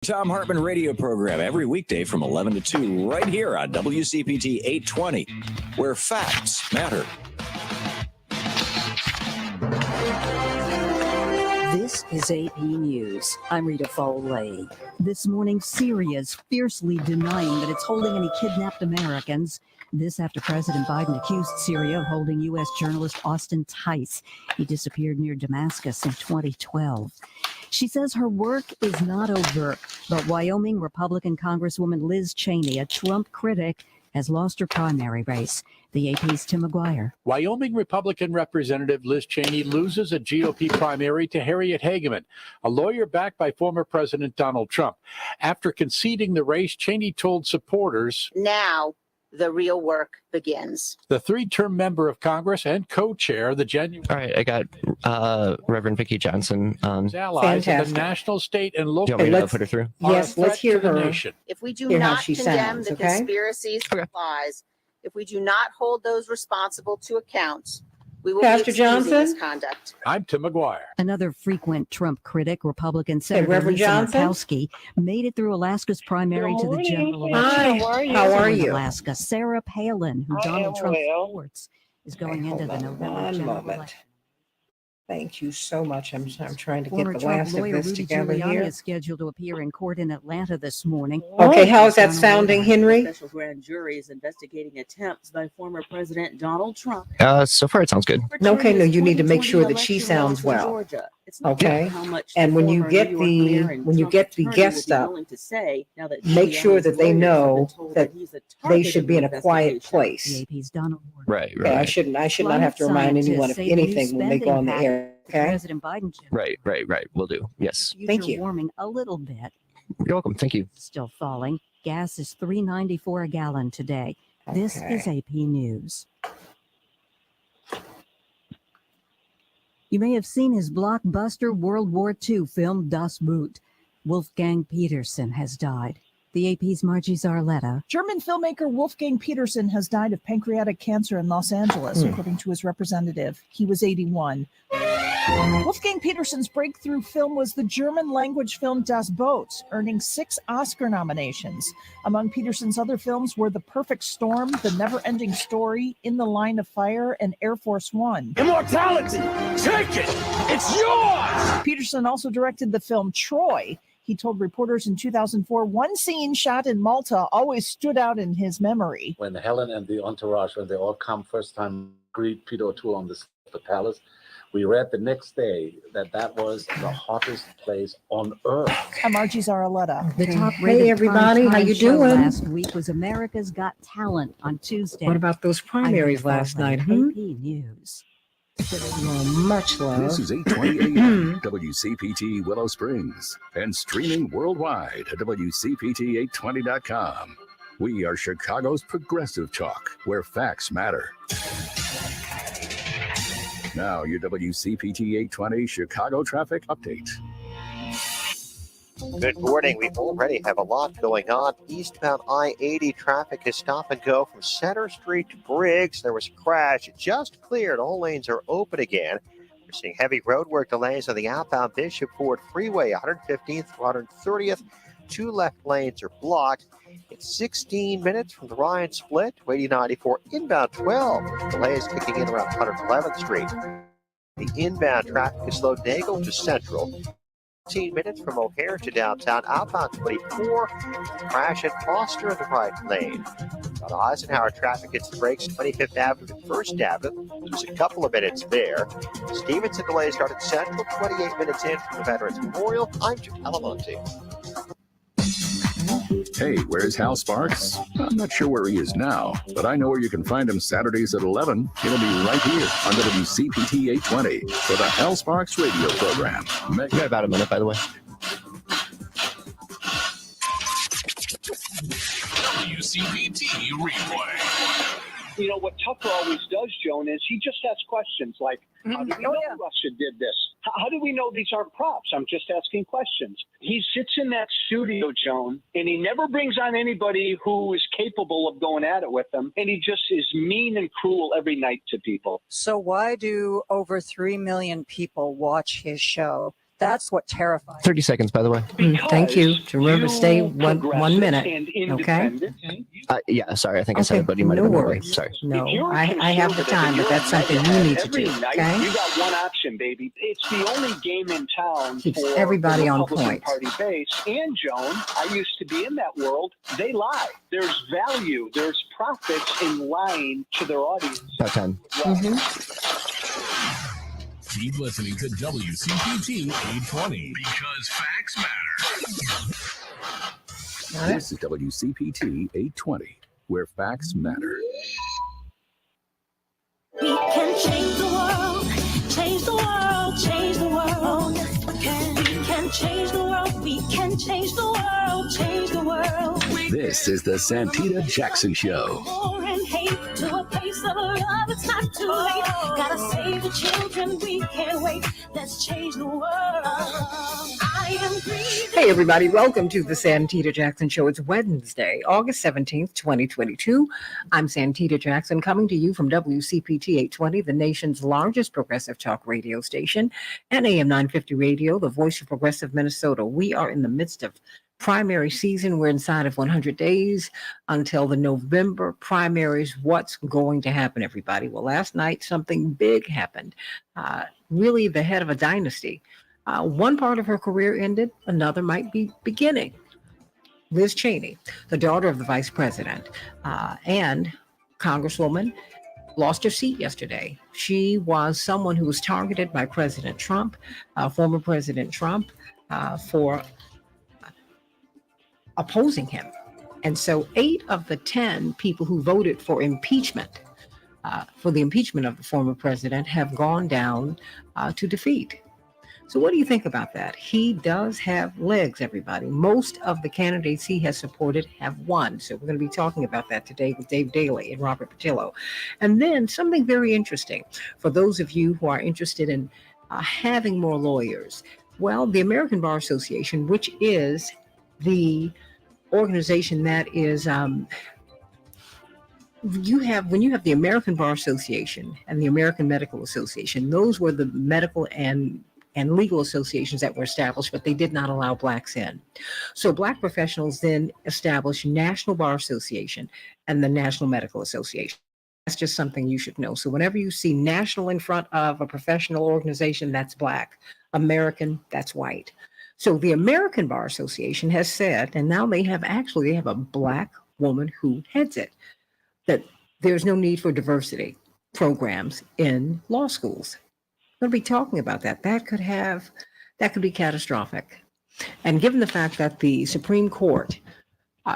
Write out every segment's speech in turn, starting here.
Tom Hartman radio program every weekday from 11 to 2 right here on WCPT 820, where facts matter. This is AP News. I'm Rita Foley. This morning, Syria's fiercely denying that it's holding any kidnapped Americans. This after President Biden accused Syria of holding U.S. journalist Austin Tice. He disappeared near Damascus in 2012. She says her work is not over, but Wyoming Republican Congresswoman Liz Cheney, a Trump critic, has lost her primary race. The AP's Tim McGuire. Wyoming Republican Representative Liz Cheney loses a GOP primary to Harriet Hageman, a lawyer backed by former President Donald Trump. After conceding the race, Cheney told supporters, "Now the real work begins." The three-term member of Congress and co-chair the January. All right, I got Reverend Vicki Johnson. Allies at the national, state, and local. Do you want me to put her through? Yes, let's hear her. If we do Hear how not she condemn sounds, the okay? conspiracies and lies, if we do not hold those responsible to account, we will Pastor be excusing Johnson? misconduct. I'm Tim McGuire. Another frequent Trump critic, Republican Senator Reverend Lisa Johnson? Murkowski, made it through Alaska's primary to the general election. Hi, how are In you? Alaska, Sarah Palin, who Donald Trump supports, is going into the November One general moment. election. Thank you so much. I'm trying to get Former the Trump last of lawyer this Rudy together Giuliani here. is scheduled to appear in court in Atlanta this morning. Okay, how's that sounding, Henry? Special grand jury is investigating attempts by former President Donald Trump. So far, it sounds good. Okay, no, you need to make sure that she sounds well. Okay, and when you get the guest up, make sure that they know that they should be in a quiet place. The AP's Donald Ward. Right, Okay, I right, should not Climate have to remind scientists anyone of say the new anything when they go on the spending air. Okay, President Biden right. Will do. Yes. Thank future you. warming a little bit, You're welcome. Thank you. still falling. Gas is $3.94 a gallon today. This is Okay. AP News. You may have seen his blockbuster World War II film Das Boot. Wolfgang Peterson has died. The AP's Margie Zarletta. German filmmaker Wolfgang Peterson has died of pancreatic cancer in Los Angeles, according to his representative. He was 81. Wolfgang Peterson's breakthrough film was the German language film Das Boot, earning 6 Oscar nominations. Among Peterson's other films were The Perfect Storm, The Never-Ending Story, In the Line of Fire, and Air Force One. Immortality! Take it! It's yours! Peterson also directed the film Troy. He told reporters in 2004, one scene shot in Malta always stood out in his memory. When Helen and the entourage, when they all come first time, greet Peter O'Toole on the palace, we read the next day that was the hottest place on earth. I'm Margie Zaraletta. The top Hey, everybody, how you doing? Last week was America's Got Talent on Tuesday. What about those primaries last night? AP News. Well, much love. This is 820 AM, WCPT Willow Springs, and streaming worldwide at WCPT820.com. We are Chicago's progressive talk, where facts matter. Now, your WCPT 820 Chicago traffic update. Good morning. We already have a lot going on. Eastbound I-80 traffic is stop and go from Center Street to Briggs. There was a crash. It just cleared. All lanes are open again. We're seeing heavy roadwork delays on the outbound Bishop Ford Freeway, 115th to 130th. 2 left lanes are blocked. It's 16 minutes from the Ryan split to 8094 inbound 12. Delays kicking in around 111th Street. The inbound traffic is slow Nagle to Central. 15 minutes from O'Hare to downtown, outbound 24, crash at Foster in the right lane. On Eisenhower, traffic hits the brakes 25th Avenue to 1st Avenue. There's a couple of minutes there. Stevenson delays start at Central, 28 minutes in from the Veterans Memorial. I'm Jim Alamonte. Hey, where's Hal Sparks? I'm not sure where he is now, but I know where you can find him Saturdays at 11. He'll be right here on WCPT 820 for the Hal Sparks radio program. You got about a minute, by the way. WCPT replay. You know, what Tucker always does, Joan, is he just asks questions like, how do we know Russia did this? How do we know these aren't props? I'm just asking questions. He sits in that studio, Joan, and he never brings on anybody who is capable of going at it with him. And he just is mean and cruel every night to people. So why do over 3 million people watch his show? That's what terrifies 30 seconds, by the way. Thank you. To remember to stay one minute. Okay? Yeah, sorry. I think I said Okay, it, but you might no have been away. worries. Sorry. No, I have the time, but that's something you need to do, okay? You got one option, baby. It's the only game in town Keeps for everybody the on Republican point. Party base. And Joan, I used to be in that world. They lie. There's value. There's profits in lying to their audience. About time. Keep listening to WCPT 820 because facts matter. This is WCPT 820, where facts matter. We can change the world, change the world, change the world. We can change the world, we can change the world, change the world. This is the Santita Jackson Show. War and hate to a place of love, it's not too late. Gotta save the children, we can't wait. Let's change the world. I am breathing. Hey, everybody. Welcome to the Santita Jackson Show. It's Wednesday, August 17th, 2022. I'm Santita Jackson, coming to you from WCPT 820, the nation's largest progressive talk radio station, and AM 950 Radio, the voice of progressive Minnesota. We are in the midst of primary season. We're inside of 100 days until the November primaries. What's going to happen, everybody? Well, last night, something big happened. Really the head of a dynasty. One part of her career ended, another might be beginning. Liz Cheney, the daughter of the vice president and Congresswoman, lost her seat yesterday. She was someone who was targeted by President Trump, former President Trump, for opposing him. And so 8 of the 10 people who voted for impeachment, for the impeachment of the former president, have gone down to defeat. So what do you think about that? He does have legs, everybody. Most of the candidates he has supported have won. So we're going to be talking about that today with Dave Daly and Robert Patillo. And then something very interesting for those of you who are interested in having more lawyers. Well, the American Bar Association, which is the organization that is, when you have the American Bar Association and the American Medical Association, those were the medical and legal associations that were established, but they did not allow blacks in. So black professionals then established National Bar Association and the National Medical Association. That's just something you should know. So whenever you see national in front of a professional organization, that's black. American, that's white. So the American Bar Association has said, and now they have a black woman who heads it, that there's no need for diversity programs in law schools. We're going to be talking about that. That could be catastrophic. And given the fact that the Supreme Court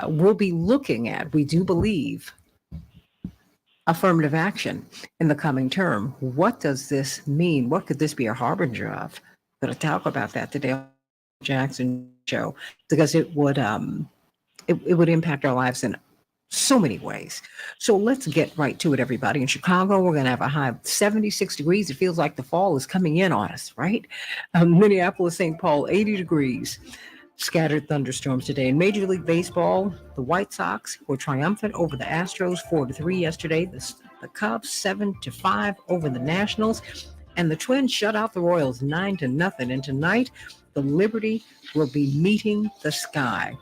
will be looking at, we do believe, affirmative action in the coming term, what does this mean? What could this be a harbinger of? We're going to talk about that today on the Jackson Show, because it would impact our lives in so many ways. So let's get right to it, everybody. In Chicago, we're going to have a high of 76 degrees. It feels like the fall is coming in on us, right? Minneapolis, St. Paul, 80 degrees. Scattered thunderstorms today. In Major League Baseball, the White Sox were triumphant over the Astros 4-3 yesterday. The Cubs 7-5 over the Nationals. And the Twins shut out the Royals 9-0. And tonight, the Liberty will be meeting the Sky.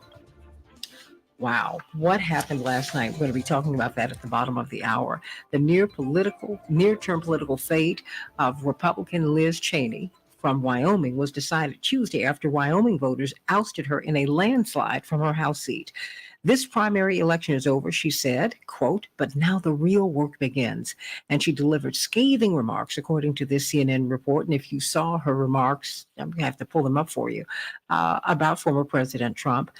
Wow, what happened last night? We're going to be talking about that at the bottom of the hour. The near-term political fate of Republican Liz Cheney from Wyoming was decided Tuesday after Wyoming voters ousted her in a landslide from her House seat. This primary election is over, she said, quote, but now the real work begins. And she delivered scathing remarks, according to this CNN report. And if you saw her remarks, I'm going to have to pull them up for you, about former President Trump,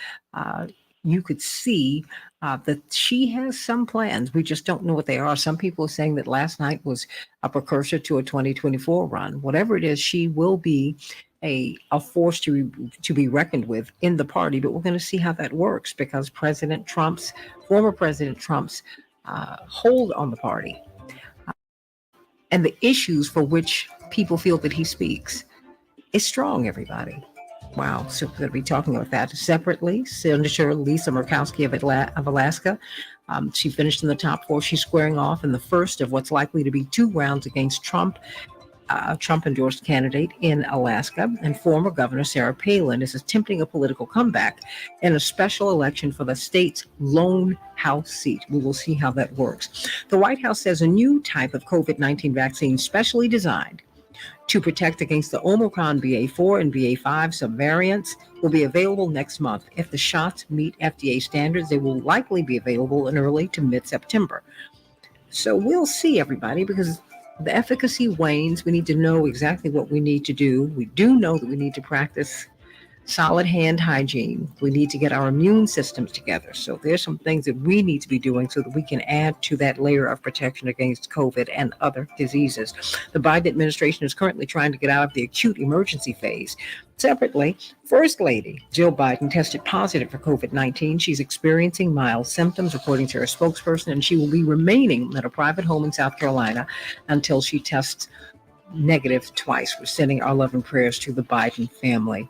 you could see that she has some plans. We just don't know what they are. Some people are saying that last night was a precursor to a 2024 run. Whatever it is, she will be a force to be reckoned with in the party. But we're going to see how that works, because former President Trump's hold on the party and the issues for which people feel that he speaks is strong, everybody. Wow. So we're going to be talking about that separately. Senator Lisa Murkowski of Alaska. She finished in the top 4. She's squaring off in the first of what's likely to be 2 rounds against Trump Trump-endorsed candidate in Alaska, and former Governor Sarah Palin is attempting a political comeback in a special election for the state's lone House seat. We will see how that works. The White House says a new type of COVID-19 vaccine specially designed to protect against the Omicron BA4 and BA5 subvariants will be available next month. If the shots meet FDA standards, they will likely be available in early to mid-September. So we'll see, everybody, because the efficacy wanes. We need to know exactly what we need to do. We do know that we need to practice solid hand hygiene. We need to get our immune systems together. So there's some things that we need to be doing so that we can add to that layer of protection against COVID and other diseases. The Biden administration is currently trying to get out of the acute emergency phase. Separately, First Lady Jill Biden tested positive for COVID-19. She's experiencing mild symptoms, according to her spokesperson, and she will be remaining at a private home in South Carolina until she tests negative twice. We're sending our love and prayers to the Biden family.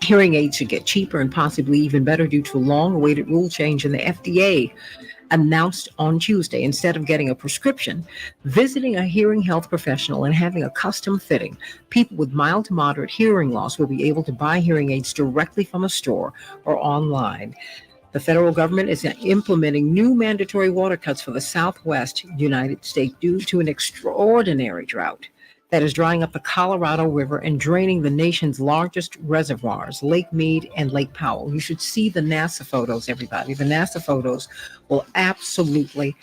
Hearing aids should get cheaper and possibly even better due to a long-awaited rule change in the FDA announced on Tuesday. Instead of getting a prescription, visiting a hearing health professional and having a custom fitting, people with mild to moderate hearing loss will be able to buy hearing aids directly from a store or online. The federal government is implementing new mandatory water cuts for the Southwest United States due to an extraordinary drought that is drying up the Colorado River and draining the nation's largest reservoirs, Lake Mead and Lake Powell. You should see the NASA photos, everybody. The NASA photos will absolutely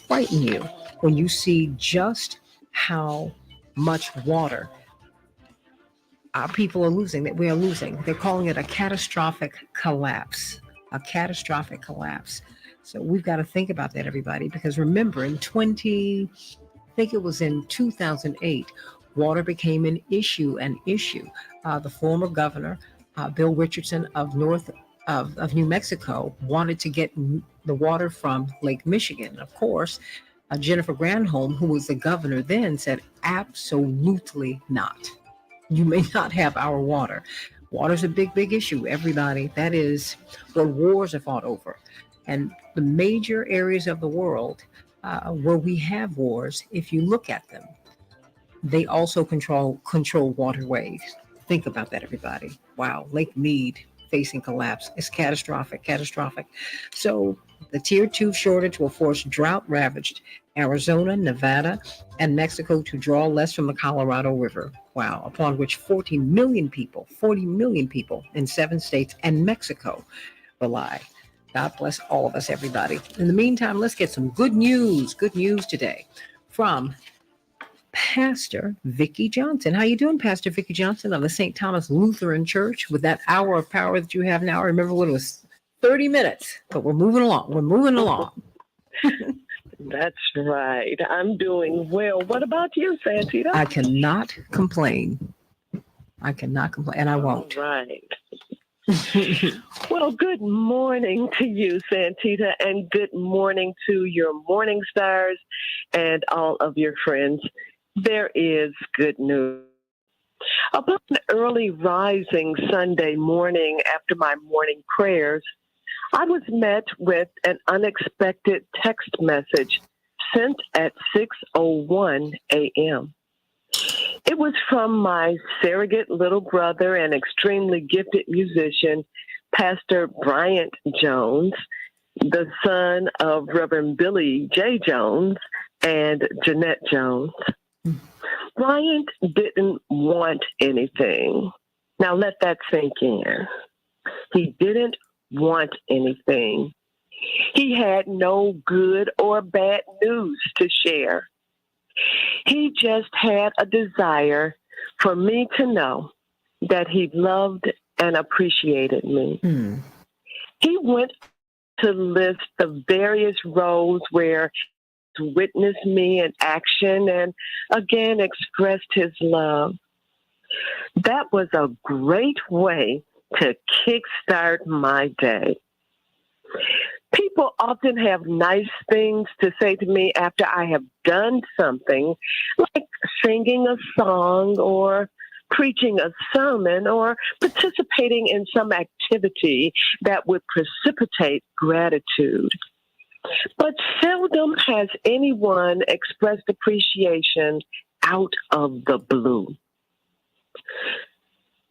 frighten you when you see just how much water our people are losing, that we are losing. They're calling it a catastrophic collapse, a catastrophic collapse. So we've got to think about that, everybody, because remember in 2008, water became an issue. The former governor, Bill Richardson of New Mexico, wanted to get the water from Lake Michigan. Of course, Jennifer Granholm, who was the governor then, said, absolutely not. You may not have our water. Water's a big, big issue, everybody. That is what wars are fought over. And the major areas of the world where we have wars, if you look at them, they also control waterways. Think about that, everybody. Wow, Lake Mead facing collapse is catastrophic. So the Tier 2 shortage will force drought-ravaged Arizona, Nevada, and Mexico to draw less from the Colorado River. Wow, upon which 40 million people in 7 states and Mexico rely. God bless all of us, everybody. In the meantime, let's get some good news today from Pastor Vicki Johnson. How you doing, Pastor Vicki Johnson of the St. Thomas Lutheran Church, with that hour of power that you have now? Remember when it was 30 minutes, but we're moving along. That's right. I'm doing well. What about you, Santita? I cannot complain, and I won't. All right. Well, good morning to you, Santita, and good morning to your morning stars and all of your friends. There is good news. Upon early rising Sunday morning after my morning prayers, I was met with an unexpected text message sent at 6:01 a.m. It was from my surrogate little brother and extremely gifted musician, Pastor Bryant Jones, the son of Reverend Billy J. Jones and Jeanette Jones. Bryant didn't want anything. Now let that sink in. He didn't want anything. He had no good or bad news to share. He just had a desire for me to know that he loved and appreciated me. He went to list the various roles where he witnessed me in action and again expressed his love. That was a great way to kickstart my day. People often have nice things to say to me after I have done something, like singing a song or preaching a sermon or participating in some activity that would precipitate gratitude. But seldom has anyone expressed appreciation out of the blue.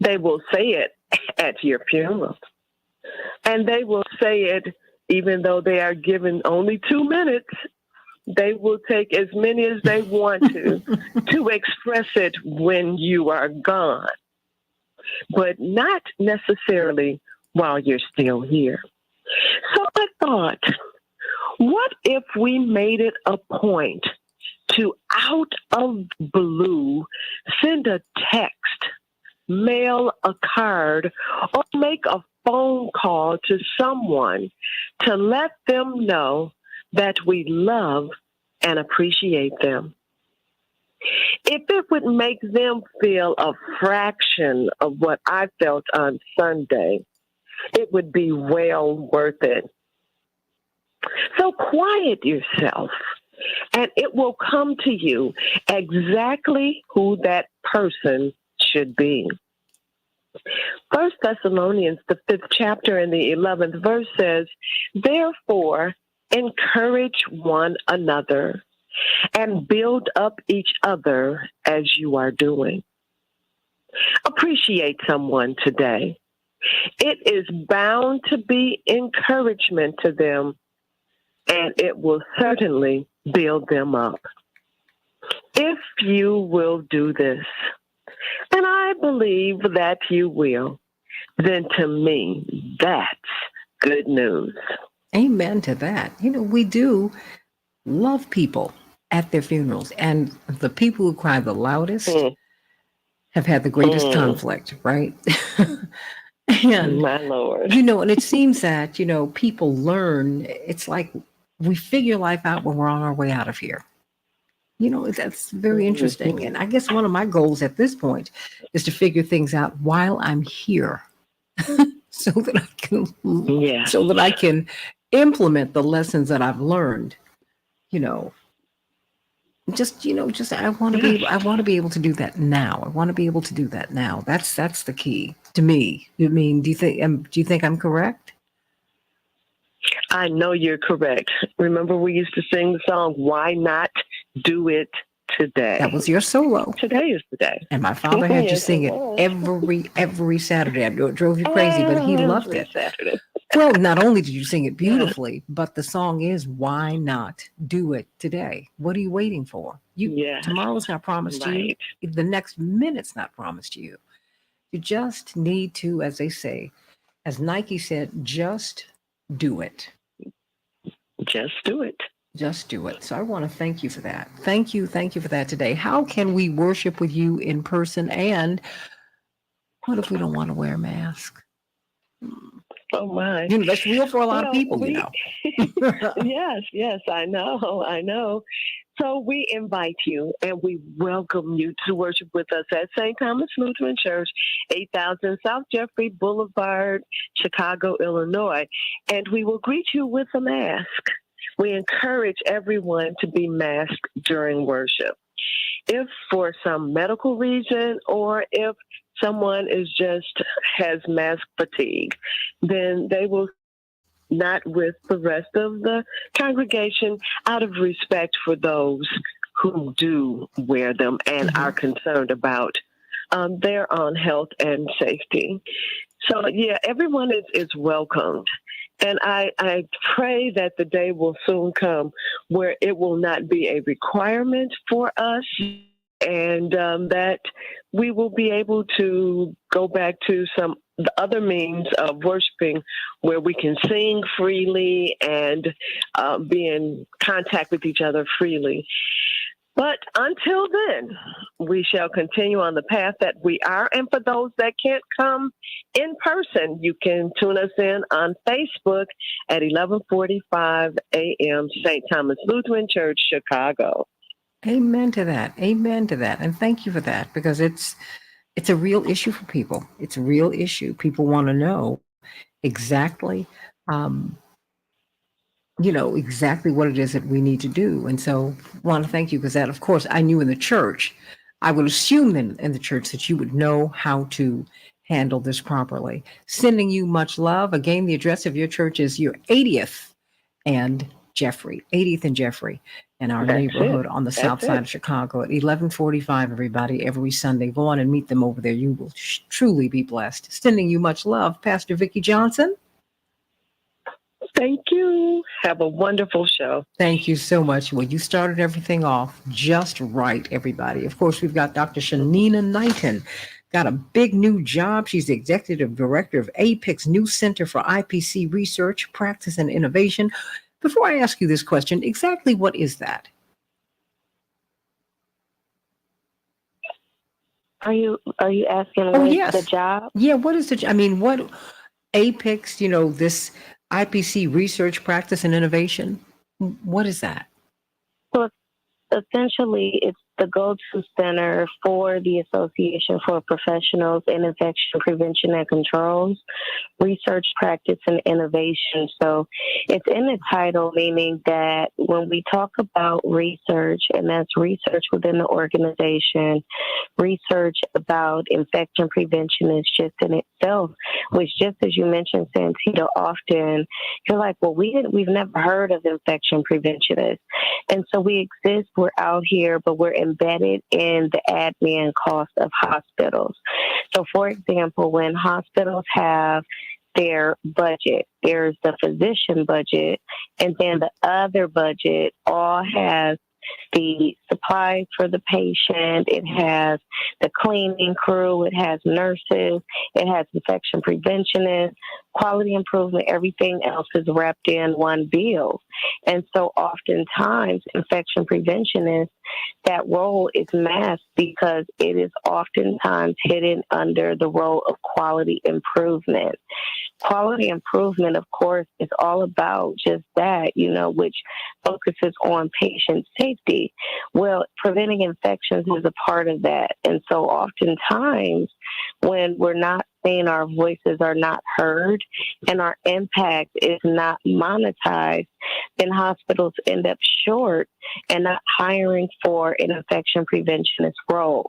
They will say it at your funeral. And they will say it even though they are given only 2 minutes. They will take as many as they want to express it when you are gone, but not necessarily while you're still here. So I thought, what if we made it a point to, out of blue, send a text, mail a card, or make a phone call to someone to let them know that we love and appreciate them? If it would make them feel a fraction of what I felt on Sunday, it would be well worth it. So quiet yourself, and it will come to you exactly who that person should be. 1 Thessalonians, the 5th chapter and the 11th verse says, therefore, encourage one another and build up each other as you are doing. Appreciate someone today. It is bound to be encouragement to them, and it will certainly build them up. If you will do this, and I believe that you will, then to me, that's good news. Amen to that. You know, we do love people at their funerals, and the people who cry the loudest have had the greatest conflict, right? And, my Lord, you know, and it seems that, you know, people learn, it's like we figure life out when we're on our way out of here. You know, that's very interesting. And I guess one of my goals at this point is to figure things out while I'm here so that I can implement the lessons that I've learned. You know, I want to be able to do that now. I want to be able to do that now. That's the key to me. I mean, do you think I'm correct? I know you're correct. Remember, we used to sing the song, Why Not Do It Today? That was your solo. Today is the day. And my father had you sing it every Saturday. I know it drove you crazy, but he loved it. Saturday. Well, not only did you sing it beautifully, but the song is Why Not Do It Today? What are you waiting for? Tomorrow's not promised to you. The next minute's not promised to you. You just need to, as they say, as Nike said, just do it. Just do it. Just do it. So I want to thank you for that. Thank you for that today. How can we worship with you in person? And what if we don't want to wear a mask? Oh my! You know, that's real for a lot of people. You know. Yes, I know. So we invite you and we welcome you to worship with us at St. Thomas Lutheran Church, 8000 South Jeffrey Boulevard, Chicago, Illinois. And we will greet you with a mask. We encourage everyone to be masked during worship. If for some medical reason or if someone has mask fatigue, then they will not with the rest of the congregation out of respect for those who do wear them and are concerned about their own health and safety. So, everyone is welcomed. And I pray that the day will soon come where it will not be a requirement for us and that we will be able to go back to some other means of worshiping where we can sing freely and be in contact with each other freely. But until then, we shall continue on the path that we are. And for those that can't come in person, you can tune us in on Facebook at 11:45 a.m. St. Thomas Lutheran Church, Chicago. Amen to that. And thank you for that, because it's a real issue for people. It's a real issue. People want to know exactly, exactly what it is that we need to do. And so I want to thank you, because that, of course, I knew in the church, I would assume in the church that you would know how to handle this properly. Sending you much love. Again, the address of your church is your 80th and Jeffrey, 80th and Jeffrey, in our That's neighborhood it. on the That's south side it. of Chicago at 11:45. Everybody, every Sunday, go on and meet them over there. You will truly be blessed. Sending you much love, Pastor Vicki Johnson. Thank you. Have a wonderful show. Thank you so much. Well, you started everything off just right, everybody. Of course, we've got Dr. Shanina Knighton. Got a big new job. She's the executive director of APIC's new Center for IPC Research, Practice, and Innovation. Before I ask you this question, exactly what is that? Are you asking Oh, what yes. the job? Yeah, what is the, I mean, what APIC's, this IPC Research, Practice, and Innovation, what is that? So essentially, it's the go-to center for the Association for Professionals in Infection Prevention and Controls, Research, Practice, and Innovation. So it's in the title, meaning that when we talk about research, and that's research within the organization, research about infection prevention is just in itself, which just as you mentioned, Santita, often you're like, well, we've never heard of infection preventionists. And so we exist, we're out here, but we're embedded in the admin cost of hospitals. So for example, when hospitals have their budget, there's the physician budget, and then the other budget all has the supplies for the patient, it has the cleaning crew, it has nurses, it has infection preventionists, quality improvement, everything else is wrapped in one bill. And so oftentimes infection preventionists, that role is masked because it is oftentimes hidden under the role of quality improvement. Quality improvement, of course, is all about just that, which focuses on patient safety. Well, preventing infections is a part of that. And so oftentimes when we're not seen, our voices are not heard, and our impact is not monetized, then hospitals end up short and not hiring for an infection preventionist role.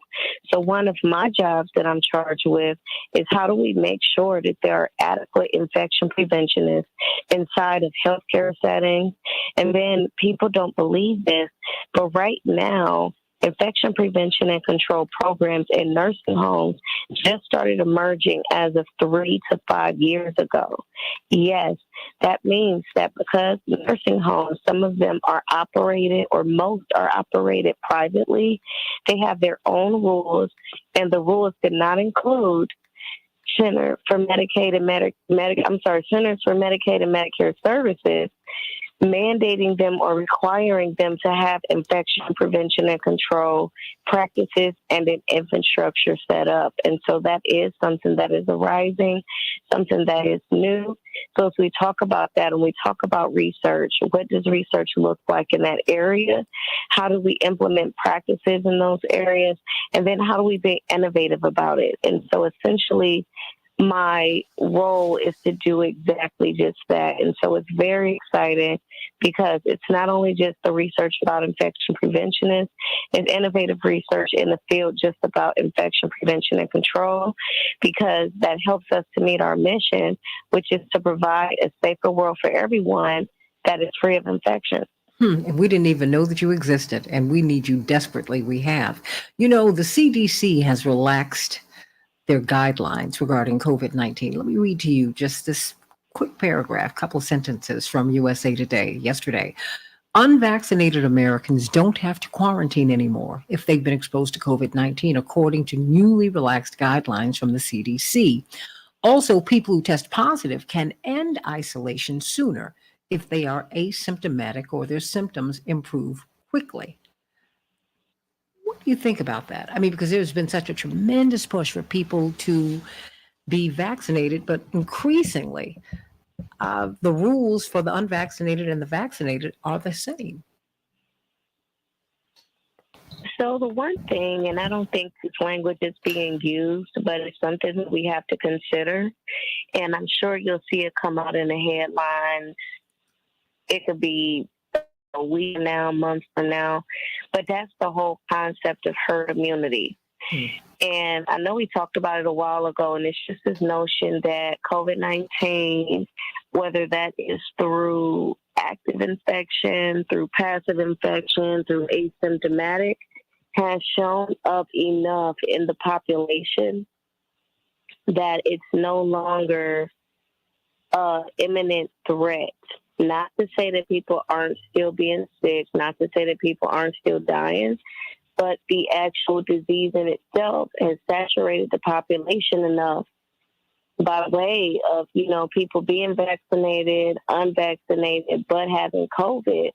So one of my jobs that I'm charged with is how do we make sure that there are adequate infection preventionists inside of healthcare settings? And then people don't believe this, but right now, infection prevention and control programs in nursing homes just started emerging as of 3 to 5 years ago. Yes, that means that because nursing homes, some of them are operated, or most are operated privately, they have their own rules, and the rules did not include Centers for Medicaid and Medicare Services mandating them or requiring them to have infection prevention and control practices and an infrastructure set up. And so that is something that is arising, something that is new. So as we talk about that and we talk about research, what does research look like in that area? How do we implement practices in those areas? And then how do we be innovative about it? And so essentially, my role is to do exactly just that. And so it's very exciting because it's not only just the research about infection preventionists, it's innovative research in the field just about infection prevention and control, because that helps us to meet our mission, which is to provide a safer world for everyone that is free of infection. And we didn't even know that you existed, and we need you desperately. We have. The CDC has relaxed their guidelines regarding COVID-19. Let me read to you just this quick paragraph, couple sentences from USA Today yesterday. Unvaccinated Americans don't have to quarantine anymore if they've been exposed to COVID-19, according to newly relaxed guidelines from the CDC. Also, people who test positive can end isolation sooner if they are asymptomatic or their symptoms improve quickly. What do you think about that? I mean, because there's been such a tremendous push for people to be vaccinated, but increasingly, the rules for the unvaccinated and the vaccinated are the same. So the one thing, and I don't think this language is being used, but it's something that we have to consider, and I'm sure you'll see it come out in the headlines. It could be a week now, months from now, but that's the whole concept of herd immunity. And I know we talked about it a while ago, and it's just this notion that COVID-19, whether that is through active infection, through passive infection, through asymptomatic, has shown up enough in the population that it's no longer an imminent threat. Not to say that people aren't still being sick, not to say that people aren't still dying, but the actual disease in itself has saturated the population enough by way of, people being vaccinated, unvaccinated, but having COVID.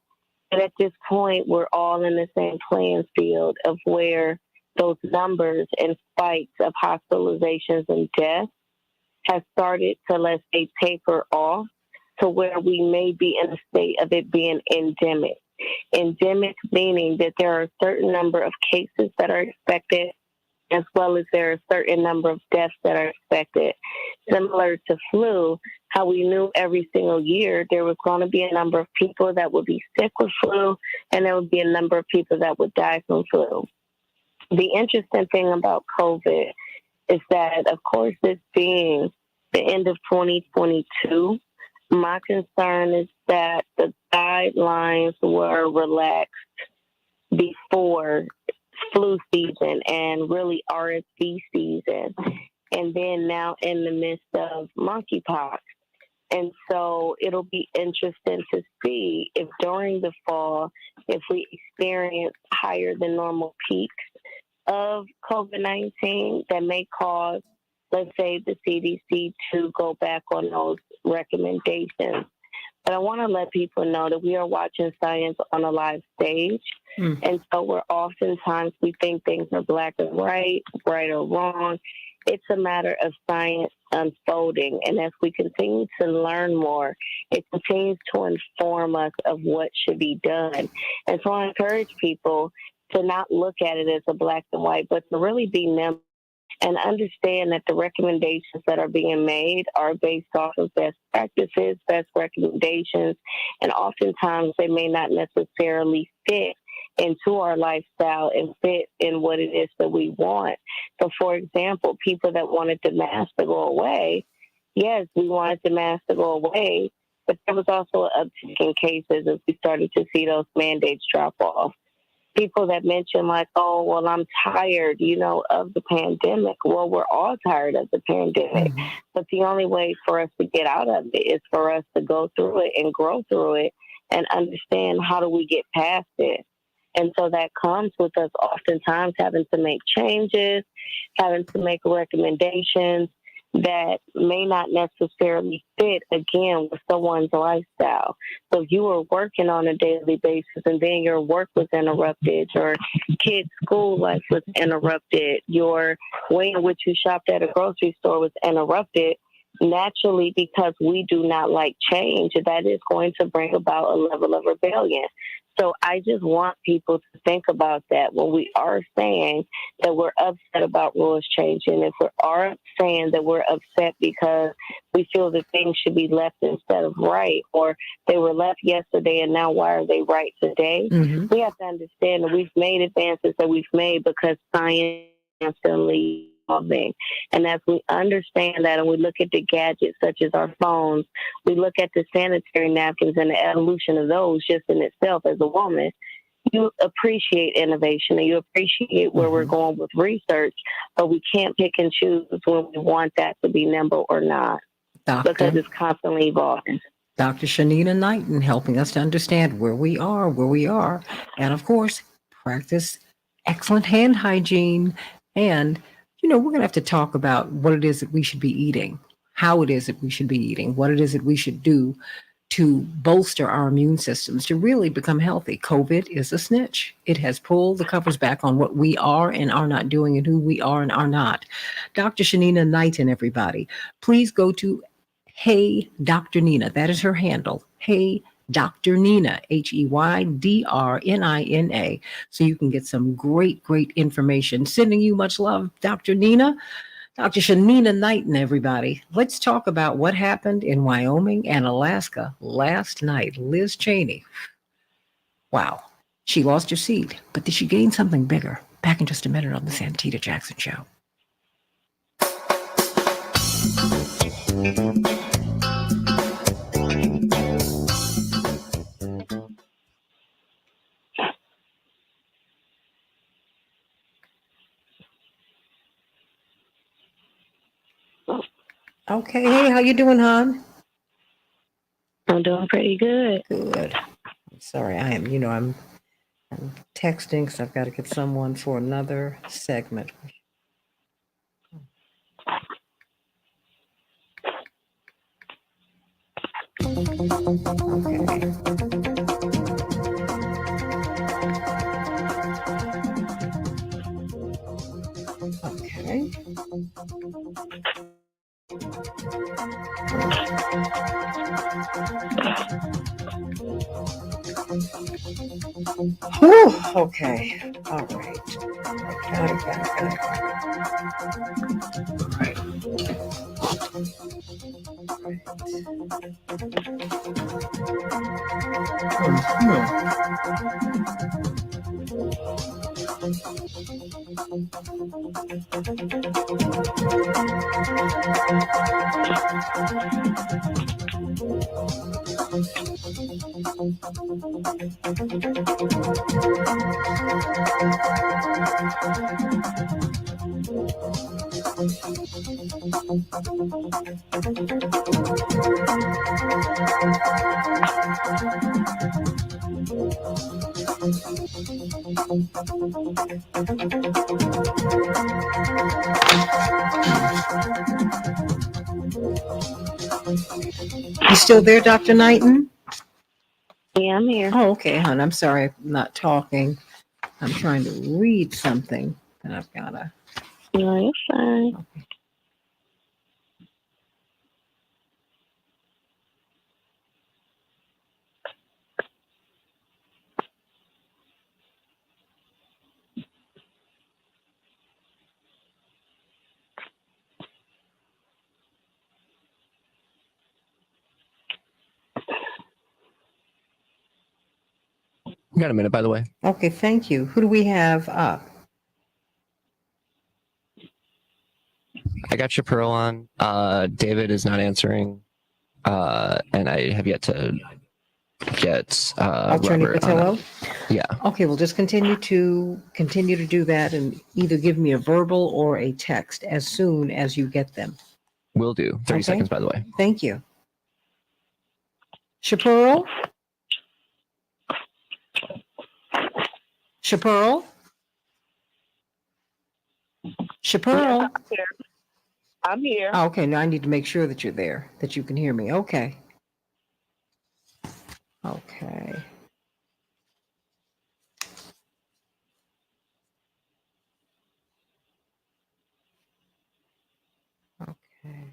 And at this point, we're all in the same playing field of where those numbers and spikes of hospitalizations and deaths have started to, let's say, taper off to where we may be in a state of it being endemic. Endemic meaning that there are a certain number of cases that are expected, as well as there are a certain number of deaths that are expected. Similar to flu, how we knew every single year there was going to be a number of people that would be sick with flu, and there would be a number of people that would die from flu. The interesting thing about COVID is that, of course, this being the end of 2022, my concern is that the guidelines were relaxed before flu season and really RSV season, and then now in the midst of monkeypox. And so it'll be interesting to see if during the fall, if we experience higher than normal peaks of COVID-19 that may cause, let's say, the CDC to go back on those recommendations. But I want to let people know that we are watching science on a live stage. And so oftentimes we think things are black and white, right or wrong. It's a matter of science unfolding. And as we continue to learn more, it continues to inform us of what should be done. And so I encourage people to not look at it as a black and white, but to really be nimble and understand that the recommendations that are being made are based off of best practices, best recommendations, and oftentimes they may not necessarily fit into our lifestyle and fit in what it is that we want. So, for example, people that wanted the mask to go away, yes, we wanted the mask to go away, but there was also an uptick in cases as we started to see those mandates drop off. People that mention like, oh, well, I'm tired, of the pandemic. Well, we're all tired of the pandemic. But the only way for us to get out of it is for us to go through it and grow through it and understand how do we get past it. And so that comes with us oftentimes having to make changes, having to make recommendations that may not necessarily fit, again, with someone's lifestyle. So if you were working on a daily basis and then your work was interrupted, your kids' school life was interrupted, your way in which you shopped at a grocery store was interrupted, naturally, because we do not like change, that is going to bring about a level of rebellion. So I just want people to think about that when we are saying that we're upset about rules changing. If we are saying that we're upset because we feel that things should be left instead of right, or they were left yesterday and now why are they right today? We have to understand that we've made advances that we've made because science constantly evolving. And as we understand that and we look at the gadgets such as our phones, we look at the sanitary napkins and the evolution of those just in itself as a woman, you appreciate innovation and you appreciate where we're going with research, but we can't pick and choose when we want that to be nimble or not, because it's constantly evolving. Dr. Shanina Knighton helping us to understand where we are, and of course, practice excellent hand hygiene. And, we're going to have to talk about what it is that we should be eating, how it is that we should be eating, what it is that we should do to bolster our immune systems to really become healthy. COVID is a snitch. It has pulled the covers back on what we are and are not doing and who we are and are not. Dr. Shanina Knighton, everybody, please go to Hey Dr. Nina. That is her handle. Hey Dr. Nina, HEYDRNINA. So you can get some great information. Sending you much love, Dr. Nina. Dr. Shanina Knighton, everybody. Let's talk about what happened in Wyoming and Alaska last night. Liz Cheney. Wow. She lost her seat, but did she gain something bigger? Back in just a minute on the Santita Jackson Show. Okay. Hey, how you doing, hon? I'm doing pretty good. Good. Sorry, I'm texting because I've got to get someone for another segment. Okay. Okay. Whew, okay. All right. Got it. All right. You still there, Dr. Knighton? Yeah, I'm here. Oh, okay, hon. I'm sorry I'm not talking. I'm trying to read something, and I've got to. No, you're fine. Okay. We got a minute, by the way. Okay, thank you. Who do we have up? I got your pearl on. David is not answering. And I have yet to get Attorney Robert on Patillo? it. Yeah. Okay, well, just continue to do that and either give me a verbal or a text as soon as you get them. Will do. 30 Okay. seconds, by the way. Thank you. Chaparral? Chaparral? Chaparral? Yes, I'm here. Oh, okay, now I need to make sure that you're there, that you can hear me. Okay. Okay. Okay.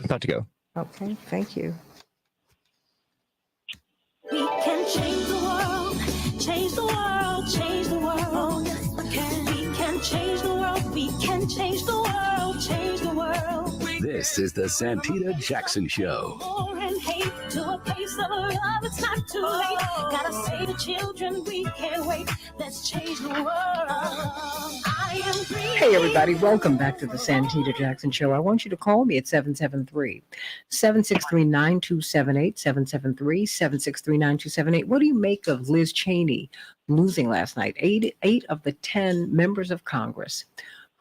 About to go. Okay, thank you. We can change the world, change the world, change the world. Yes, we can. We can change the world, we can change the world, change the world. This is the Santita Jackson Show. War and hate to a place of love, it's not too late. Gotta save the children, we can't wait. Let's change the world. I am green. Hey, everybody, welcome back to the Santita Jackson Show. I want you to call me at 773-763-9278, 773-763-9278. What do you make of Liz Cheney losing last night? Eight of the 10 members of Congress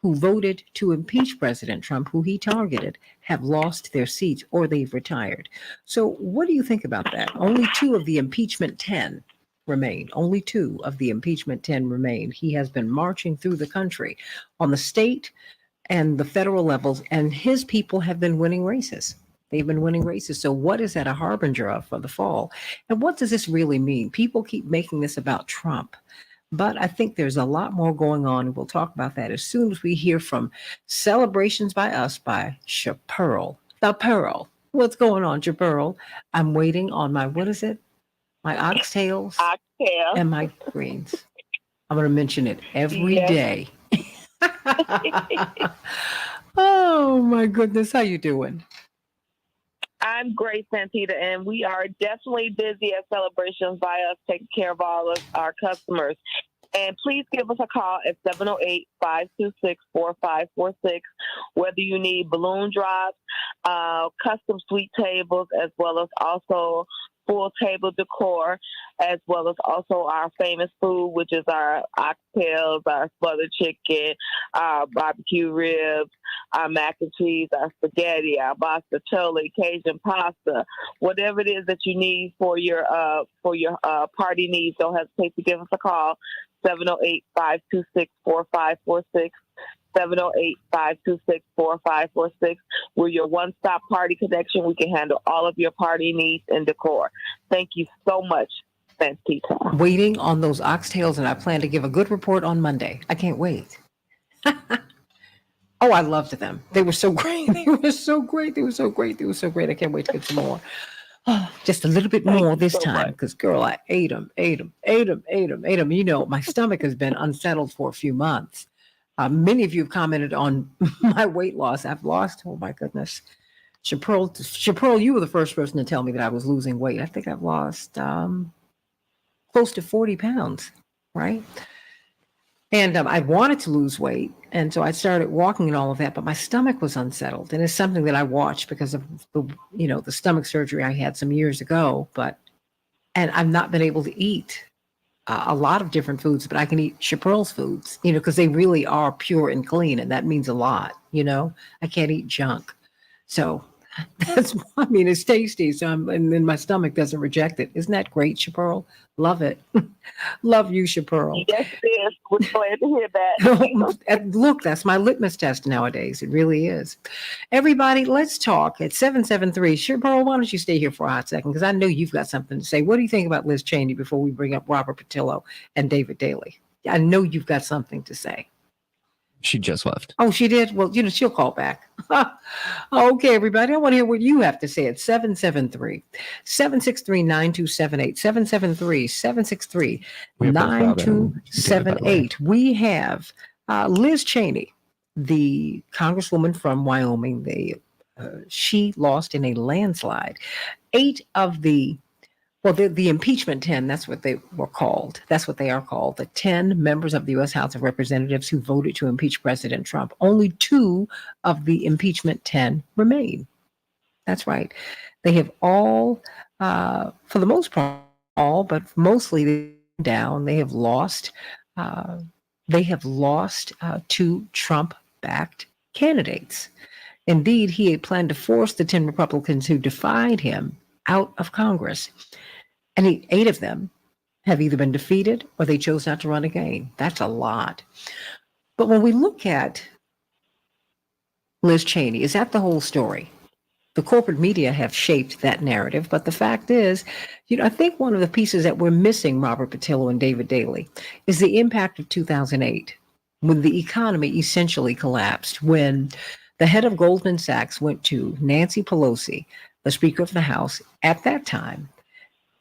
who voted to impeach President Trump, who he targeted, have lost their seats or they've retired. So what do you think about that? Only 2 of the impeachment 10 remain. Only 2 of the impeachment 10 remain. He has been marching through the country on the state and the federal levels, and his people have been winning races. They've been winning races. So what is that a harbinger of for the fall? And what does this really mean? People keep making this about Trump, but I think there's a lot more going on, and we'll talk about that as soon as we hear from Celebrations by Us by Chaparral. The Pearl. What's going on, Chaparral? I'm waiting on my, what is it? My oxtails and my greens. I'm going to mention it every day. Oh, my goodness. How you doing? I'm great, Santita, and we are definitely busy at Celebrations by Us, taking care of all of our customers. And please give us a call at 708-526-4546, whether you need balloon drops, custom sweet tables, as well as also full table decor, as well as also our famous food, which is our oxtails, our smothered chicken, our barbecue ribs, our mac and cheese, our spaghetti, our bostaccioli, Cajun pasta, whatever it is that you need for your party needs. Don't hesitate to give us a call, 708-526-4546. 708-526-4546. We're your one-stop party connection. We can handle all of your party needs and decor. Thank you so much, Santita. Waiting on those oxtails, and I plan to give a good report on Monday. I can't wait. Oh, I loved them. They were so great. They were so great. They were so great. They were so great. I can't wait to get some more. Oh, just a little bit more this time, because, girl, I ate them. You know, my stomach has been unsettled for a few months. Many of you have commented on my weight loss. I've lost, oh my goodness. Chaparral, you were the first person to tell me that I was losing weight. I think I've lost close to 40 pounds, right? And I wanted to lose weight. And so I started walking and all of that, but my stomach was unsettled. And it's something that I watched because of the stomach surgery I had some years ago. And I've not been able to eat a lot of different foods, but I can eat Chaparral's foods, because they really are pure and clean. And that means a lot, I can't eat junk. So it's tasty. So and then my stomach doesn't reject it. Isn't that great, Chaparral? Love it. Love you, Chaparral. Yes, it is. We're glad to hear that. Look, that's my litmus test nowadays. It really is. Everybody, let's talk at 773. Chaparral, why don't you stay here for a hot second? Because I know you've got something to say. What do you think about Liz Cheney before we bring up Robert Patillo and David Daley? I know you've got something to say. She just left. Oh, she did? Well, she'll call back. Okay, everybody. I want to hear what you have to say at 773-763-9278. 773-763-9278. We have Liz Cheney, the congresswoman from Wyoming. She lost in a landslide. 8 of the impeachment 10, that's what they were called. That's what they are called. The 10 members of the U.S. House of Representatives who voted to impeach President Trump. Only 2 of the impeachment 10 remain. That's right. They have all, for the most part, but mostly down. They have lost. They have lost to Trump-backed candidates. Indeed, he had planned to force the 10 Republicans who defied him out of Congress. And 8 of them have either been defeated or they chose not to run again. That's a lot. But when we look at Liz Cheney, is that the whole story? The corporate media have shaped that narrative. But the fact is, I think one of the pieces that we're missing, Robert Patillo and David Daley, is the impact of 2008, when the economy essentially collapsed, when the head of Goldman Sachs went to Nancy Pelosi, the Speaker of the House at that time,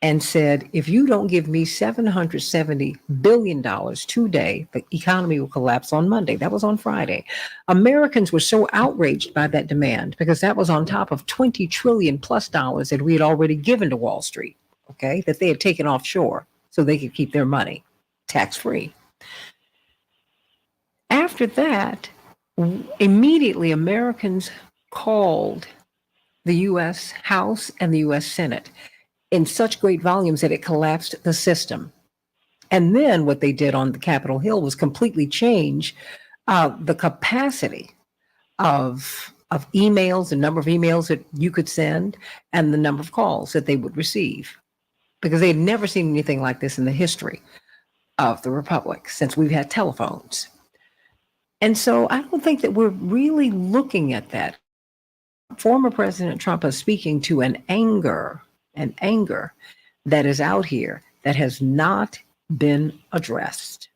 and said, if you don't give me $770 billion today, the economy will collapse on Monday. That was on Friday. Americans were so outraged by that demand because that was on top of $20 trillion plus that we had already given to Wall Street, okay, that they had taken offshore so they could keep their money tax-free. After that, immediately Americans called the U.S. House and the U.S. Senate in such great volumes that it collapsed the system. And then what they did on the Capitol Hill was completely change the capacity of emails, the number of emails that you could send, and the number of calls that they would receive, because they had never seen anything like this in the history of the Republic since we've had telephones. And so I don't think that we're really looking at that. Former President Trump is speaking to an anger that is out here that has not been addressed.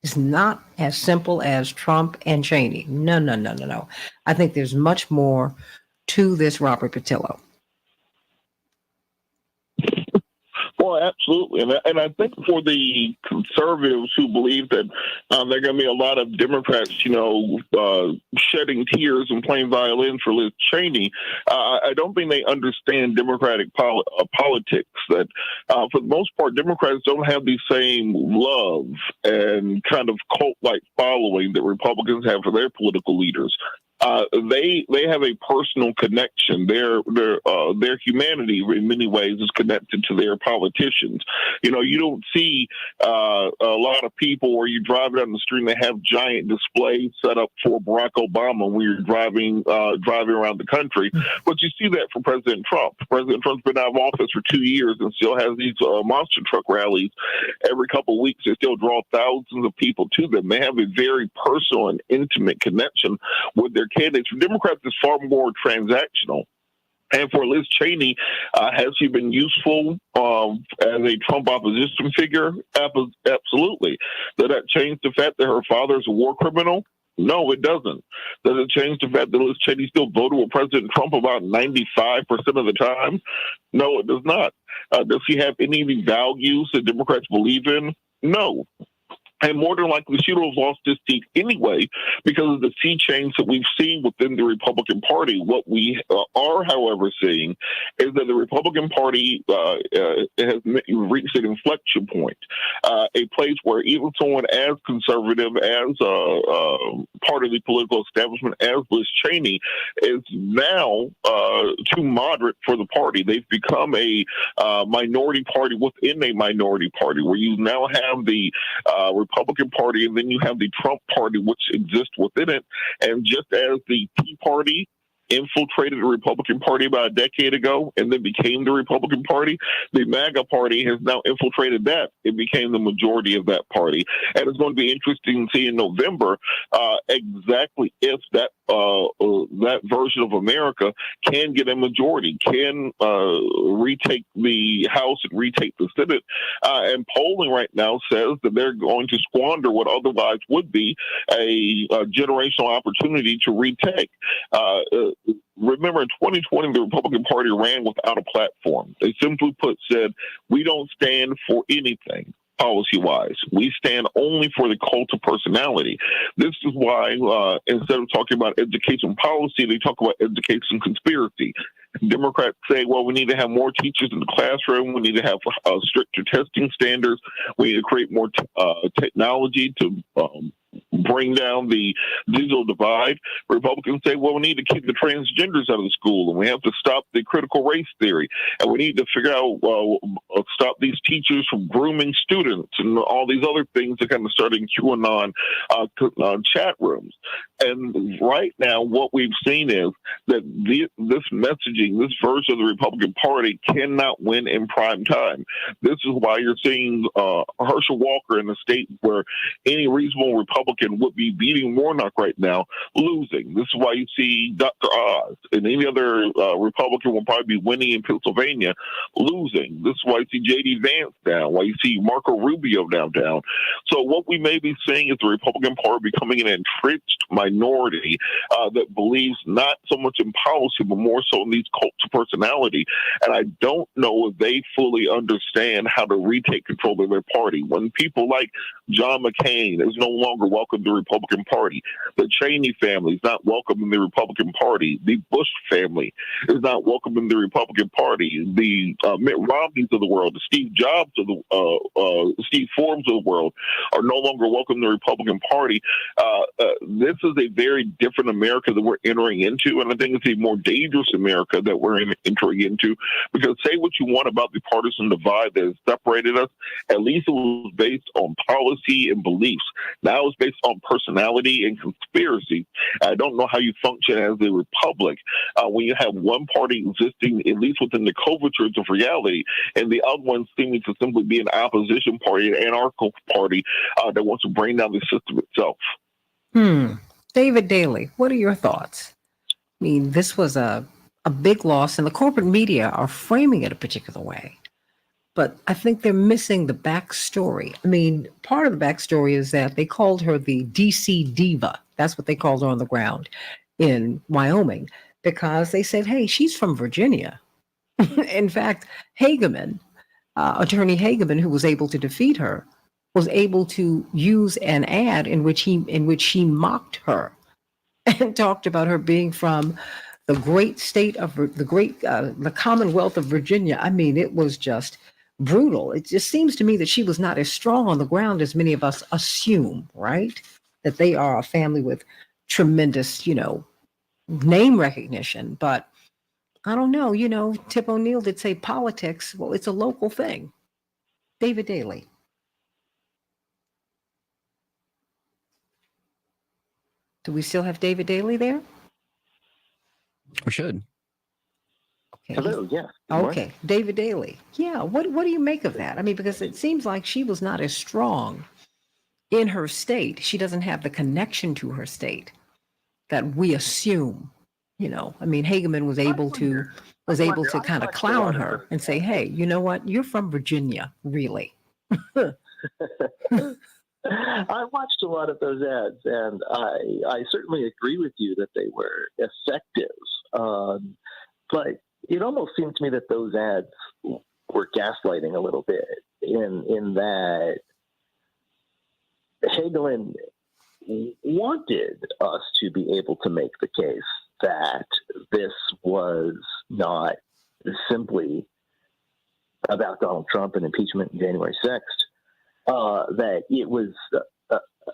It's not as simple as Trump and Cheney. No. I think there's much more to this, Robert Patillo. Well, absolutely. And I think for the conservatives who believe that there are going to be a lot of Democrats, shedding tears and playing violins for Liz Cheney, I don't think they understand Democratic politics. That for the most part, Democrats don't have the same love and kind of cult-like following that Republicans have for their political leaders. they have a personal connection. Their humanity in many ways is connected to their politicians. You know, you don't see a lot of people where you drive down the street and they have giant displays set up for Barack Obama when you're driving around the country, but you see that for President Trump. President Trump's been out of office for 2 years and still has these monster truck rallies every couple of weeks. They still draw thousands of people to them. They have a very personal and intimate connection with their candidates. For Democrats, it's far more transactional. And for Liz Cheney, has she been useful as a Trump opposition figure? Absolutely. Does that change the fact that her father is a war criminal? No, it doesn't. Does it change the fact that Liz Cheney still voted with President Trump about 95% of the time? No, it does not. Does she have any of the values that Democrats believe in? No. And more than likely, she would have lost this seat anyway because of the sea change that we've seen within the Republican Party. What we are, however, seeing is that the Republican Party has reached an inflection point, a place where even someone as conservative as part of the political establishment as Liz Cheney is now too moderate for the party. They've become a minority party within a minority party, where you now have the Republican Party, and then you have the Trump Party, which exists within it. And just as the Tea Party infiltrated the Republican Party about a decade ago and then became the Republican Party, the MAGA Party has now infiltrated that. It became the majority of that party. And it's going to be interesting to see in November exactly if that version of America can get a majority, can retake the House and retake the Senate. And polling right now says that they're going to squander what otherwise would be a generational opportunity to retake. Remember, in 2020, the Republican Party ran without a platform. They simply put said, we don't stand for anything policy-wise. We stand only for the cult of personality. This is why instead of talking about education policy, they talk about education conspiracy. Democrats say, well, we need to have more teachers in the classroom. We need to have stricter testing standards. We need to create more technology to bring down the digital divide. Republicans say, well, we need to keep the transgenders out of the school, and we have to stop the critical race theory, and we need to figure out, stop these teachers from grooming students and all these other things that kind of starting QAnon chat rooms. And right now, what we've seen is that this messaging, this version of the Republican Party cannot win in prime time. This is why you're seeing Herschel Walker in a state where any reasonable Republican would be beating Warnock right now, losing. This is why you see Dr. Oz and any other Republican will probably be winning in Pennsylvania, losing. This is why you see J.D. Vance down, why you see Marco Rubio down. So what we may be seeing is the Republican Party becoming an entrenched minority that believes not so much in policy, but more so in these cults of personality. And I don't know if they fully understand how to retake control of their party. When people like John McCain is no longer welcome in the Republican Party, the Cheney family is not welcome in the Republican Party, the Bush family is not welcome in the Republican Party, the Mitt Romneys of the world, the Steve Jobs of the Steve Forbes of the world are no longer welcome in the Republican Party. This is a very different America that we're entering into, and I think it's a more dangerous America that we're entering into, because say what you want about the partisan divide that has separated us, at least it was based on policy and beliefs. Now it's based on personality and conspiracy. I don't know how you function as a republic when you have one party existing, at least within the covertures of reality, and the other one seeming to simply be an opposition party, an anarchical party that wants to bring down the system itself. David Daly, what are your thoughts? I mean, this was a big loss, and the corporate media are framing it a particular way. But I think they're missing the backstory. I mean, part of the backstory is that they called her the DC diva. That's what they called her on the ground in Wyoming, because they said, hey, she's from Virginia. In fact, Hageman, Attorney Hageman, who was able to defeat her, was able to use an ad in which he mocked her and talked about her being from the great state of the Commonwealth of Virginia. I mean, it was just brutal. It just seems to me that she was not as strong on the ground as many of us assume, right? That they are a family with tremendous, name recognition, but I don't know. Tip O'Neill did say politics. Well, it's a local thing. David Daley. Do we still have David Daley there? We should. Okay. Hello, yeah. Okay, David Daley. Yeah, what do you make of that? I mean, because it seems like she was not as strong in her state. She doesn't have the connection to her state that we assume. I mean, Hageman was able to kind of clown her and say, "Hey, you know what? You're from Virginia, really." I watched a lot of those ads, and I certainly agree with you that they were effective. But it almost seemed to me that those ads were gaslighting a little bit in that Hagelin wanted us to be able to make the case that this was not simply about Donald Trump and impeachment on January 6th, that it was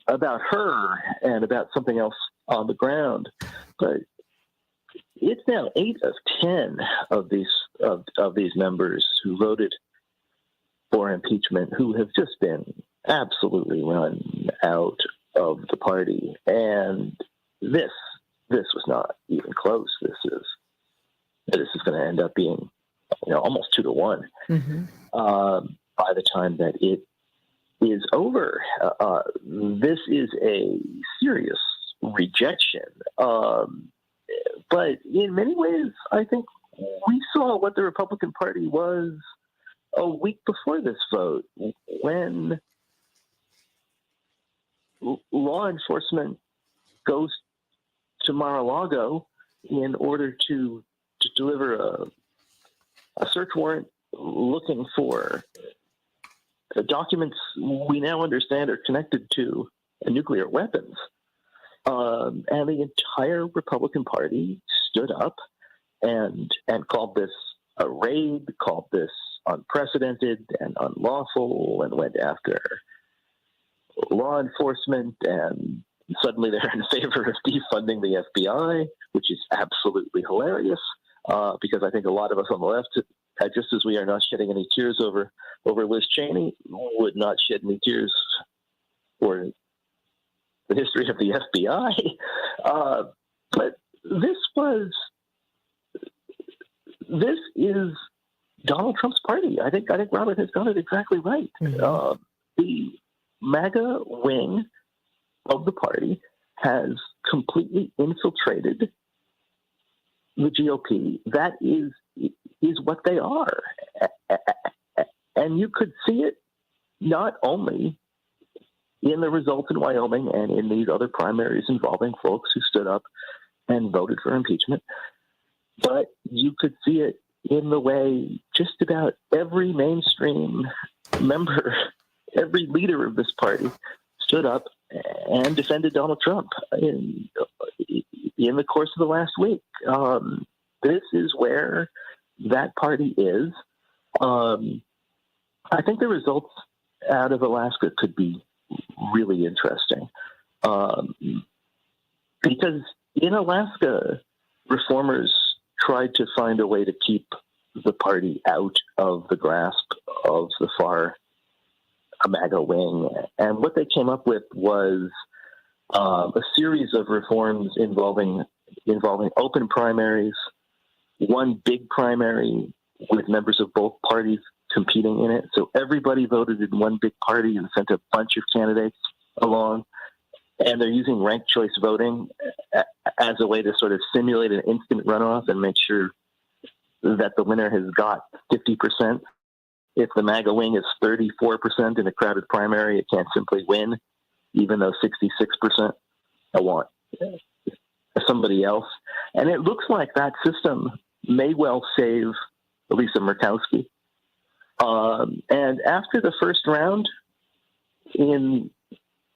about her and about something else on the ground. But it's now 8 of 10 of these members who voted for impeachment who have just been absolutely run out of the party, and this was not even close. This is going to end up being almost 2-1 by the time that it is over. This is a serious rejection. But in many ways, I think we saw what the Republican Party was a week before this vote, when law enforcement goes to Mar-a-Lago in order to deliver a search warrant looking for documents we now understand are connected to nuclear weapons. And the entire Republican Party stood up and called this a raid, called this unprecedented and unlawful, and went after law enforcement. And suddenly they're in favor of defunding the FBI, which is absolutely hilarious, because I think a lot of us on the left, just as we are not shedding any tears over Liz Cheney, would not shed any tears for the history of the FBI. But this is Donald Trump's party. I think Robert has got it exactly right. The MAGA wing of the party has completely infiltrated the GOP. That is what they are. And you could see it not only in the results in Wyoming and in these other primaries involving folks who stood up and voted for impeachment, but you could see it in the way just about every mainstream member, every leader of this party stood up and defended Donald Trump in the course of the last week. This is where that party is. I think the results out of Alaska could be really interesting, because in Alaska, reformers tried to find a way to keep the party out of the grasp of the far MAGA wing. And what they came up with was a series of reforms involving open primaries, one big primary with members of both parties competing in it. So everybody voted in one big party and sent a bunch of candidates along. And they're using ranked choice voting as a way to sort of simulate an instant runoff and make sure that the winner has got 50%. If the MAGA wing is 34% in a crowded primary, it can't simply win, even though 66% want somebody else. And it looks like that system may well save Lisa Murkowski. And after the first round in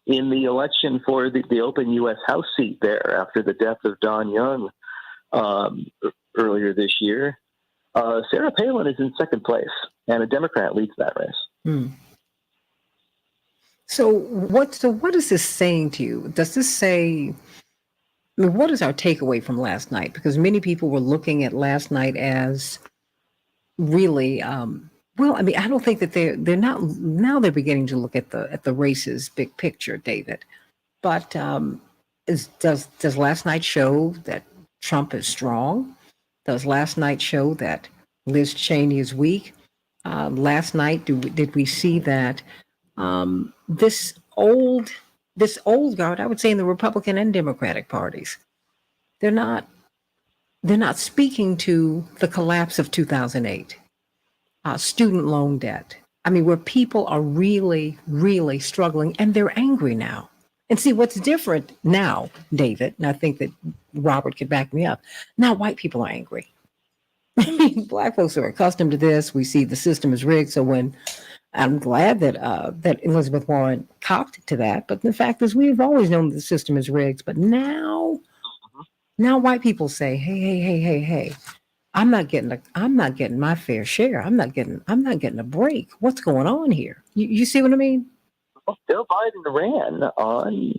the election for the open U.S. House seat there, after the death of Don Young earlier this year, Sarah Palin is in second place, and a Democrat leads that race. So what is this saying to you? Does this say I mean, what is our takeaway from last night? Because many people were looking at last night as really, well, I mean, I don't think that they're not now. They're beginning to look at the race's big picture, David. But does last night show that Trump is strong? Does last night show that Liz Cheney is weak? Last night, did we see that this old guard, I would say in the Republican and Democratic parties, they're not speaking to the collapse of 2008, student loan debt. I mean, where people are really, really struggling and they're angry now. And see, what's different now, David, and I think that Robert could back me up. Now white people are angry. I mean, black folks are accustomed to this. We see the system is rigged. So when I'm glad that that Elizabeth Warren copped to that, but the fact is we've always known the system is rigged. But now white people say, hey, I'm not getting my fair share. I'm not getting a break. What's going on here? You see what I mean? Well, Joe Biden ran on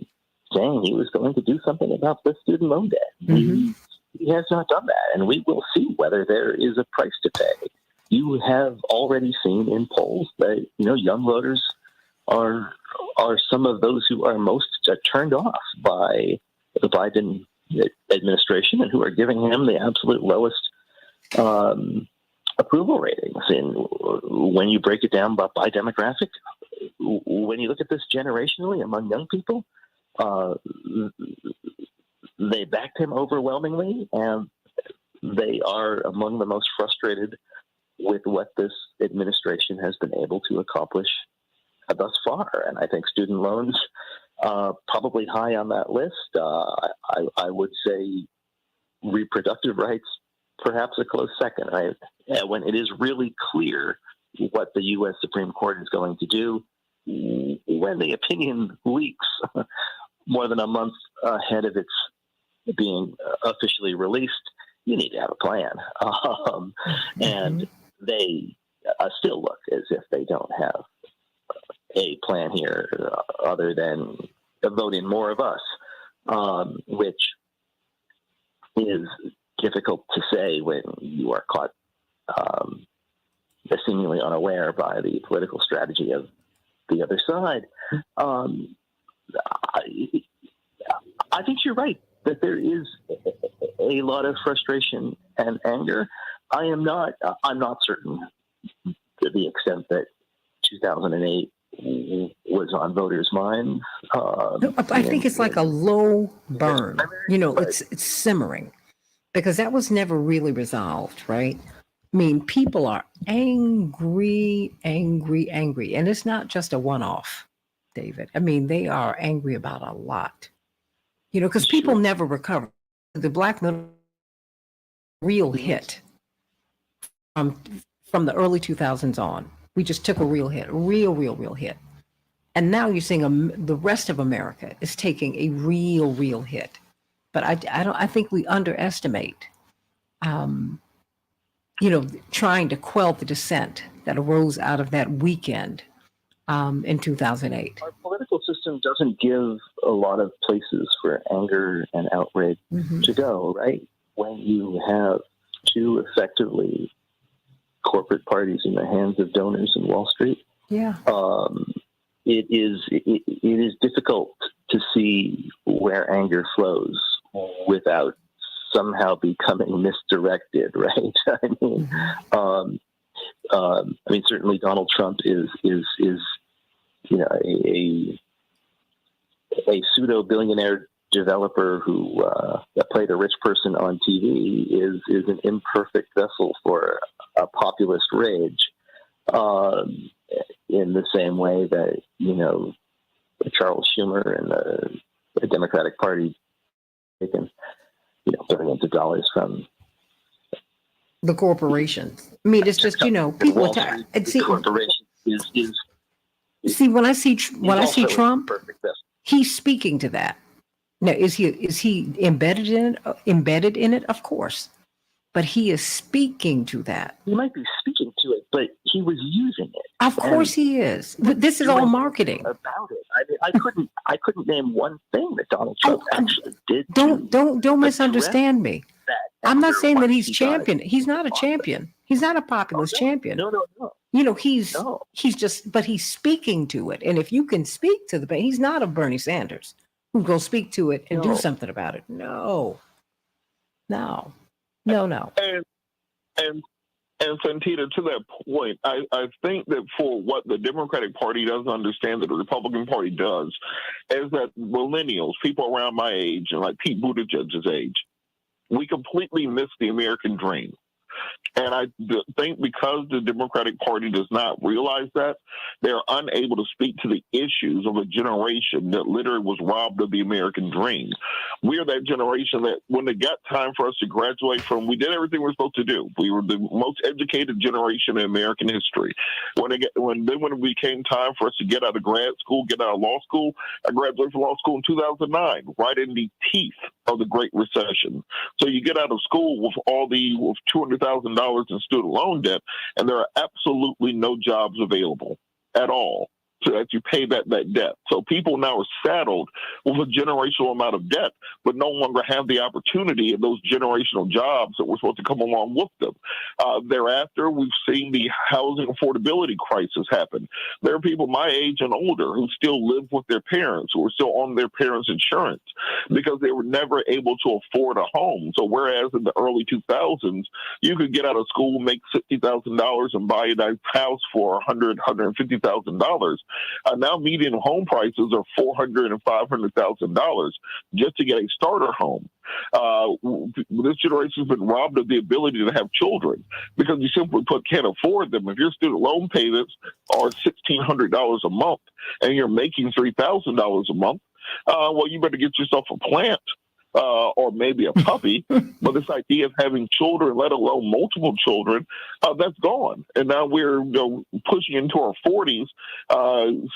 saying he was going to do something about the student loan debt. Mm-hmm. He has not done that, and we will see whether there is a price to pay. You have already seen in polls that young voters are some of those who are most turned off by the Biden administration and who are giving him the absolute lowest approval ratings. And when you break it down by demographic, when you look at this generationally among young people, they backed him overwhelmingly, and they are among the most frustrated with what this administration has been able to accomplish thus far. And I think student loans probably high on that list. I would say reproductive rights, perhaps a close second. Right? When it is really clear what the U.S. Supreme Court is going to do, when the opinion leaks more than a month ahead of its being officially released, you need to have a plan. And they still look as if they don't have a plan here other than vote in more of us, which is difficult to say when you are caught seemingly unaware by the political strategy of the other side. I think you're right that there is a lot of frustration and anger. I'm not certain to the extent that 2008 was on voters' minds. I think it's like a low burn. It's simmering because that was never really resolved, right? I mean, people are angry, and it's not just a one-off, David. I mean, they are angry about a lot. Because people never recover. The black middle real hit from the early 2000s on. We just took a real hit, real hit. And now you're seeing the rest of America is taking a real hit. But I think we underestimate, trying to quell the dissent that arose out of that weekend in 2008. Our political system doesn't give a lot of places for anger and outrage to go, right? When you have two effectively corporate parties in the hands of donors in Wall Street, it is difficult to see where anger flows without somehow becoming misdirected, right? I mean, certainly Donald Trump is a pseudo billionaire developer who played a rich person on TV is an imperfect vessel for a populist rage. In the same way that Charles Schumer and the Democratic Party taken billions of dollars from the corporations. I mean, it's just people are tired. Corporation is see when I see Trump, he's speaking to that. Now, is he embedded in it? Of course. but he is speaking to that. He might be speaking to it, but he was using it. Of course he is. But this is all marketing. About it. I mean, I couldn't name one thing that Donald Trump actually did. Don't misunderstand me. I'm not saying that he's champion. Desire. He's not a champion. He's not a populist champion. No. You know, he's just, but he's speaking to it. And if you can speak to the, he's not a Bernie Sanders who will speak to it and do something about it. No. And Santita, to that point, I think that for what the Democratic Party doesn't understand that the Republican Party does is that millennials, people around my age and like Pete Buttigieg's age, we completely miss the American dream. And I think because the Democratic Party does not realize that, they're unable to speak to the issues of a generation that literally was robbed of the American dream. We are that generation that when it got time for us to graduate from, we did everything we were supposed to do. We were the most educated generation in American history. When it became time for us to get out of grad school, get out of law school, I graduated from law school in 2009, right in the teeth of the Great Recession. So you get out of school with $200,000 in student loan debt, and there are absolutely no jobs available at all so that you pay that debt. So people now are saddled with a generational amount of debt, but no longer have the opportunity of those generational jobs that were supposed to come along with them. Thereafter, we've seen the housing affordability crisis happen. There are people my age and older who still live with their parents, who are still on their parents' insurance because they were never able to afford a home. So whereas in the early 2000s, you could get out of school, make $60,000 and buy a nice house for $150,000. Now median home prices are $400,000 and $500,000 just to get a starter home. This generation has been robbed of the ability to have children because you simply can't afford them. If your student loan payments are $1,600 a month and you're making $3,000 a month, well, you better get yourself a plant. Or maybe a puppy, but this idea of having children, let alone multiple children, that's gone. And now we're pushing into our 40s,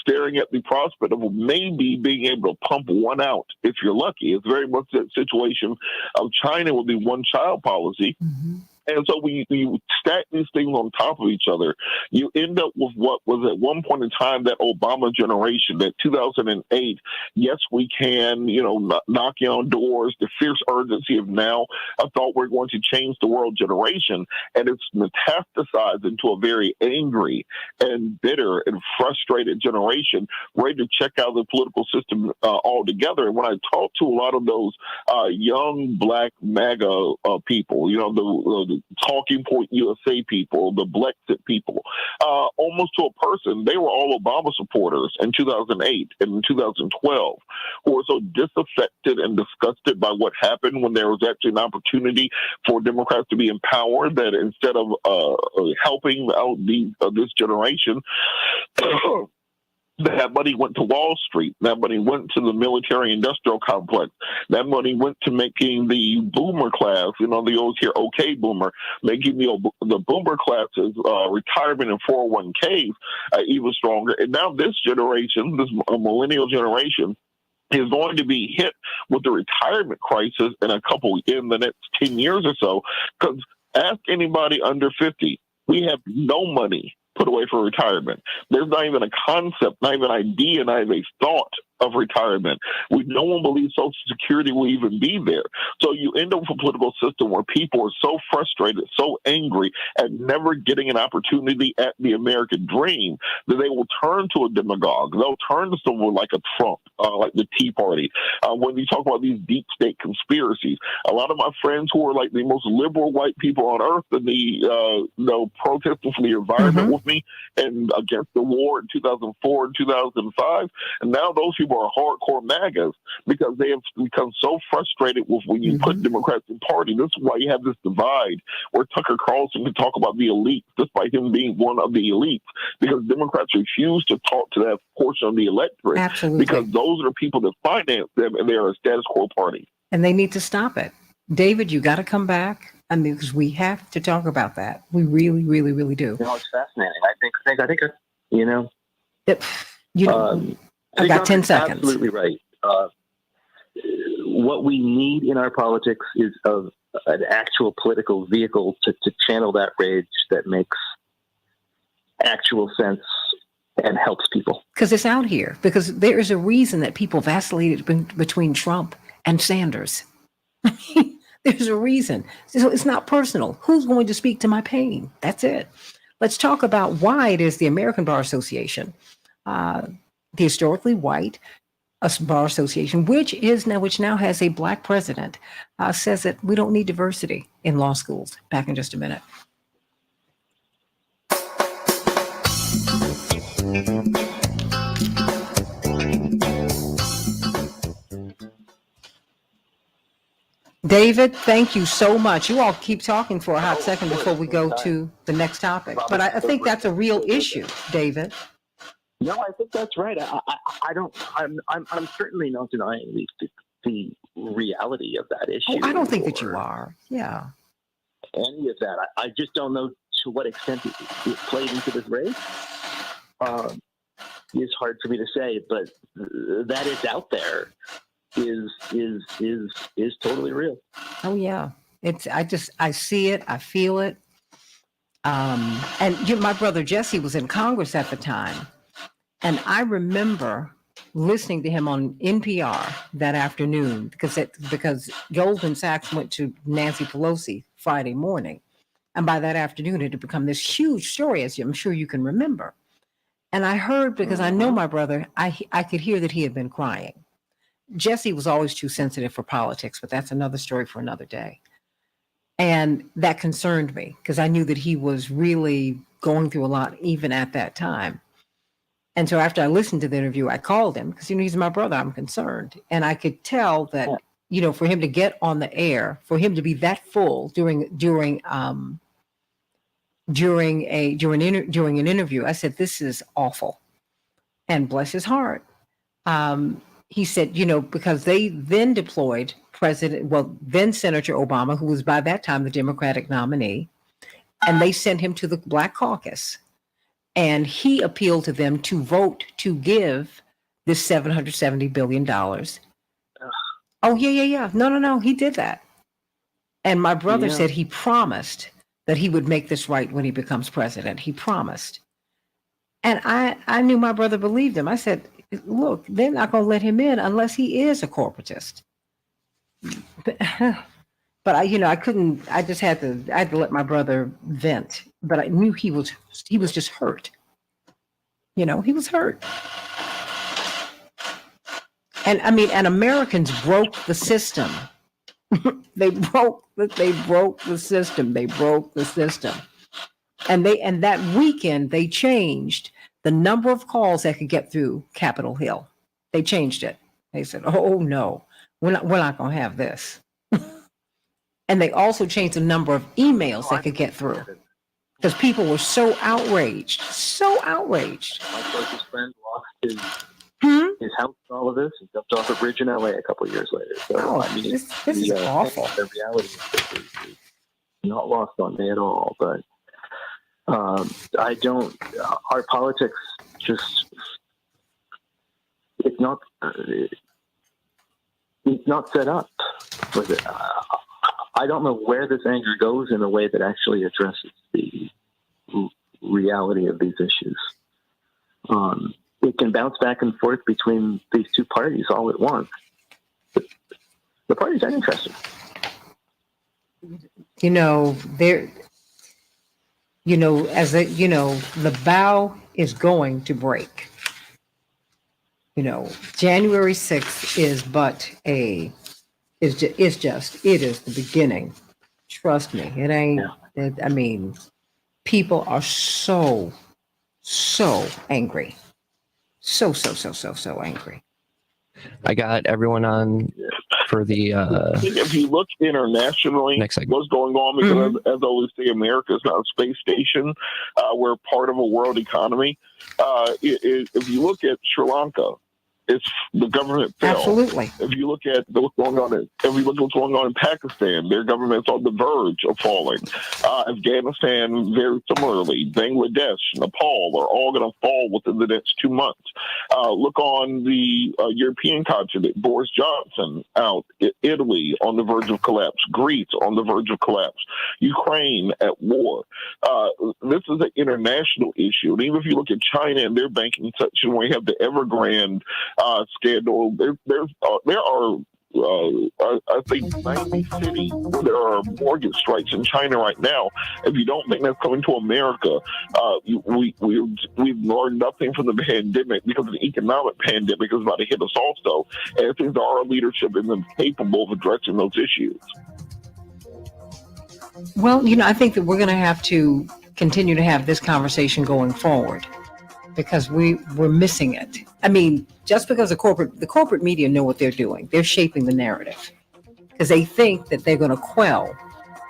staring at the prospect of maybe being able to pump one out if you're lucky. It's very much that situation of China with the one-child policy. Mm-hmm. And so when you stack these things on top of each other, you end up with what was at one point in time that Obama generation, that 2008, yes, we can, knocking on doors, the fierce urgency of now, I thought we're going to change the world generation. And it's metastasized into a very angry and bitter and frustrated generation, ready to check out the political system altogether. And when I talk to a lot of those young Black MAGA people, the Talking Point USA people, the Brexit people, almost to a person, they were all Obama supporters in 2008 and in 2012, who were so disaffected and disgusted by what happened when there was actually an opportunity for Democrats to be empowered, that instead of helping out this generation, that money went to Wall Street. That money went to the military-industrial complex. That money went to making the boomer class, you always hear okay boomer, making the boomer classes retirement and 401ks even stronger. And now this generation, this millennial generation, is going to be hit with the retirement crisis in the next 10 years or so. Because ask anybody under 50, we have no money put away for retirement. There's not even a concept, not even an idea, not even a thought of retirement. No one believes Social Security will even be there. So you end up with a political system where people are so frustrated, so angry at never getting an opportunity at the American dream that they will turn to a demagogue. They'll turn to someone like a Trump, like the Tea Party. When you talk about these deep state conspiracies, a lot of my friends who are like the most liberal white people on earth and the protesting for the environment with me and against the war in 2004 and 2005, and now those people are hardcore MAGAs because they have become so frustrated with when you put Democrats in party. This is why you have this divide where Tucker Carlson can talk about the elites, despite him being one of the elites, because Democrats refuse to talk to that portion of the electorate. Absolutely. Because those are the people that finance them, and they are a status quo party. And they need to stop it. David, you got to come back. Because we have to talk about that. We really, really, really do. It's fascinating. I think I've got 10 seconds. Absolutely right. what we need in our politics is an actual political vehicle to channel that rage that makes actual sense and helps people. Because it's out here. Because there is a reason that people vacillated between Trump and Sanders. There's a reason. So it's not personal. Who's going to speak to my pain? That's it. Let's talk about why it is the American Bar Association, the historically white bar association, which now has a black president, says that we don't need diversity in law schools. Back in just a minute. David, thank you so much. You all keep talking for a hot second before we go to the next topic. But I think that's a real issue, David. No, I think that's right. I'm certainly not denying the reality of that issue. Oh, I don't think that you are. Yeah. Any of that. I just don't know to what extent it played into this race. It's hard for me to say, but that is out there is totally real. Oh yeah. I see it, I feel it. And my brother Jesse was in Congress at the time. And I remember listening to him on NPR that afternoon because Goldman Sachs went to Nancy Pelosi Friday morning. And by that afternoon, it had become this huge story, as I'm sure you can remember. And I heard, because I know my brother, I could hear that he had been crying. Jesse was always too sensitive for politics, but that's another story for another day. And that concerned me because I knew that he was really going through a lot even at that time. And so after I listened to the interview, I called him because, he's my brother. I'm concerned. And I could tell that, for him to get on the air, for him to be that full during an interview, I said, this is awful. And bless his heart. He said, because they then deployed then Senator Obama, who was by that time the Democratic nominee, and they sent him to the Black Caucus. And he appealed to them to vote to give this $770 billion. Oh, yeah. No. He did that. And my brother said he promised that he would make this right when he becomes president. He promised. And I knew my brother believed him. I said, look, they're not going to let him in unless he is a corporatist. But I couldn't, I had to let my brother vent, but I knew he was just hurt. He was hurt. And Americans broke the system. They broke the system. And that weekend they changed the number of calls that could get through Capitol Hill. They changed it. They said, oh no, we're not going to have this. And they also changed the number of emails that could get through because people were so outraged. My closest friend lost his house and all of this. He jumped off a bridge in LA a couple of years later. So, this is awful. The reality of this is not lost on me at all. But our politics just, it's not set up with it. I don't know where this anger goes in a way that actually addresses the reality of these issues. It can bounce back and forth between these two parties all at once. But the parties aren't interested. The bow is going to break. January 6th it is the beginning. Trust me, it ain't. People are so angry. So angry. I got everyone on for the if you look internationally, next segment. What's going on, because as I always say, America's not a space station. We're part of a world economy. If you look at Sri Lanka, it's the government fell. Absolutely. If you look at what's going on, in Pakistan, their government's on the verge of falling. Afghanistan, very similarly. Bangladesh, Nepal are all going to fall within the next 2 months. Look on the European continent. Boris Johnson out. Italy on the verge of collapse. Greece on the verge of collapse. Ukraine at war. This is an international issue. And even if you look at China and their banking section, where you have the Evergrande scandal, there are I think 90 cities where there are mortgage strikes in China right now. If you don't think that's coming to America, we've learned nothing from the pandemic, because the economic pandemic is about to hit us also. And I think our leadership isn't capable of addressing those issues. Well, I think that we're going to have to continue to have this conversation going forward, because we're missing it. I mean, just because the corporate media know what they're doing, they're shaping the narrative, because they think that they're going to quell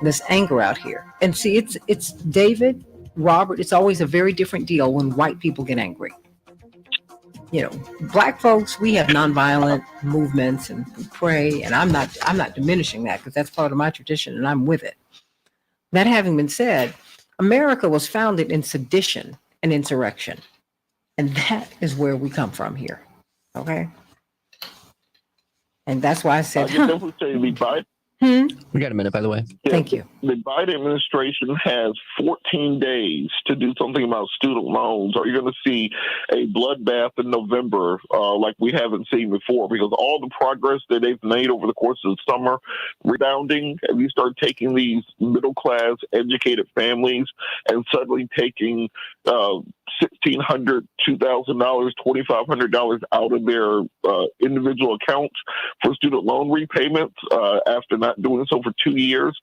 this anger out here. And see, it's David, Robert, it's always a very different deal when white people get angry. Black folks, we have nonviolent movements and we pray, and I'm not diminishing that, because that's part of my tradition and I'm with it. That having been said, America was founded in sedition and insurrection. And that is where we come from here. Okay? And that's why I said, We got a minute, by the way. Yeah, thank you. The Biden administration has 14 days to do something about student loans, or you're going to see a bloodbath in November like we haven't seen before, because all the progress that they've made over the course of the summer, rebounding, and you start taking these middle-class, educated families and suddenly taking $1,600, $2,000, $2,500 out of their individual accounts for student loan repayments after not doing so for 2 years.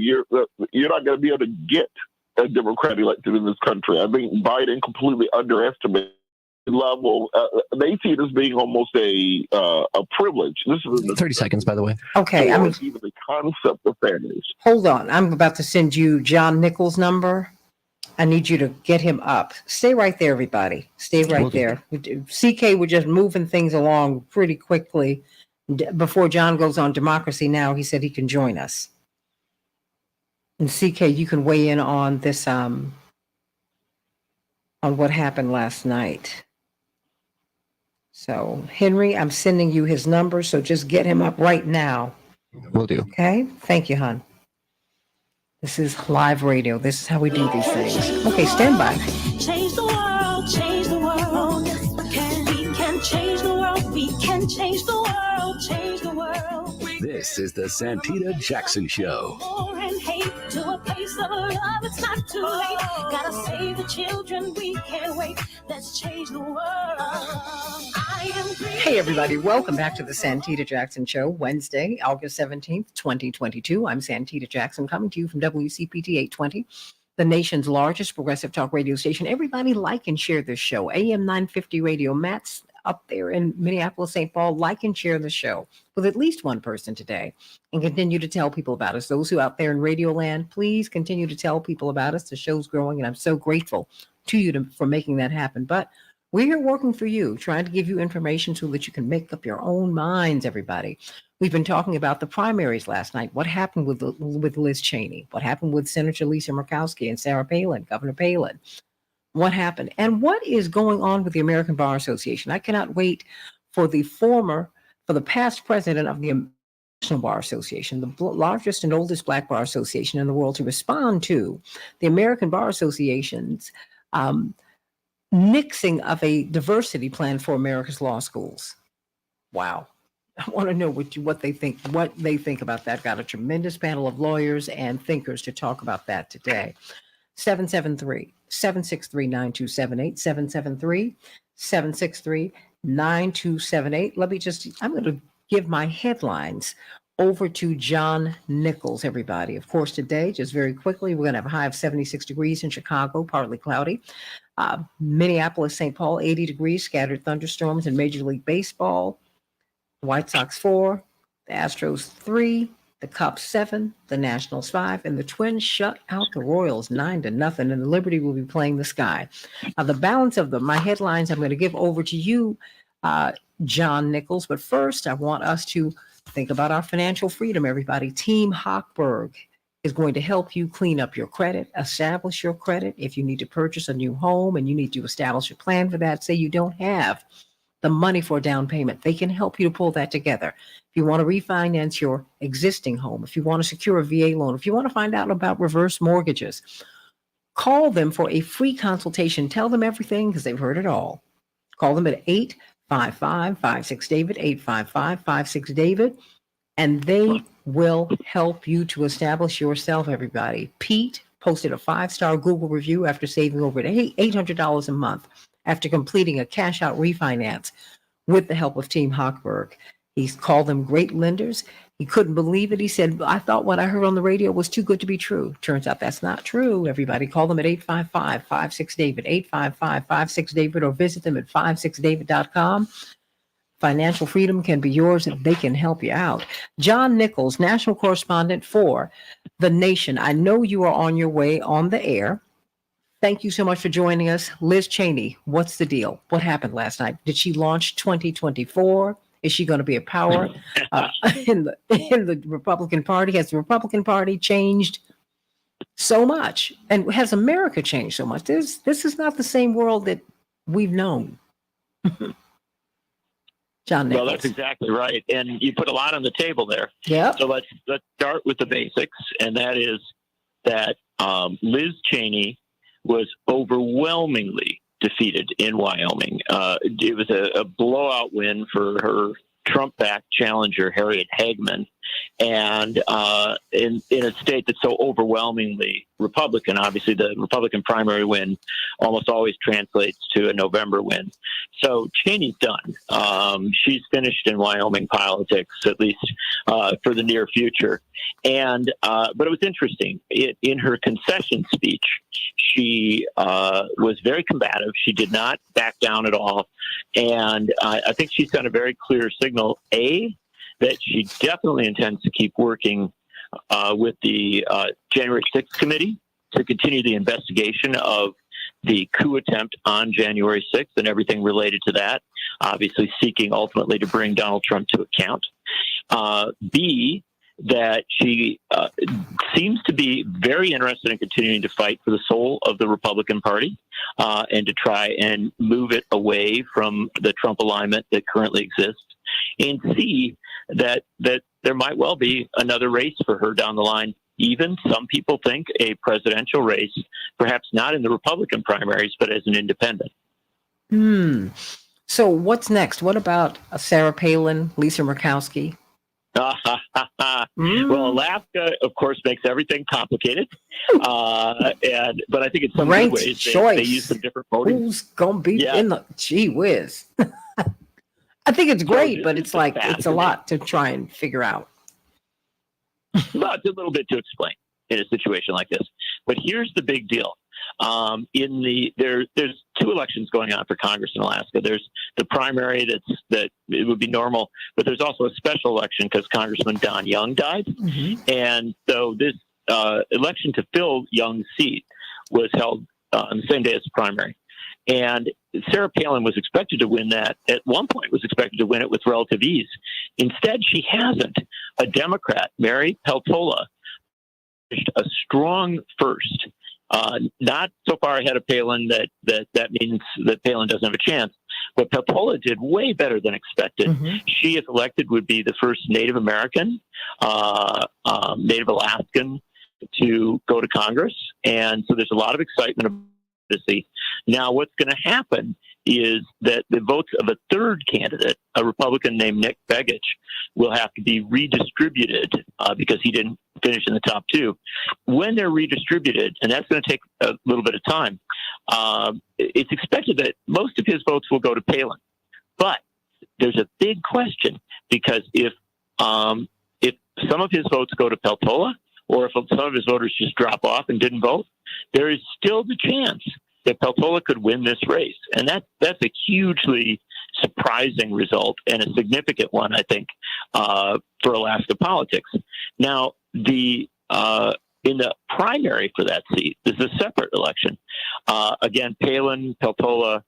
You're not going to be able to get a Democrat elected in this country. I think Biden completely underestimated the level. They see it as being almost a privilege. This is 30 seconds, by the way. Okay, even the concept of families. Hold on. I'm about to send you John Nichols' number. I need you to get him up. Stay right there, everybody. Stay right there. CK, we're just moving things along pretty quickly. Before John goes on Democracy Now!, he said he can join us. And CK, you can weigh in on this, on what happened last night. So, Henry, I'm sending you his number, so just get him up right now. Will do. Okay? Thank you, hon. This is live radio. This is how we do these things. Okay, stand by. Change the world, change the world. Yes, we can change the world. We can change the world, change the world. This is the Santita Jackson Show. War and hate to a place of love. It's not too late. Gotta save the children. We can't wait. Let's change the world. Hey, everybody. Welcome back to the Santita Jackson Show, Wednesday, August 17th, 2022. I'm Santita Jackson, coming to you from WCPT 820, the nation's largest progressive talk radio station. Everybody like and share this show. AM 950 Radio. Matt's up there in Minneapolis, St. Paul. Like and share the show with at least one person today, and continue to tell people about us. Those who out there in Radio Land, please continue to tell people about us. The show's growing, and I'm so grateful to you for making that happen. But we're here working for you, trying to give you information so that you can make up your own minds, everybody. We've been talking about the primaries last night. What happened with Liz Cheney? What happened with Senator Lisa Murkowski and Sarah Palin, Governor Palin? What happened? And what is going on with the American Bar Association? I cannot wait for the past president of the National Bar Association, the largest and oldest Black bar association in the world, to respond to the American Bar Association's nixing of a diversity plan for America's law schools. Wow. I want to know what they think about that. Got a tremendous panel of lawyers and thinkers to talk about that today. 773-763-9278, 773-763-9278. I'm going to give my headlines over to John Nichols, everybody. Of course, today, just very quickly, we're going to have a high of 76 degrees in Chicago, partly cloudy. Minneapolis, St. Paul, 80 degrees, scattered thunderstorms in Major League Baseball. The White Sox 4, the Astros 3, the Cubs 7, the Nationals 5, and the Twins shut out the Royals 9-0, and the Liberty will be playing the Sky. The balance of my headlines I'm going to give over to you John Nichols. But first, I want us to think about our financial freedom, everybody. Team Hochberg is going to help you clean up your credit, establish your credit. If you need to purchase a new home and you need to establish a plan for that, say you don't have the money for a down payment, they can help you to pull that together. If you want to refinance your existing home, if you want to secure a VA loan, if you want to find out about reverse mortgages, call them for a free consultation. Tell them everything because they've heard it all. Call them at 855-56-DAVID, 855-56-DAVID, and they will help you to establish yourself, everybody. Pete posted a 5-star Google review after saving over $800 a month after completing a cash-out refinance with the help of Team Hochberg. He's called them great lenders. He couldn't believe it. He said, I thought what I heard on the radio was too good to be true. Turns out that's not true. Everybody call them at 855-56-DAVID, 855-56-DAVID, or visit them at 56david.com. Financial freedom can be yours if they can help you out. John Nichols, national correspondent for The Nation. I know you are on your way on the air. Thank you so much for joining us. Liz Cheney, what's the deal? What happened last night? Did she launch 2024? Is she going to be a power in the Republican Party? Has the Republican Party changed so much? And has America changed so much? This is not the same world that we've known. John Nichols. Well, that's exactly right. And you put a lot on the table there. Yeah. So let's start with the basics. And that is that Liz Cheney was overwhelmingly defeated in Wyoming. It was a blowout win for her Trump-backed challenger, Harriet Hagman, and in a state that's so overwhelmingly Republican. Obviously, the Republican primary win almost always translates to a November win. So Cheney's done. She's finished in Wyoming politics, at least for the near future. And but it was interesting. In her concession speech, she was very combative. She did not back down at all. And I think she sent a very clear signal, that she definitely intends to keep working with the January 6th committee to continue the investigation of the coup attempt on January 6th and everything related to that, obviously seeking ultimately to bring Donald Trump to account. B, that she seems to be very interested in continuing to fight for the soul of the Republican Party and to try and move it away from the Trump alignment that currently exists. And C, that there might well be another race for her down the line. Even some people think a presidential race, perhaps not in the Republican primaries, but as an independent. So what's next? What about Sarah Palin, Lisa Murkowski? Well, Alaska, of course, makes everything complicated. But I think in some Ranked ways choice. They use some different voting. Who's gonna be in the gee whiz? I think it's great, but it's like it's a lot to try and figure out. Well, it's a little bit to explain in a situation like this. But here's the big deal. There's two elections going on for Congress in Alaska. There's the primary that it would be normal, but there's also a special election because Congressman Don Young died. And so this election to fill Young's seat was held on the same day as the primary. And Sarah Palin was expected to win that. At one point, was expected to win it with relative ease. Instead, she hasn't. A Democrat, Mary Peltola, finished a strong first. Not so far ahead of Palin that means that Palin doesn't have a chance. But Peltola did way better than expected. She, if elected, would be the first Native American, Native Alaskan to go to Congress. And so there's a lot of excitement about this. Now, what's going to happen is that the votes of a third candidate, a Republican named Nick Begich, will have to be redistributed because he didn't finish in the top two. When they're redistributed, and that's going to take a little bit of time, it's expected that most of his votes will go to Palin. But there's a big question because if some of his votes go to Peltola, or if some of his voters just drop off and didn't vote, there is still the chance that Peltola could win this race. And that's a hugely surprising result and a significant one, I think, for Alaska politics. Now, in the primary for that seat, this is a separate election. Again, Palin, Peltola,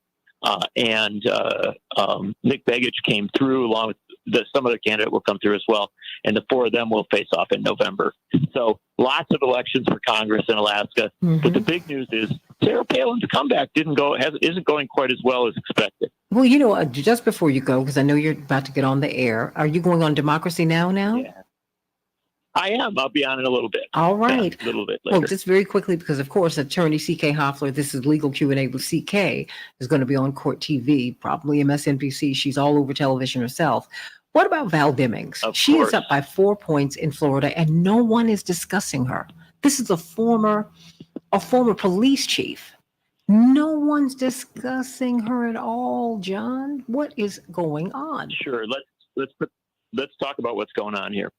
Nick Begich came through along with some other candidate will come through as well. And the four of them will face off in November. So lots of elections for Congress in Alaska. Mm-hmm. But the big news is Sarah Palin's comeback isn't going quite as well as expected. Well, just before you go, because I know you're about to get on the air, are you going on Democracy Now? Yeah. I am. I'll be on in a little bit. All right. Yeah, a little bit later. Well, just very quickly, because of course, Attorney C.K. Hoffler, this is Legal Q&A with C.K., is going to be on Court TV, probably MSNBC. She's all over television herself. What about Val Demings? She is up by 4 points in Florida, and no one is discussing her. This is a former police chief. No one's discussing her at all, John. What is going on? Sure. Let's talk about what's going on here.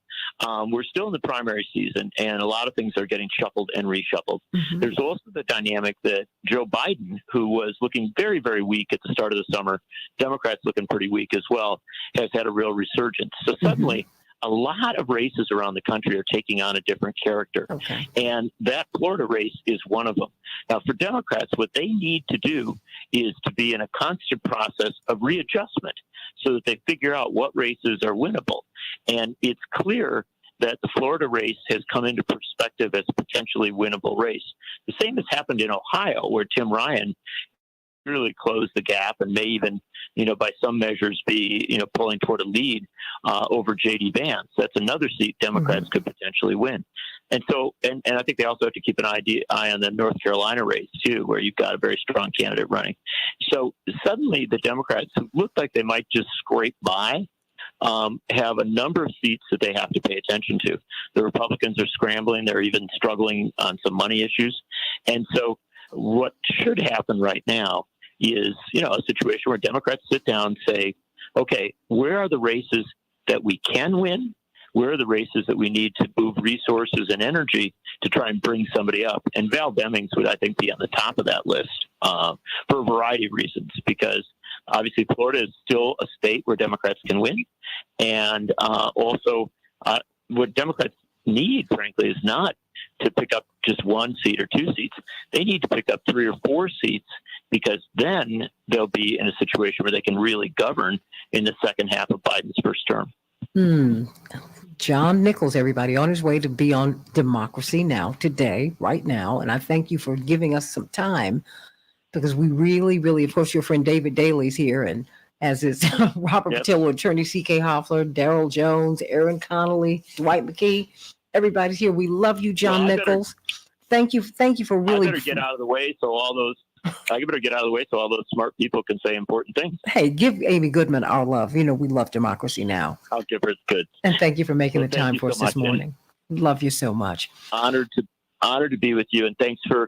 We're still in the primary season, and a lot of things are getting shuffled and reshuffled. Mm-hmm. There's also the dynamic that Joe Biden, who was looking very, very weak at the start of the summer, Democrats looking pretty weak as well, has had a real resurgence. So suddenly, a lot of races around the country are taking on a different character. Okay. And that Florida race is one of them. Now, for Democrats, what they need to do is to be in a constant process of readjustment so that they figure out what races are winnable. And it's clear that the Florida race has come into perspective as a potentially winnable race. The same has happened in Ohio, where Tim Ryan really closed the gap and may even, by some measures be, pulling toward a lead over J.D. Vance. That's another seat Democrats could potentially win. And so, and I think they also have to keep an eye on the North Carolina race too, where you've got a very strong candidate running. So suddenly the Democrats, who look like they might just scrape by, have a number of seats that they have to pay attention to. The Republicans are scrambling. They're even struggling on some money issues. And so what should happen right now is, a situation where Democrats sit down and say, okay, where are the races that we can win? Where are the races that we need to move resources and energy to try and bring somebody up? And Val Demings would, I think, be on the top of that list for a variety of reasons, because obviously Florida is still a state where Democrats can win. And also what Democrats need, frankly, is not to pick up just one seat or two seats. They need to pick up 3 or 4 seats, because then they'll be in a situation where they can really govern in the second half of Biden's first term. John Nichols, everybody, on his way to be on Democracy Now! Today, right now. And I thank you for giving us some time, because we really, really, of course, your friend David Daly's here, and as is Robert Patillo, Attorney C.K. Hoffler, Daryl Jones, Aaron Connolly, Dwight McKee. Everybody's here. We love you, John Nichols. Thank you for really. I better get out of the way so all those smart people can say important things. Hey, give Amy Goodman our love. We love Democracy Now! I'll give her good. And thank you for making the time for us this morning. Love you so much. Honored to be with you, and thanks to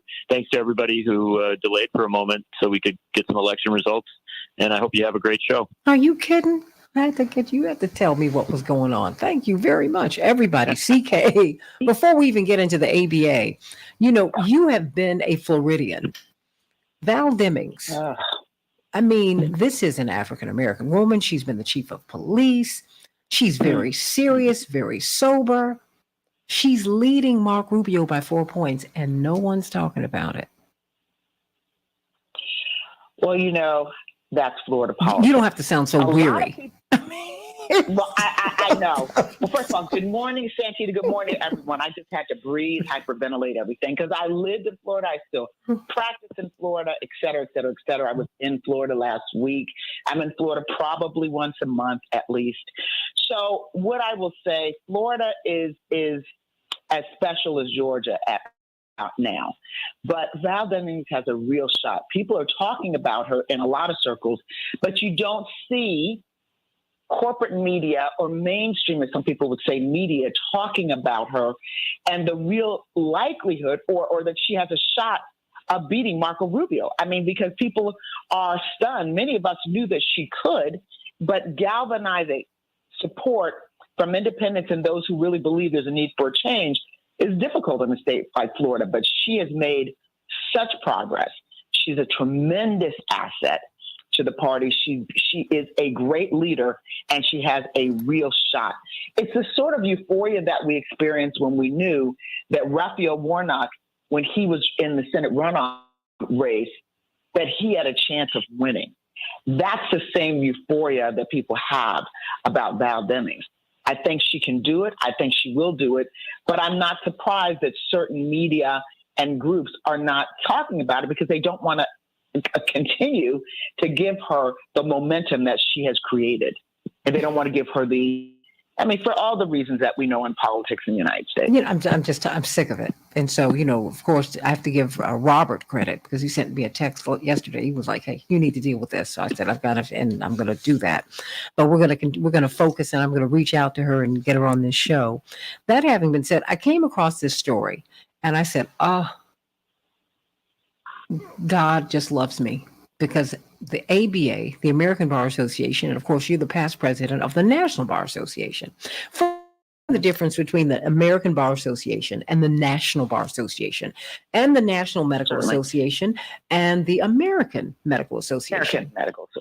everybody who delayed for a moment so we could get some election results. And I hope you have a great show. Are you kidding? You had to tell me what was going on. Thank you very much, everybody. CK, before we even get into the ABA, you have been a Floridian. Val Demings. This is an African-American woman. She's been the chief of police. She's very serious, very sober. She's leading Mark Rubio by 4 points, and no one's talking about it. Well, that's Florida politics. You don't have to sound so weary. Well, I know. Well, first of all, good morning, Santita. Good morning, everyone. I just had to breathe, hyperventilate everything, because I lived in Florida. I still practice in Florida, et cetera, et cetera, et cetera. I was in Florida last week. I'm in Florida probably once a month at least. So what I will say, Florida is as special as Georgia out now. But Val Demings has a real shot. People are talking about her in a lot of circles, but you don't see corporate media or mainstream, as some people would say, media talking about her and the real likelihood or that she has a shot of beating Marco Rubio. Because people are stunned. Many of us knew that she could, but galvanizing support from independents and those who really believe there's a need for a change is difficult in a state like Florida. But she has made such progress. She's a tremendous asset to the party. She is a great leader, and she has a real shot. It's the sort of euphoria that we experienced when we knew that Raphael Warnock, when he was in the Senate runoff race, that he had a chance of winning. That's the same euphoria that people have about Val Demings. I think she can do it. I think she will do it. But I'm not surprised that certain media and groups are not talking about it because they don't want to continue to give her the momentum that she has created. And they don't want to give her for all the reasons that we know in politics in the United States. I'm sick of it. And so, of course, I have to give Robert credit because he sent me a text yesterday. He was like, "Hey, you need to deal with this." So I said, "I've got to, and I'm going to do that." But we're going to focus, and I'm going to reach out to her and get her on this show. That having been said, I came across this story, and I said, "Oh, God just loves me." Because the ABA, the American Bar Association, and of course, you're the past president of the National Bar Association. For the difference between the American Bar Association and the National Bar Association and the National Medical Association and the American Medical Association.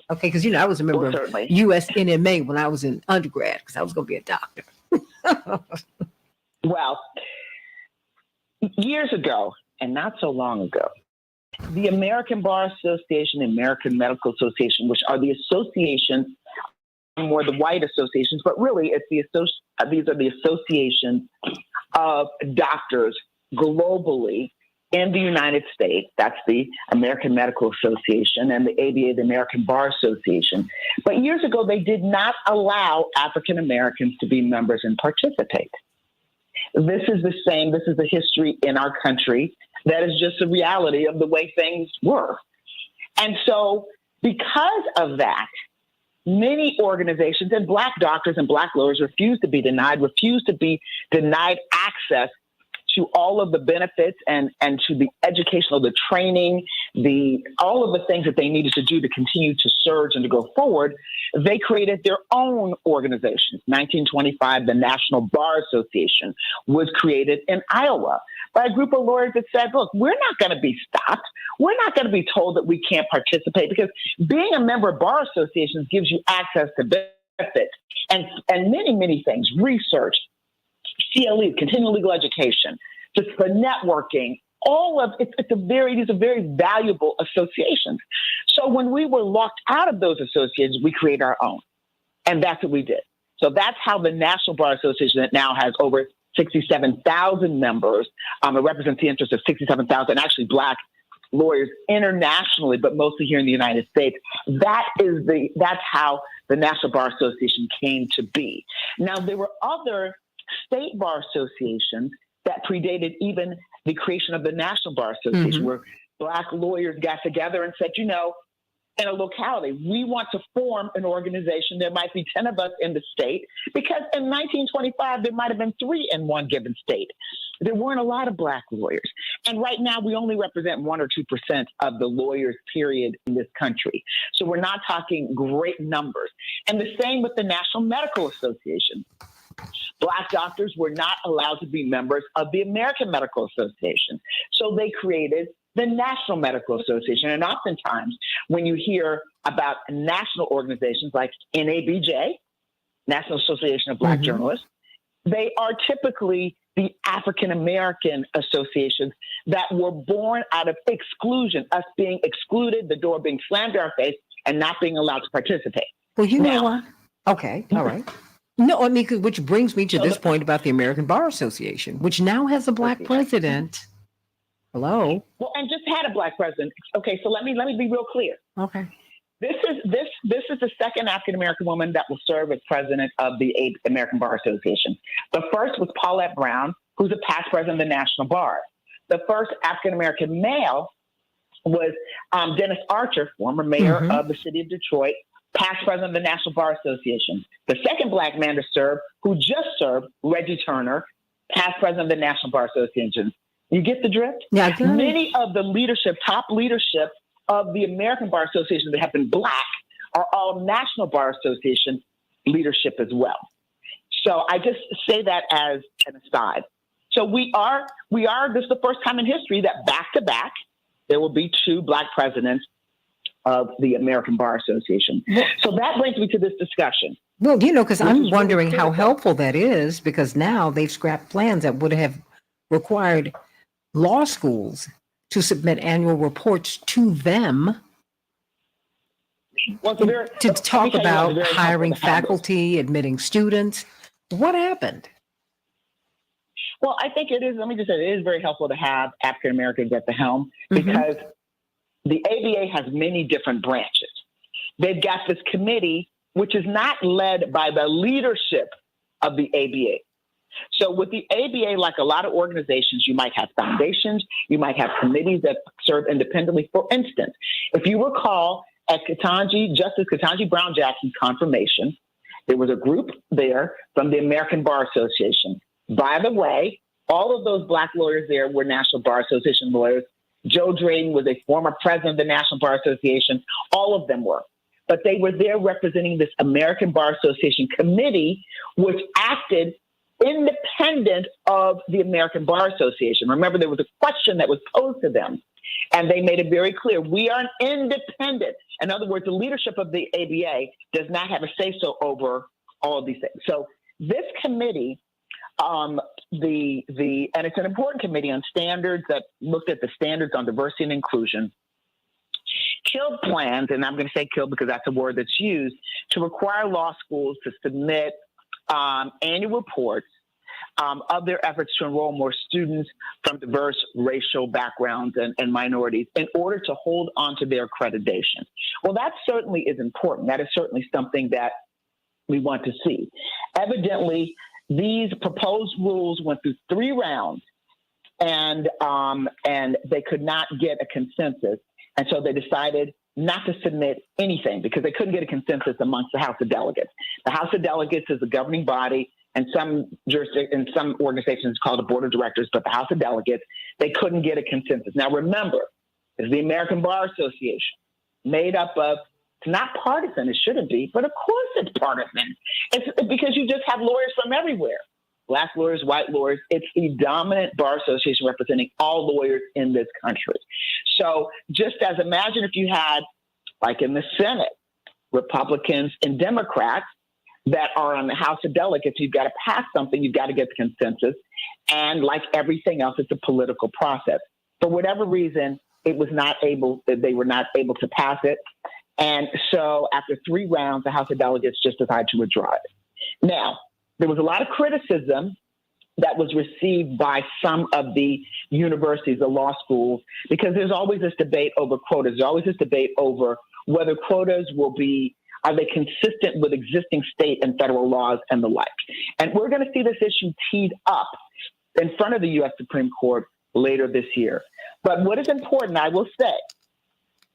Okay, because I was a member of USNMA when I was in undergrad because I was going to be a doctor. Well, years ago, and not so long ago, the American Bar Association, the American Medical Association, which are the associations, more the white associations, but really it's these are the associations of doctors globally in the United States. That's the American Medical Association and the ABA, the American Bar Association. But years ago, they did not allow African Americans to be members and participate. This is the same. This is the history in our country. That is just the reality of the way things were. And so because of that, many organizations and Black doctors and Black lawyers refuse to be denied access to all of the benefits and to the educational, the training, all of the things that they needed to do to continue to surge and to go forward. They created their own organizations. 1925, the National Bar Association was created in Iowa by a group of lawyers that said, look, we're not going to be stopped. We're not going to be told that we can't participate because being a member of bar associations gives you access to benefits and many, many things, research, CLE, continuing legal education, just for networking, these are very valuable associations. So when we were locked out of those associations, we created our own. And that's what we did. So that's how the National Bar Association that now has over 67,000 members, it represents the interest of 67,000 actually Black lawyers internationally, but mostly here in the United States. That's how the National Bar Association came to be. Now, there were other state bar associations that predated even the creation of the National Bar Association, where Black lawyers got together and said, in a locality, we want to form an organization. There might be 10 of us in the state, because in 1925, there might have been 3 in one given state. There weren't a lot of Black lawyers. And right now, we only represent 1 or 2% of the lawyers, period, in this country. So we're not talking great numbers. And the same with the National Medical Association. Black doctors were not allowed to be members of the American Medical Association. So they created the National Medical Association. And oftentimes, when you hear about national organizations like NABJ, National Association of Black Journalists, they are typically the African American associations that were born out of exclusion, us being excluded, the door being slammed in our face, and not being allowed to participate. Well, know what? Okay, all right. No, which brings me to this point about the American Bar Association, which now has a Black president. Hello. Well, and just had a Black president. Okay, so let me be real clear. Okay. This is the second African American woman that will serve as president of the American Bar Association. The first was Paulette Brown, who's a past president of the National Bar. The first African American male was Dennis Archer, former mayor of the city of Detroit, past president of the National Bar Association. The second Black man to serve, who just served, Reggie Turner, past president of the National Bar Association. You get the drift? Yeah, I do. Many of the top leadership of the American Bar Association that have been Black are all National Bar Association leadership as well. So I just say that as an aside. So we are, this is the first time in history that back to back, there will be 2 Black presidents of the American Bar Association. So that brings me to this discussion. Well, because I'm wondering how helpful that is, because now they've scrapped plans that would have required law schools to submit annual reports to them. Well, it's very, to let me talk tell you what, it's about very helpful hiring to have this. faculty, admitting students. What happened? Well, I think it is, let me just say, it is very helpful to have African Americans at the helm Mm-hmm. because the ABA has many different branches. They've got this committee, which is not led by the leadership of the ABA. So with the ABA, like a lot of organizations, you might have foundations, you might have committees that serve independently. For instance, if you recall at Justice Ketanji Brown Jackson's confirmation, there was a group there from the American Bar Association. By the way, all of those Black lawyers there were National Bar Association lawyers. Joe Drayton was a former president of the National Bar Association. All of them were. But they were there representing this American Bar Association committee, which acted independent of the American Bar Association. Remember, there was a question that was posed to them, and they made it very clear, we are independent. In other words, the leadership of the ABA does not have a say-so over all of these things. So this committee, and it's an important committee on standards that looked at the standards on diversity and inclusion, killed plans, and I'm going to say killed because that's a word that's used, to require law schools to submit annual reports of their efforts to enroll more students from diverse racial backgrounds and minorities in order to hold on to their accreditation. Well, that certainly is important. That is certainly something that we want to see. Evidently, these proposed rules went through 3 rounds, and they could not get a consensus. And so they decided not to submit anything because they couldn't get a consensus amongst the House of Delegates. The House of Delegates is the governing body, and some organizations called the Board of Directors, but the House of Delegates, they couldn't get a consensus. Now remember, it's the American Bar Association, made up of, it's not partisan, it shouldn't be, but of course it's partisan. It's because you just have lawyers from everywhere. Black lawyers, white lawyers. It's the dominant bar association representing all lawyers in this country. So just as imagine if you had, like in the Senate, Republicans and Democrats that are on the House of Delegates, you've got to pass something, you've got to get the consensus. And like everything else, it's a political process. For whatever reason, they were not able to pass it. And so after 3 rounds, the House of Delegates just decided to withdraw it. Now, there was a lot of criticism that was received by some of the universities, the law schools, because there's always this debate over quotas. There's always this debate over whether quotas are they consistent with existing state and federal laws and the like. And we're going to see this issue teed up in front of the U.S. Supreme Court later this year. But what is important, I will say,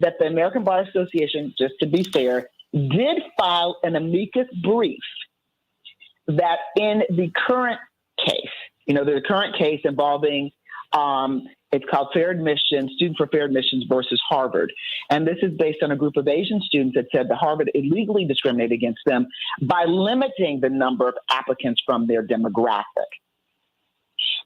that the American Bar Association, just to be fair, did file an amicus brief that in the current case, the current case involving, it's called Fair Admissions, Student for Fair Admissions versus Harvard. And this is based on a group of Asian students that said that Harvard illegally discriminated against them by limiting the number of applicants from their demographic.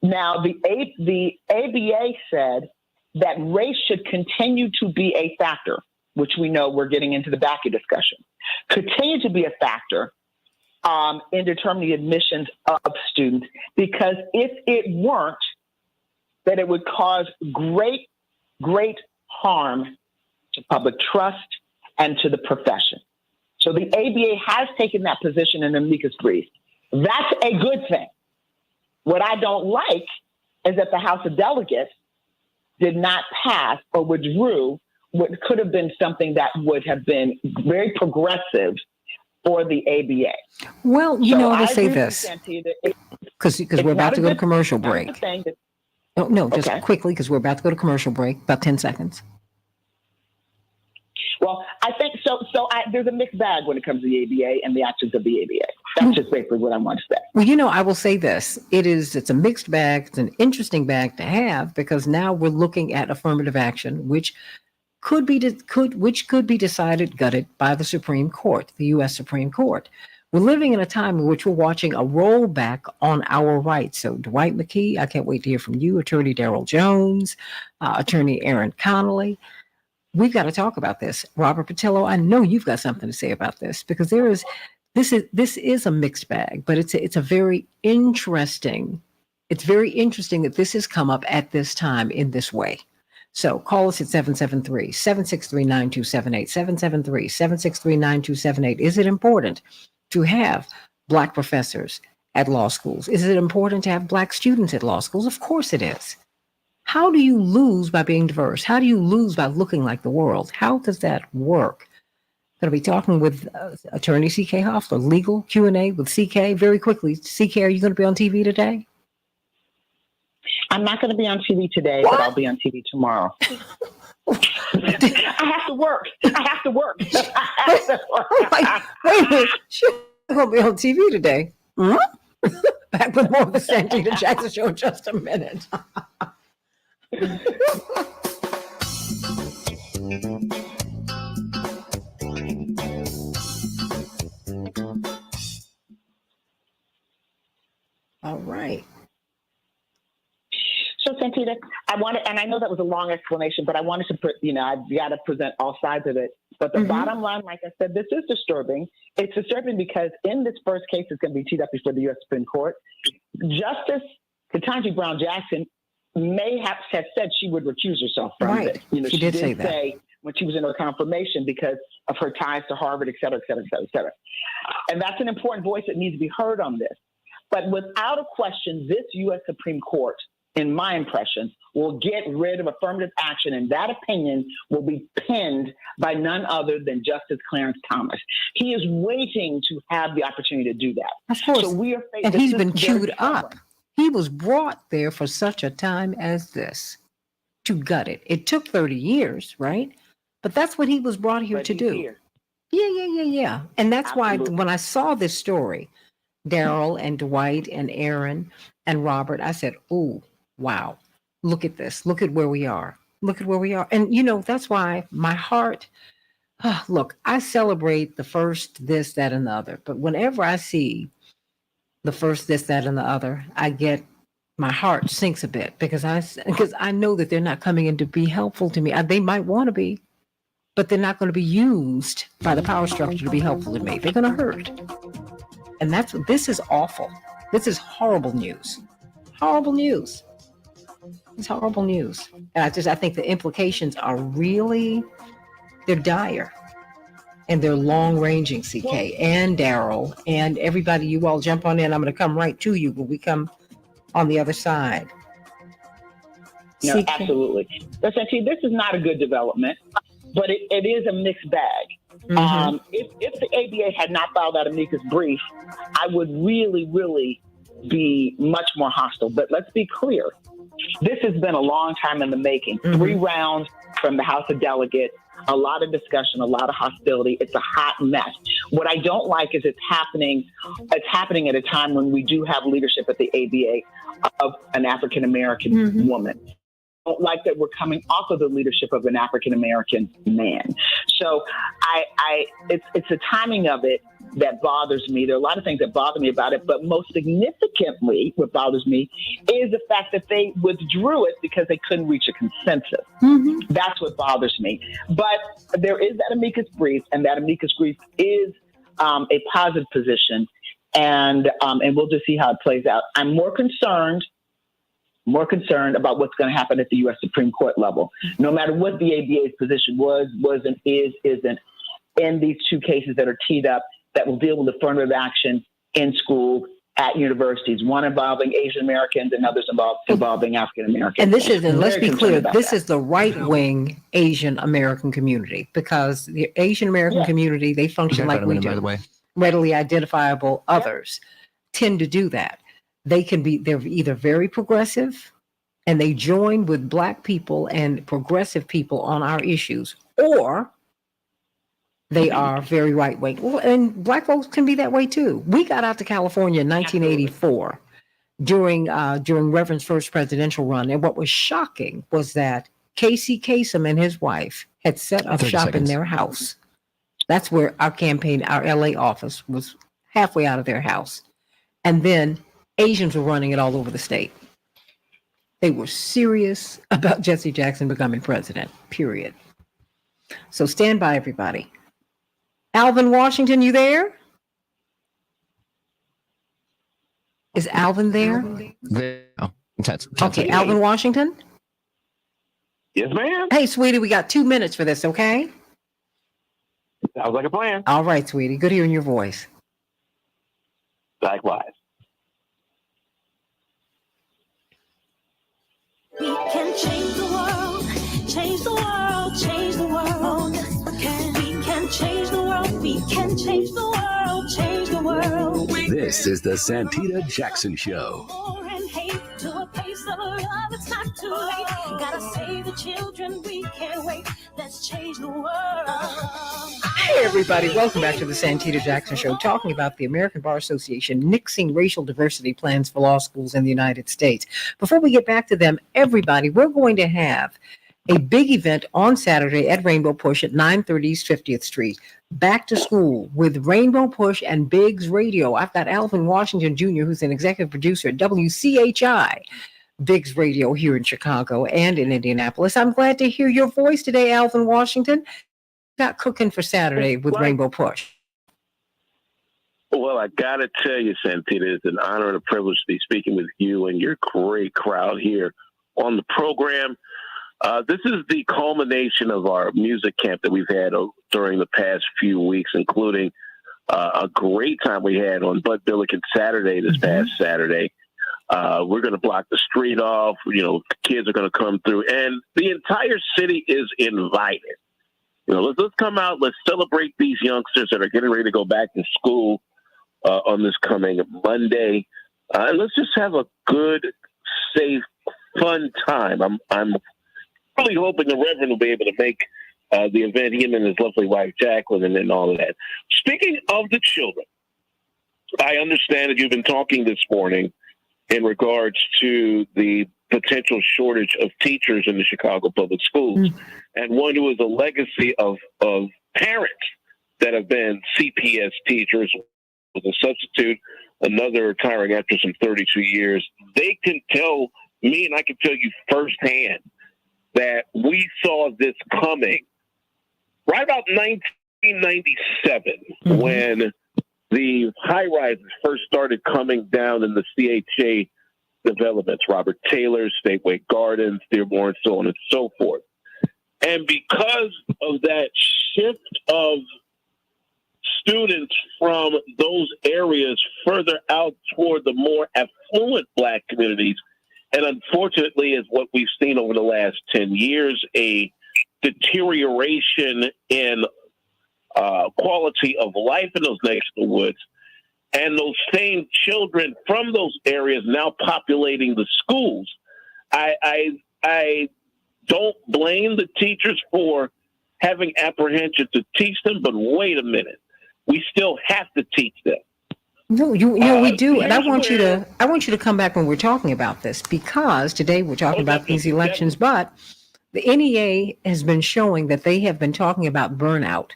Now, the ABA said that race should continue to be a factor, which we know we're getting into the BACI discussion, continue to be a factor in determining the admissions of students, because if it weren't, that it would cause great, great harm to public trust and to the profession. So the ABA has taken that position in the amicus brief. That's a good thing. What I don't like is that the House of Delegates did not pass or withdrew what could have been something that would have been very progressive for the ABA. Well, I will say this, because we're about to go to commercial break. Just quickly, because we're about to go to commercial break, about 10 seconds. Well, I think so. There's a mixed bag when it comes to the ABA and the actions of the ABA. That's just basically what I want to say. Well, I will say this. It's a mixed bag. It's an interesting bag to have, because now we're looking at affirmative action, which could be decided, gutted by the Supreme Court, the U.S. Supreme Court. We're living in a time in which we're watching a rollback on our rights. So Dwight McKee, I can't wait to hear from you, Attorney Darrell Jones, Attorney Aaron Connolly. We've got to talk about this. Robert Patillo, I know you've got something to say about this, because this is a mixed bag, but it's very interesting. It's very interesting that this has come up at this time in this way. So call us at 773-763-9278, 773-763-9278. Is it important to have Black professors at law schools? Is it important to have Black students at law schools? Of course it is. How do you lose by being diverse? How do you lose by looking like the world? How does that work? Going to be talking with attorney C.K. Hoffler, legal Q&A with C.K. very quickly. C.K., are you going to be on TV today? I'm not going to be on TV today, but I'll be on TV tomorrow. I have to work. Wait a minute. She's going to be on TV today. Huh? Back with more of the Santita Jackson Show in just a minute. All right. So, Santita, I wanted, and I know that was a long explanation, but I wanted to put, I've got to present all sides of it. But the bottom line, like I said, this is disturbing. It's disturbing because in this first case, it's going to be teed up before the U.S. Supreme Court. Justice Ketanji Brown Jackson may have said she would recuse herself from it. She did say that. When she was in her confirmation because of her ties to Harvard, et cetera, et cetera, et cetera, et cetera. And that's an important voice that needs to be heard on this. But without a question, this U.S. Supreme Court, in my impression, will get rid of affirmative action, and that opinion will be penned by none other than Justice Clarence Thomas. He is waiting to have the opportunity to do that. Of course. So we are and he's been queued up. He was brought there for such a time as this, to gut it. It took 30 years, right? But that's what he was brought here to do. Here. Yeah. And that's why when I saw this story, Daryl and Dwight and Aaron and Robert, I said, oh, wow, look at this. Look at where we are. And, that's why my heart, look, I celebrate the first, this, that, and the other. But whenever I see the first, this, that, and the other, my heart sinks a bit because I know that they're not coming in to be helpful to me. They might want to be, but they're not going to be used by the power structure to be helpful to me. They're going to hurt. And this is awful. This is horrible news. Horrible news. It's horrible news. And I think the implications are they're dire. And they're long-ranging, CK and Daryl and everybody. You all jump on in. I'm going to come right to you when we come on the other side. No, absolutely. Listen, this is not a good development, but it is a mixed bag. Mm-hmm. If the ABA had not filed that amicus brief, I would really, really be much more hostile. But let's be clear. This has been a long time in the making. 3 rounds from the House of Delegates, a lot of discussion, a lot of hostility. It's a hot mess. What I don't like is it's happening at a time when we do have leadership at the ABA of an African-American woman. I don't like that we're coming off of the leadership of an African-American man. So it's the timing of it that bothers me. There are a lot of things that bother me about it, but most significantly, what bothers me is the fact that they withdrew it because they couldn't reach a consensus. That's what bothers me. But there is that amicus brief, and that amicus brief is a positive position, and we'll just see how it plays out. I'm more concerned about what's going to happen at the U.S. Supreme Court level. No matter what the ABA's position wasn't, isn't, in these 2 cases that are teed up that will deal with affirmative action in schools, at universities, one involving Asian Americans and others involving African Americans. And let's be clear, this is the right-wing Asian American community, because the Asian American community, they function like we do. Readily identifiable others tend to do that. They're either very progressive and they join with Black people and progressive people on our issues, or they are very right-wing. Well, and Black folks can be that way too. We got out to California in 1984 during Reverend's first presidential run. And what was shocking was that Casey Kasem and his wife had set up shop in their house. That's where our campaign, our LA office, was halfway out of their house. And then Asians were running it all over the state. They were serious about Jesse Jackson becoming president, period. So stand by, everybody. Alvin Washington, you there? Is Alvin there? Okay, Alvin Washington? Yes, ma'am. Hey, sweetie, we got 2 minutes for this, okay? Sounds like a plan. All right, sweetie. Good hearing your voice. Likewise. We can change the world, change the world, change the world. Oh, yes, we can. We can change the world, we can change the world, change the world. This is the Santita Jackson Show. War and hate to a place of love, it's not too late. Gotta save the children, we can't wait. Let's change the world. Hey, everybody. Welcome back to the Santita Jackson Show, talking about the American Bar Association nixing racial diversity plans for law schools in the United States. Before we get back to them, everybody, we're going to have a big event on Saturday at Rainbow Push at 930 East 50th Street. Back to school with Rainbow Push and Biggs Radio. I've got Alvin Washington Jr., who's an executive producer at WCHI. Biggs Radio here in Chicago and in Indianapolis. I'm glad to hear your voice today, Alvin Washington. Got cooking for Saturday with Rainbow Push. Well, I got to tell you, Santita, it's an honor and a privilege to be speaking with you and your great crowd here on the program. This is the culmination of our music camp that we've had during the past few weeks, including a great time we had on Bud Billiken Saturday, this past Saturday. We're going to block the street off. You know, kids are going to come through, and the entire city is invited. You know, let's come out. Let's celebrate these youngsters that are getting ready to go back to school on this coming Monday, and let's just have a good, safe, fun time. I'm really hoping the Reverend will be able to make the event. Him and his lovely wife Jacqueline, and all of that. Speaking of the children, I understand that you've been talking this morning in regards to the potential shortage of teachers in the Chicago public schools. And one who is a legacy of parents that have been CPS teachers with a substitute, another retiring after some 32 years. They can tell me, and I can tell you firsthand, that we saw this coming right about 1997 when the high-rises first started coming down in the CHA developments, Robert Taylor, Stateway Gardens, Dearborn, and so on and so forth. And because of that shift of students from those areas further out toward the more affluent Black communities, and unfortunately, is what we've seen over the last 10 years, a deterioration in quality of life in those neck of the woods. And those same children from those areas now populating the schools. I don't blame the teachers for having apprehension to teach them, but wait a minute. We still have to teach them. No, we do, and I want you to come back when we're talking about this, because today we're talking about these elections. But the NEA has been showing that they have been talking about burnout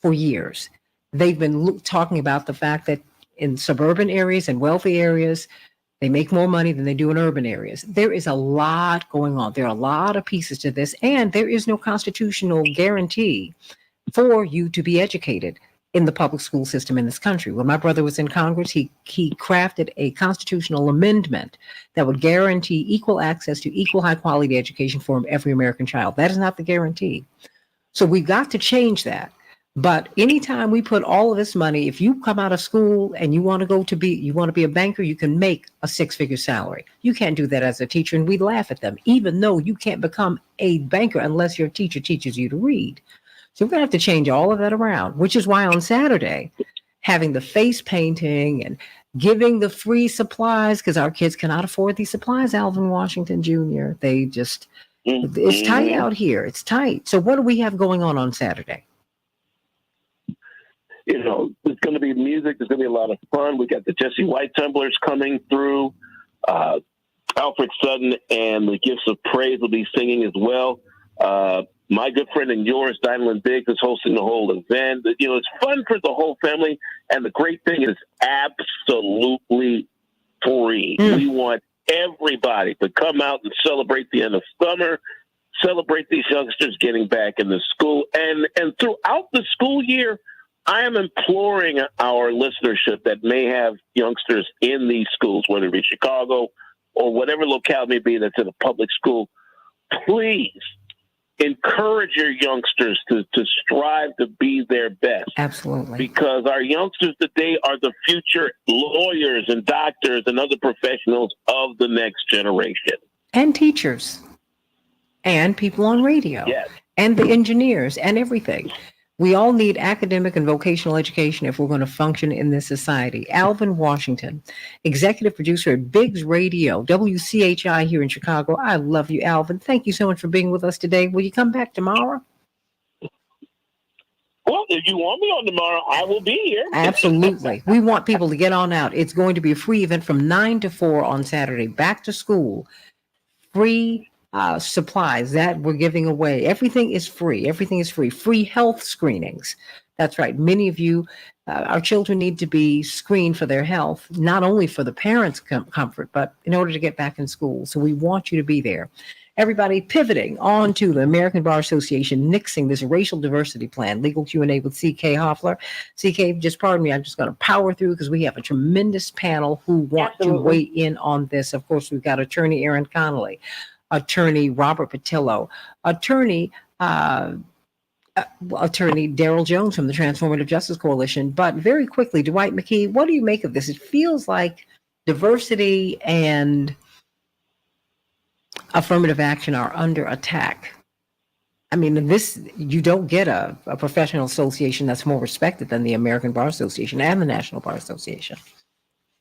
for years. They've been talking about the fact that in suburban areas and wealthy areas, they make more money than they do in urban areas. There is a lot going on. There are a lot of pieces to this, and there is no constitutional guarantee for you to be educated in the public school system in this country. When my brother was in Congress, he crafted a constitutional amendment that would guarantee equal access to equal high quality education for every American child. That is not the guarantee. So we've got to change that. But anytime we put all of this money, if you come out of school and you want to be a banker, you can make a 6-figure salary. You can't do that as a teacher, and we laugh at them, even though you can't become a banker unless your teacher teaches you to read. So we're going to have to change all of that around, which is why on Saturday, having the face painting and giving the free supplies, because our kids cannot afford these supplies, Alvin Washington Jr. They just, it's tight out here. It's tight. So what do we have going on Saturday? You know, there's going to be music. There's going to be a lot of fun. We got the Jesse White tumblers coming through. Alfred Sutton and the Gifts of Praise will be singing as well. My good friend and yours, Dylan Biggs, is hosting the whole event. You know, it's fun for the whole family. And the great thing is absolutely free. We want everybody to come out and celebrate the end of summer, celebrate these youngsters getting back into school. And throughout the school year, I am imploring our listenership that may have youngsters in these schools, whether it be Chicago or whatever locale may be that's in a public school, please encourage your youngsters to strive to be their best. Absolutely. Because our youngsters today are the future lawyers and doctors and other professionals of the next generation. And teachers. And people on radio. Yes. And the engineers and everything. We all need academic and vocational education if we're going to function in this society. Alvin Washington, executive producer at Biggs Radio, WCHI here in Chicago. I love you, Alvin. Thank you so much for being with us today. Will you come back tomorrow? Well, if you want me on tomorrow, I will be here. Absolutely. We want people to get on out. It's going to be a free event from 9 to 4 on Saturday. Back to school. Free supplies that we're giving away. Everything is free. Everything is free. Free health screenings. That's right. Many of you, our children need to be screened for their health, not only for the parents' comfort, but in order to get back in school. So we want you to be there. Everybody pivoting on to the American Bar Association nixing this racial diversity plan. Legal Q&A with C.K. Hoffler. C.K., just pardon me, I'm just going to power through because we have a tremendous panel who want to weigh in on this. Of course, we've got attorney Aaron Connolly, attorney Robert Patillo, attorney Daryl Jones from the Transformative Justice Coalition. But very quickly, Dwight McKee, what do you make of this? It feels like diversity and affirmative action are under attack. I mean, you don't get a professional association that's more respected than the American Bar Association and the National Bar Association.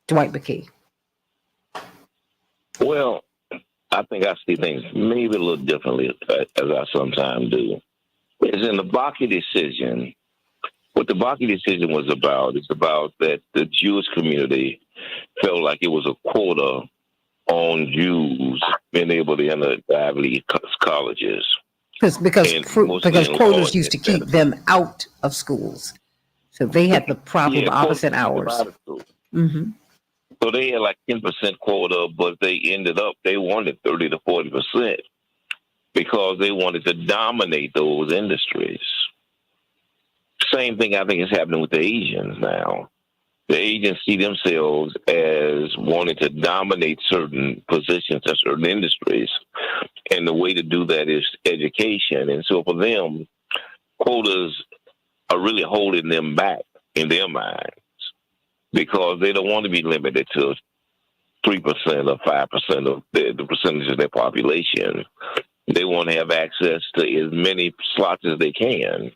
Dwight McKee. Well, I think I see things maybe a little differently, as I sometimes do. It's in the Bakke decision. What the Bakke decision was about is about that the Jewish community felt like it was a quota on Jews being able to enter Ivy League colleges. Because quotas used to keep them out of schools. So they had the problem opposite ours. Mm-hmm. So they had like 10% quota, but they wanted 30 to 40% because they wanted to dominate those industries. Same thing I think is happening with the Asians now. The Asians see themselves as wanting to dominate certain positions in certain industries. And the way to do that is education. And so for them, quotas are really holding them back in their minds because they don't want to be limited to 3% or 5% of the percentage of their population. They want to have access to as many slots as they can.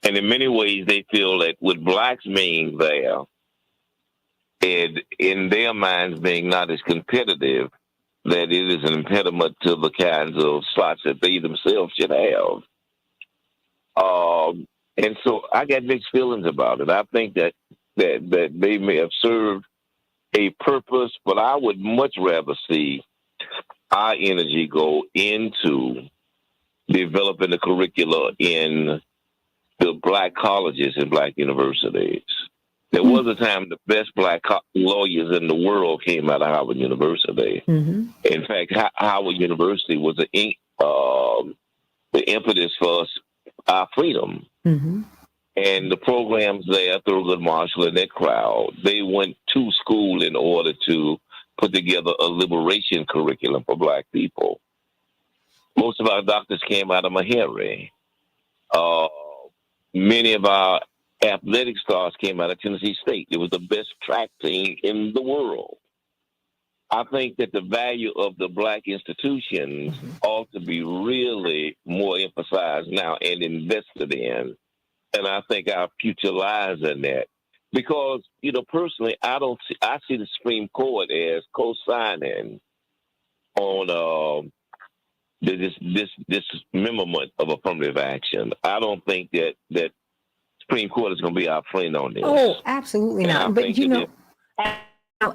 And in many ways, they feel that with blacks being there, and in their minds being not as competitive, that it is an impediment to the kinds of slots that they themselves should have. And so I got mixed feelings about it. I think that they may have served a purpose, but I would much rather see our energy go into developing the curricula in the black colleges and black universities. There was a time the best black lawyers in the world came out of Howard University. Mm-hmm. In fact, Howard University was the impetus for our freedom. Mm-hmm. And the programs there, Thurgood Marshall and that crowd, they went to school in order to put together a liberation curriculum for black people. Most of our doctors came out of Meharry. Many of our athletic stars came out of Tennessee State. It was the best track team in the world. I think that the value of the black institutions ought to be really more emphasized now and invested in. And I think our future lies in that. Because, personally, I see the Supreme Court as co-signing on this amendment of affirmative action. I don't think that Supreme Court is going to be our friend on this. Oh, absolutely not. But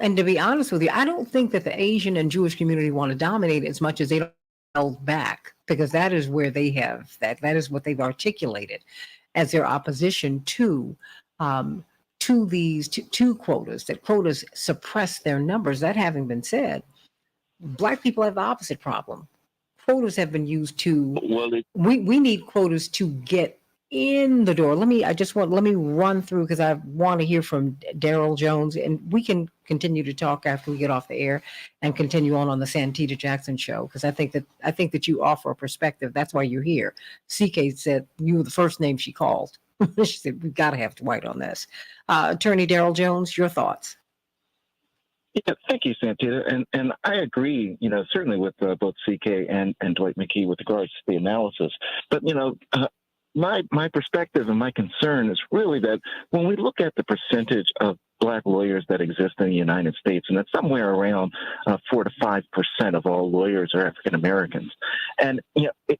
and to be honest with you, I don't think that the Asian and Jewish community want to dominate as much as they don't held back, because that is where they have that is what they've articulated as their opposition to these two quotas, that quotas suppress their numbers. That having been said, black people have the opposite problem. Quotas have been used to, we need quotas to get in the door. Let me run through because I want to hear from Daryl Jones, and we can continue to talk after we get off the air and continue on the Santita Jackson show, because I think that you offer a perspective. That's why you're here. CK said you were the first name she called. She said we've got to have Dwight on this. Attorney Daryl Jones, your thoughts? Yeah, thank you, Santita. And I agree, certainly with both CK and Dwight McKee with regards to the analysis. But, my perspective and my concern is really that when we look at the percentage of Black lawyers that exist in the United States, and that's somewhere around 4 to 5% of all lawyers are African Americans. And,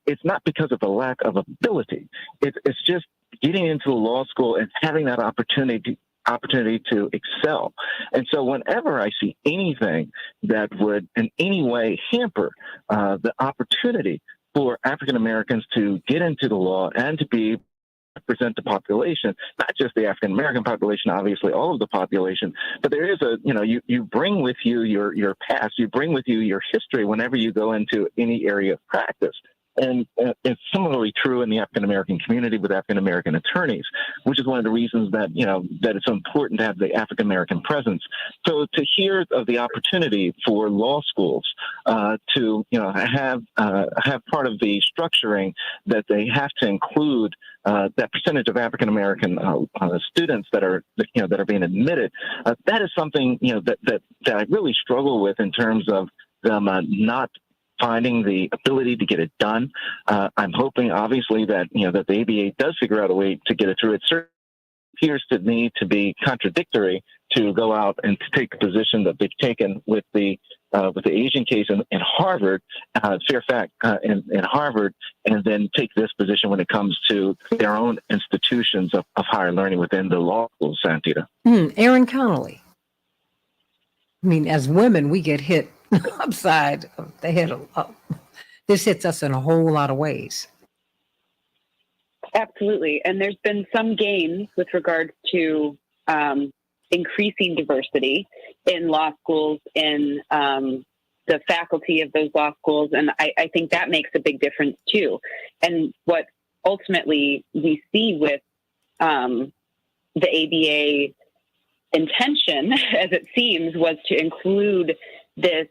it's not because of a lack of ability. It's just getting into law school and having that opportunity to excel. And so whenever I see anything that would in any way hamper the opportunity for African Americans to get into the law and to be represent the population, not just the African American population, obviously all of the population, but there is you bring with you your past, you bring with you your history whenever you go into any area of practice. And it's similarly true in the African American community with African American attorneys, which is one of the reasons that that it's so important to have the African American presence. So to hear of the opportunity for law schools to have part of the structuring that they have to include that percentage of African American students that are being admitted, that is something that I really struggle with in terms of them not finding the ability to get it done. I'm hoping, obviously, that that the ABA does figure out a way to get it through. It certainly appears to me to be contradictory to go out and to take the position that they've taken with the Asian case in Harvard, Fairfax in Harvard, and then take this position when it comes to their own institutions of higher learning within the law schools, Santita. Aaron Connolly. I mean, as women, we get hit upside of the head. This hits us in a whole lot of ways. Absolutely. And there's been some gains with regards to increasing diversity in law schools, in the faculty of those law schools. And I think that makes a big difference too. And what ultimately we see with the ABA intention, as it seems, was to include this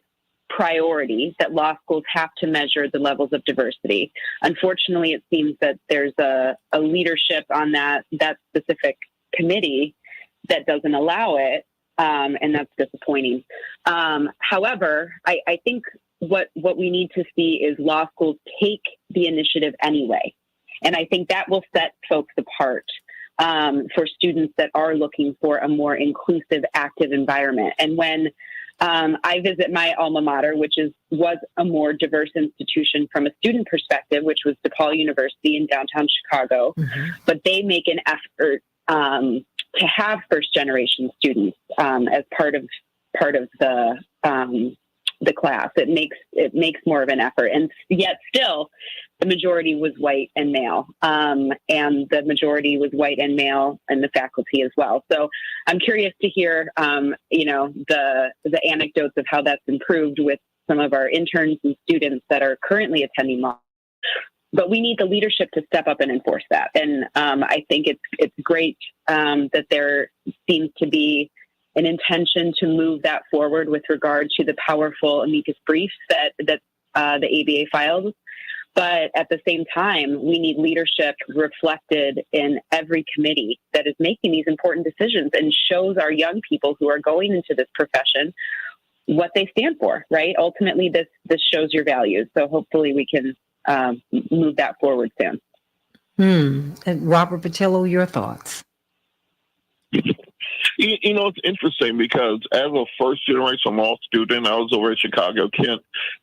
priority that law schools have to measure the levels of diversity. Unfortunately, it seems that there's a leadership on that specific committee that doesn't allow it, and that's disappointing. However, I think what we need to see is law schools take the initiative anyway. And I think that will set folks apart for students that are looking for a more inclusive, active environment. And when I visit my alma mater, which was a more diverse institution from a student perspective, which was DePaul University in downtown Chicago. Mm-hmm. But they make an effort to have first-generation students as part of the class. It makes more of an effort, and yet still, the majority was white and male, and the majority was white and male in the faculty as well. So I'm curious to hear, the anecdotes of how that's improved with some of our interns and students that are currently attending law. But we need the leadership to step up and enforce that. And I think it's great that there seems to be an intention to move that forward with regard to the powerful amicus brief that the ABA filed. But at the same time, we need leadership reflected in every committee that is making these important decisions and shows our young people who are going into this profession what they stand for, right? Ultimately, this shows your values. So hopefully we can move that forward soon. And Robert Patillo, your thoughts? It's interesting because as a first generation law student, I was over at Chicago, Kent,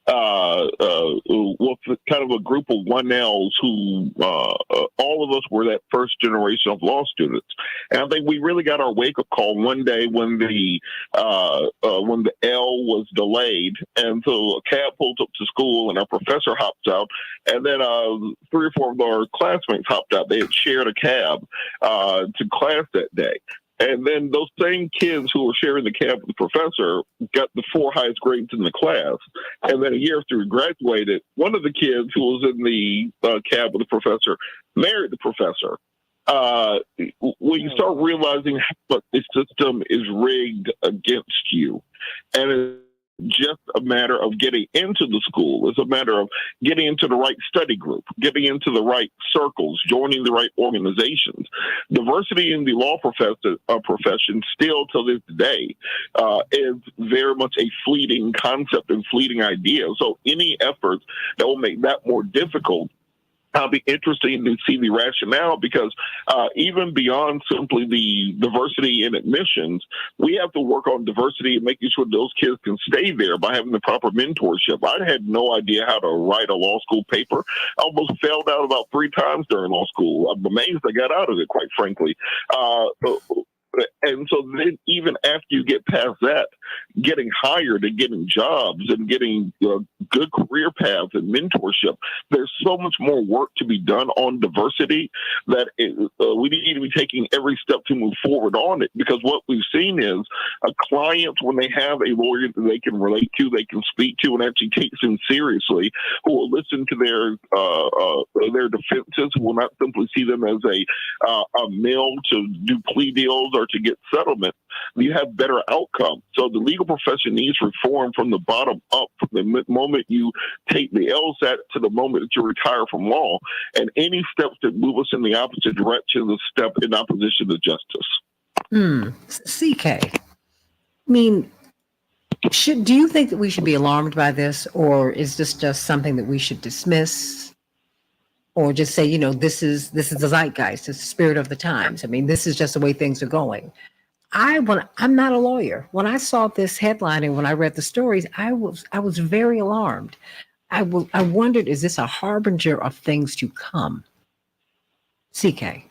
with kind of a group of 1Ls who all of us were that first generation of law students. And I think we really got our wake up call one day when the L was delayed. And so a cab pulled up to school and our professor hopped out. And then 3 or 4 of our classmates hopped out. They had shared a cab to class that day. And then those same kids who were sharing the cab with the professor got the 4 highest grades in the class. And then a year after we graduated, one of the kids who was in the cab with the professor married the professor. when you start realizing how the system is rigged against you, and it's just a matter of getting into the school. It's a matter of getting into the right study group, getting into the right circles, joining the right organizations. Diversity in the law profession still to this day is very much a fleeting concept and fleeting idea. So any efforts that will make that more difficult, I'll be interested to see the rationale, because even beyond simply the diversity in admissions, we have to work on diversity and making sure those kids can stay there by having the proper mentorship. I had no idea how to write a law school paper. I almost failed out about 3 times during law school. I'm amazed I got out of it, quite frankly. And so then even after you get past that, getting hired and getting jobs and getting good career paths and mentorship, there's so much more work to be done on diversity that we need to be taking every step to move forward on it. Because what we've seen is clients, when they have a lawyer that they can relate to, they can speak to, and actually takes them seriously, who will listen to their defenses, who will not simply see them as a mill to do plea deals or to get settlement, you have better outcomes. So the legal profession needs reform from the bottom up, from the moment you take the LSAT to the moment that you retire from law. And any steps that move us in the opposite direction is a step in opposition to justice. CK, I mean, do you think that we should be alarmed by this, or is this just something that we should dismiss? Or just say, this is the zeitgeist, it's the spirit of the times. I mean, this is just the way things are going. I'm not a lawyer. When I saw this headline and when I read the stories, I was very alarmed. I wondered, is this a harbinger of things to come? CK.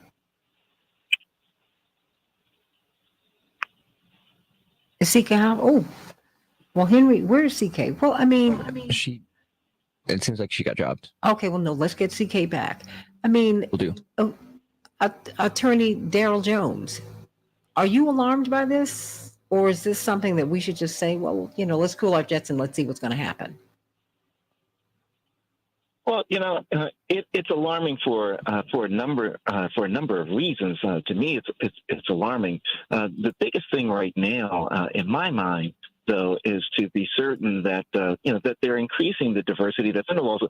Is CK out? Oh, well, Henry, where's CK? Well, I mean, it seems like she got dropped. Okay, well, no, let's get CK back. I mean, We'll do. Attorney Daryl Jones, are you alarmed by this? Or is this something that we should just say, well, let's cool our jets and let's see what's going to happen? Well, it's alarming for a number of reasons. To me, it's alarming. The biggest thing right now, in my mind, though, is to be certain that that they're increasing the diversity that's in the law. So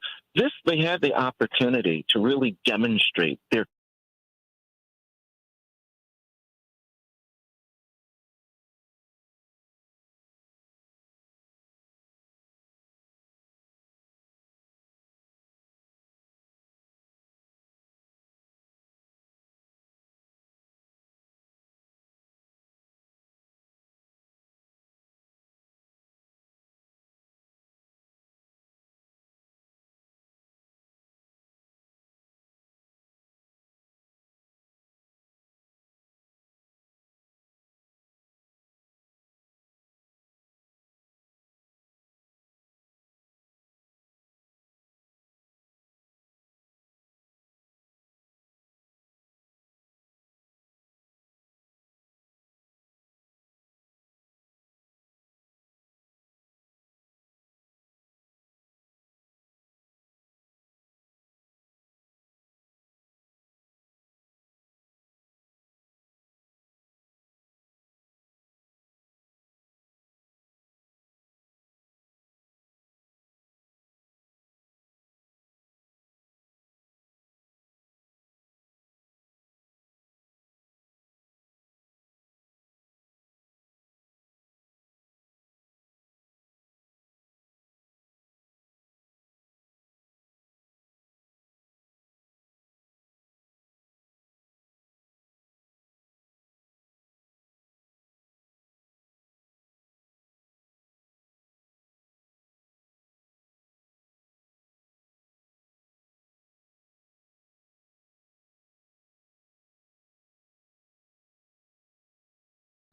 they had the opportunity to really demonstrate their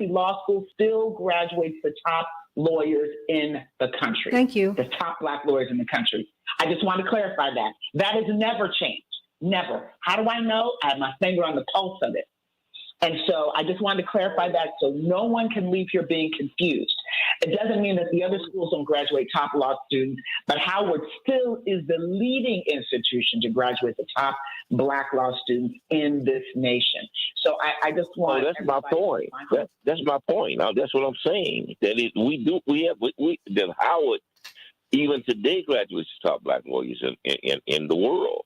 law school still graduates the top lawyers in the country. Thank you. The top Black lawyers in the country. I just want to clarify that. That has never changed. Never. How do I know? I have my finger on the pulse of it. And so I just wanted to clarify that so no one can leave here being confused. It doesn't mean that the other schools don't graduate top law students, but Howard still is the leading institution to graduate the top Black law students in this nation. So I just want. That's my point. That's my point. Now, that's what I'm saying. That that Howard, even today, graduates top Black lawyers in the world.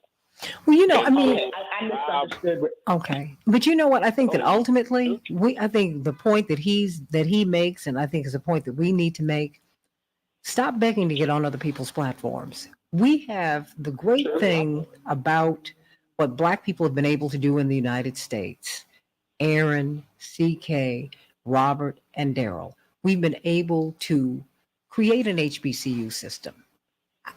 Well, I mean, I misunderstood. Okay, but you know what? I think that ultimately, I think the point that he makes, and I think is a point that we need to make. Stop begging to get on other people's platforms. We have the great thing about what Black people have been able to do in the United States. Aaron, CK, Robert, and Daryl. We've been able to create an HBCU system.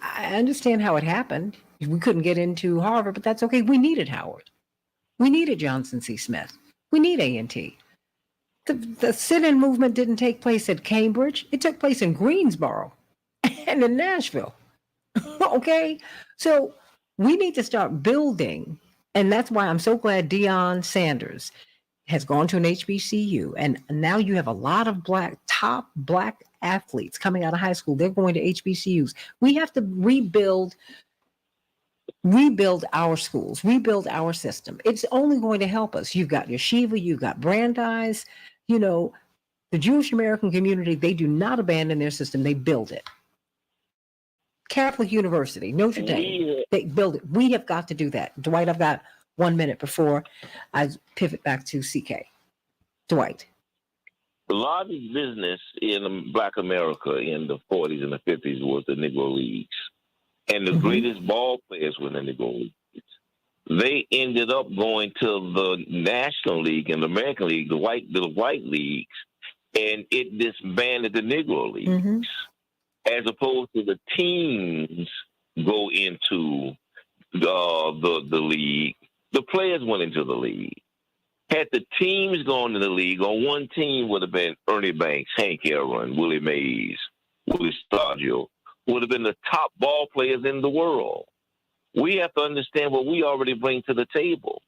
I understand how it happened. We couldn't get into Harvard, but that's okay. We needed Howard. We needed Johnson C. Smith. We need A&T. The sit-in movement didn't take place at Cambridge. It took place in Greensboro and in Nashville. Okay? So we need to start building, and that's why I'm so glad Deion Sanders has gone to an HBCU, and now you have a lot of top Black athletes coming out of high school. They're going to HBCUs. We have to rebuild our schools, rebuild our system. It's only going to help us. You've got Yeshiva, you've got Brandeis, the Jewish American community, they do not abandon their system, they build it. Catholic University, Notre Dame, they build it. We have got to do that. Dwight, I've got 1 minute before I pivot back to CK. Dwight. The largest business in Black America in the 40s and the 50s was the Negro Leagues. And the greatest ball players were in the Negro Leagues. They ended up going to the National League and the American League, the white leagues, and it disbanded the Negro Leagues. As opposed to the teams go into the league, the players went into the league. Had the teams gone to the league, on one team would have been Ernie Banks, Hank Aaron, Willie Mays, Willie Stargell, would have been the top ball players in the world. We have to understand what we already bring to the table.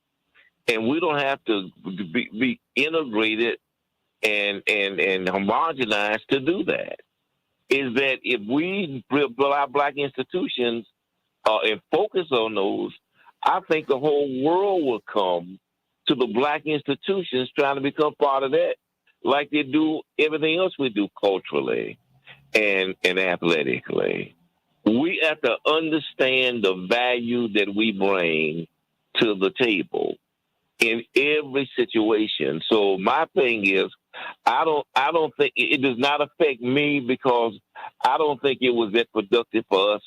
And we don't have to be integrated and homogenized to do that. Is that if we build our Black institutions and focus on those, I think the whole world will come to the Black institutions trying to become part of that, like they do everything else we do culturally and athletically. We have to understand the value that we bring to the table in every situation. So my thing is, I don't think it does not affect me because I don't think it was that productive for us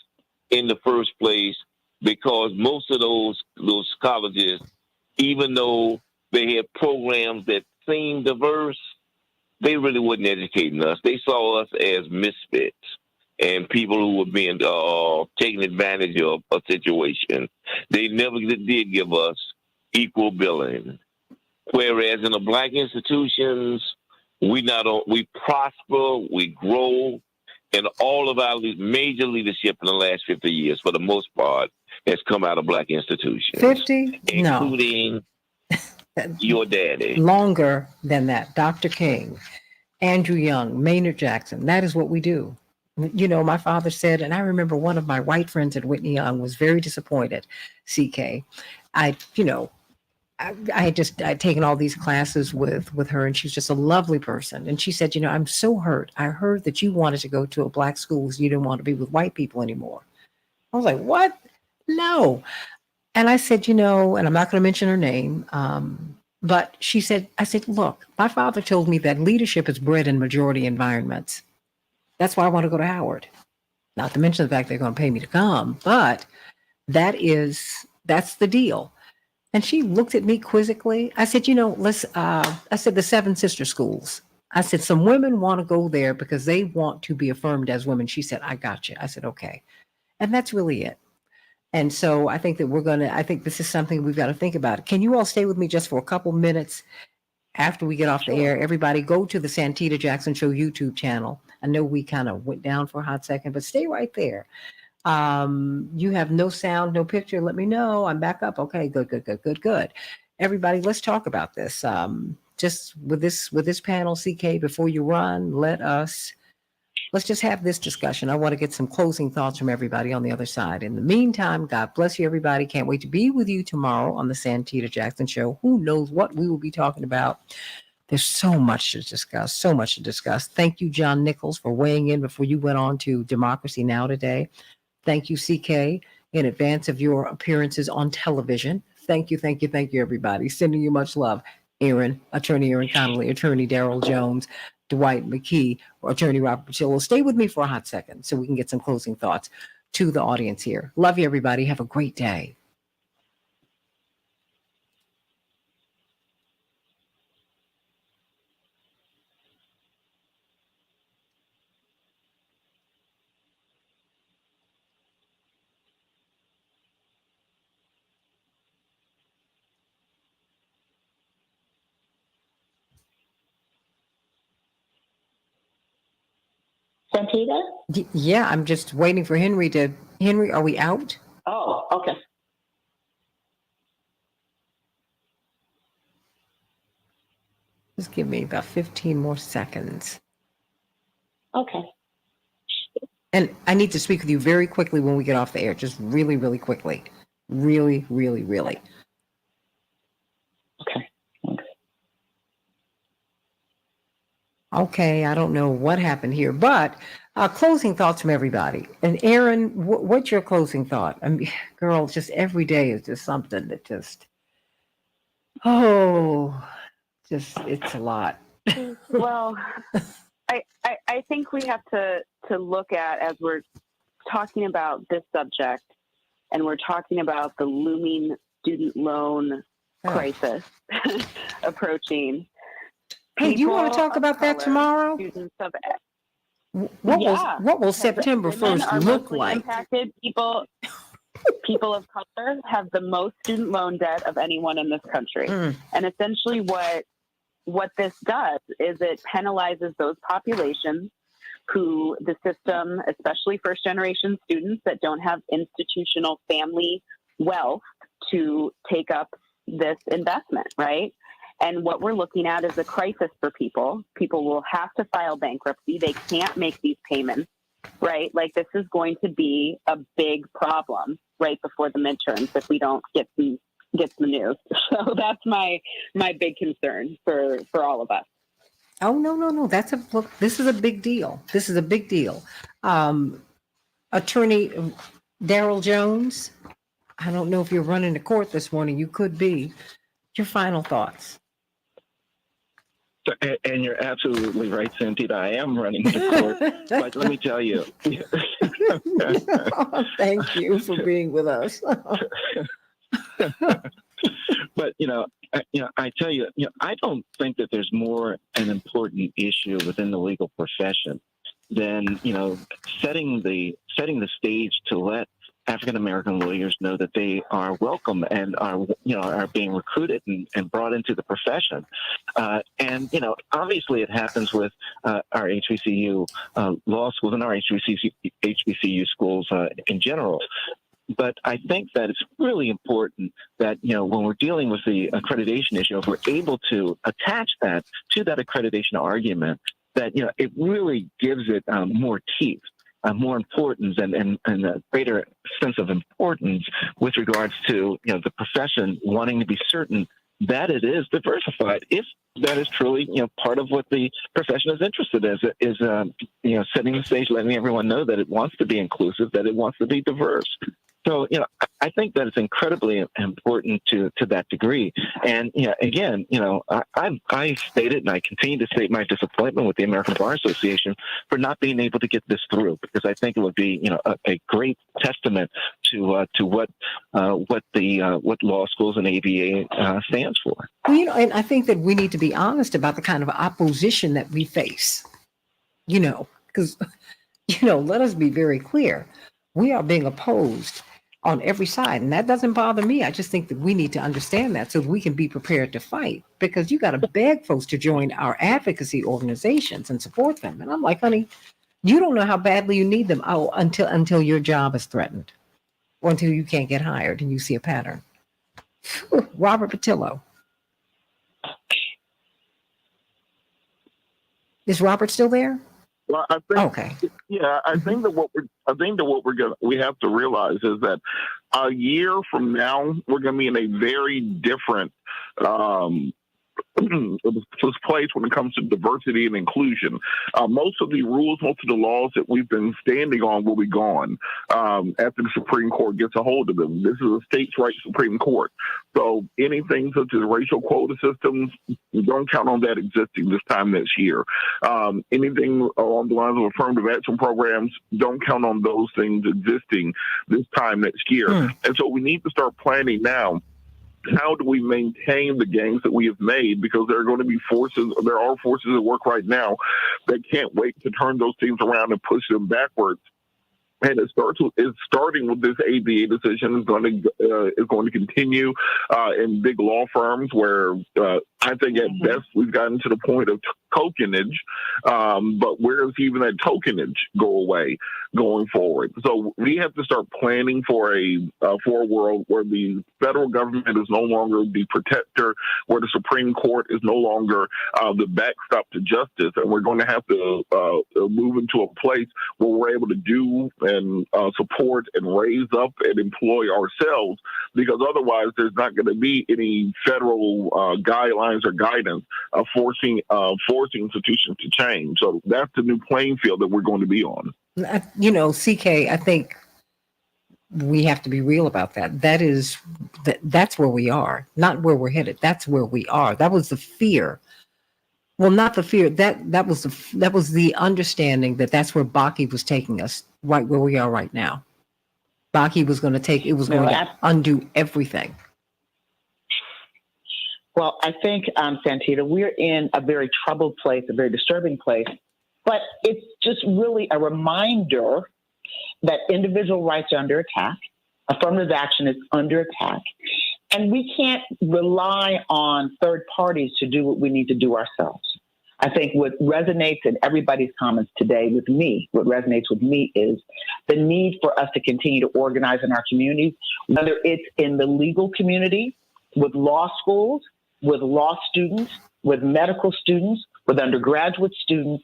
in the first place, because most of those colleges, even though they had programs that seemed diverse, they really wasn't educating us. They saw us as misfits and people who were being taken advantage of a situation. They never did give us equal billing. Whereas in the Black institutions, we prosper, we grow, and all of our major leadership in the last 50 years, for the most part, has come out of Black institutions. 50? Including your daddy. Longer than that. Dr. King, Andrew Young, Maynard Jackson. That is what we do. My father said, and I remember one of my white friends at Whitney Young was very disappointed, CK. I had taken all these classes with her, and she's just a lovely person. And she said, I'm so hurt. I heard that you wanted to go to a Black school because you didn't want to be with white people anymore. I was like, what? No. And I said, and I'm not going to mention her name, but I said, look, my father told me that leadership is bred in majority environments. That's why I want to go to Howard. Not to mention the fact they're going to pay me to come, but that's the deal. And she looked at me quizzically. I said, I said the 7 sister schools. I said, some women want to go there because they want to be affirmed as women. She said, I got you. I said, okay. And that's really it. And so I think that I think this is something we've got to think about. Can you all stay with me just for a couple minutes after we get off the air? Everybody go to the Santita Jackson Show YouTube channel. I know we kind of went down for a hot second, but stay right there. You have no sound, no picture. Let me know. I'm back up. Okay, good. Everybody, let's talk about this. just with this panel, CK, before you run, let's just have this discussion. I want to get some closing thoughts from everybody on the other side. In the meantime, God bless you, everybody. Can't wait to be with you tomorrow on the Santita Jackson Show. Who knows what we will be talking about? There's so much to discuss. Thank you, John Nichols, for weighing in before you went on to Democracy Now! Today. Thank you, CK, in advance of your appearances on television. Thank you, everybody. Sending you much love. Attorney Aaron Connolly, Attorney Daryl Jones, Dwight McKee, or Attorney Robert Patillo. Stay with me for a hot second so we can get some closing thoughts to the audience here. Love you, everybody. Have a great day. Santita? Yeah, I'm just waiting for Henry, are we out? Oh, okay. Just give me about 15 more seconds. Okay. And I need to speak with you very quickly when we get off the air. Just really, really quickly. Really, really, really. Okay. Okay, I don't know what happened here, but closing thoughts from everybody. And Aaron, what's your closing thought? I mean, girl, just every day is just something that just, it's a lot. Well, I think we have to look at, as we're talking about this subject and we're talking about the looming student loan crisis approaching. Hey, do you want to talk about that tomorrow? What will September 1st look like? Impacted people of color have the most student loan debt of anyone in this country. And essentially what this does is it penalizes those populations who the system, especially first generation students that don't have institutional family wealth to take up this investment, right? And what we're looking at is a crisis for people. People will have to file bankruptcy. They can't make these payments, right? Like, this is going to be a big problem right before the midterms if we don't get the news. So that's my big concern for all of us. Oh, no. This is a big deal. Attorney Daryl Jones, I don't know if you're running to court this morning. You could be. Your final thoughts. And you're absolutely right, Santita. I am running to court, but let me tell you. Thank you for being with us. But I tell you, I don't think that there's more an important issue within the legal profession than setting the stage to let African American lawyers know that they are welcome and are being recruited and brought into the profession. And obviously it happens with our HBCU law schools and our HBCU schools in general. But I think that it's really important that, when we're dealing with the accreditation issue, if we're able to attach that to that accreditation argument, that, it really gives it more teeth. More importance and a greater sense of importance with regards to the profession wanting to be certain that it is diversified. If that is truly part of what the profession is interested in, is setting the stage, letting everyone know that it wants to be inclusive, that it wants to be diverse. So, I think that it's incredibly important to that degree. And, again, I stated and I continue to state my disappointment with the American Bar Association for not being able to get this through, because I think it would be, a great testament to what law schools and ABA stands for. Well, and I think that we need to be honest about the kind of opposition that we face, because, let us be very clear. We are being opposed on every side. And that doesn't bother me. I just think that we need to understand that so we can be prepared to fight, because you got to beg folks to join our advocacy organizations and support them. And I'm like, honey, you don't know how badly you need them until your job is threatened or until you can't get hired and you see a pattern. Robert Patillo. Is Robert still there? Well, I think, okay. Yeah, I think that what we have to realize is that a year from now we're going to be in a very different place when it comes to diversity and inclusion. Most of the rules, most of the laws that we've been standing on will be gone after the Supreme Court gets a hold of them. This is a states' rights Supreme Court. So anything such as racial quota systems, don't count on that existing this time next year. Anything along the lines of affirmative action programs, don't count on those things existing this time next year. And so we need to start planning now. How do we maintain the gains that we have made? Because there are going to be there are forces at work right now that can't wait to turn those things around and push them backwards. And it's starting with this ABA decision is going to continue in big law firms where I think at best we've gotten to the point of tokenage, but where does even that tokenage go away going forward? So we have to start planning for a world where the federal government is no longer the protector, where the Supreme Court is no longer the backstop to justice, and we're going to have to move into a place where we're able to do and support and raise up and employ ourselves, because otherwise there's not going to be any federal guidelines or guidance forcing institutions to change. So that's the new playing field that we're going to be on. You know, CK, I think we have to be real about that. That's where we are, not where we're headed. That's where we are. That was the fear. Well, not the fear. That was the understanding that that's where Bakke was taking us, right where we are right now. Bakke was going to undo everything. Well, I think, Santita, we're in a very troubled place, a very disturbing place, but it's just really a reminder that individual rights are under attack, affirmative action is under attack, and we can't rely on third parties to do what we need to do ourselves. I think what resonates in everybody's comments today with me, what resonates with me is the need for us to continue to organize in our communities, whether it's in the legal community, with law schools, with law students, with medical students, with undergraduate students.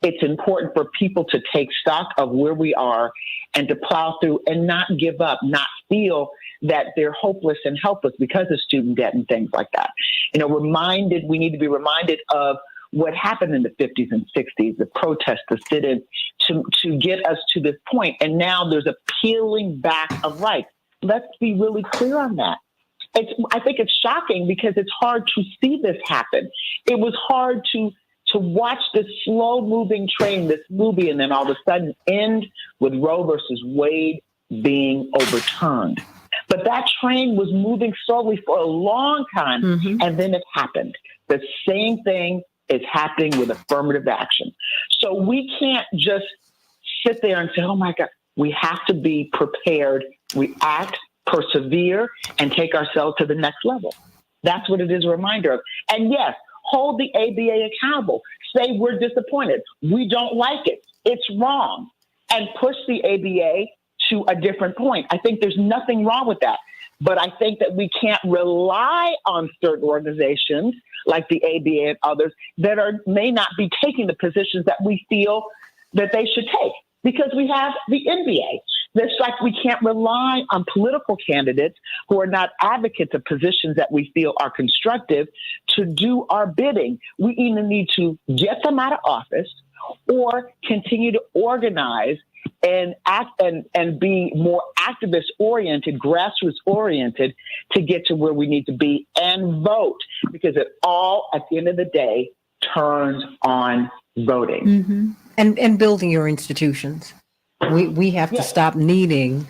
It's important for people to take stock of where we are and to plow through and not give up, not feel that they're hopeless and helpless because of student debt and things like that. We need to be reminded of what happened in the 50s and 60s, the protests, the sit-ins, to get us to this point. And now there's a peeling back of rights. Let's be really clear on that. I think it's shocking because it's hard to see this happen. It was hard to watch this slow-moving train, this movie, and then all of a sudden end with Roe versus Wade being overturned. But that train was moving slowly for a long time, and then it happened. The same thing is happening with affirmative action. So we can't just sit there and say, oh, my God. We have to be prepared, react, persevere, and take ourselves to the next level. That's what it is a reminder of. And yes, hold the ABA accountable. Say we're disappointed. We don't like it. It's wrong. And push the ABA to a different point. I think there's nothing wrong with that. But I think that we can't rely on certain organizations like the ABA and others that may not be taking the positions that we feel that they should take, because we have the NBA. It's like we can't rely on political candidates who are not advocates of positions that we feel are constructive to do our bidding. We either need to get them out of office or continue to organize and act and be more activist oriented, grassroots oriented to get to where we need to be and vote, because it all at the end of the day turns on voting. And building your institutions. We have to stop needing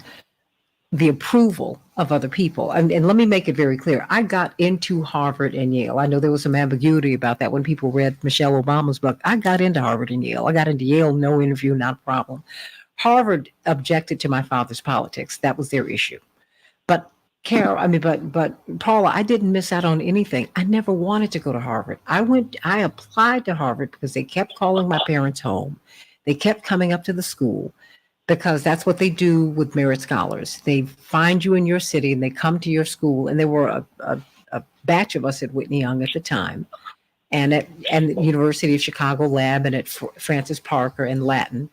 the approval of other people. And let me make it very clear. I got into Harvard and Yale. I know there was some ambiguity about that when people read Michelle Obama's book. I got into Harvard and Yale. I got into Yale, no interview, not a problem. Harvard objected to my father's politics. That was their issue. But but Paula, I didn't miss out on anything. I never wanted to go to Harvard. I applied to Harvard because they kept calling my parents home. They kept coming up to the school because that's what they do with merit scholars. They find you in your city and they come to your school. And there were a batch of us at Whitney Young at the time. and the University of Chicago lab and at Francis Parker in Latin.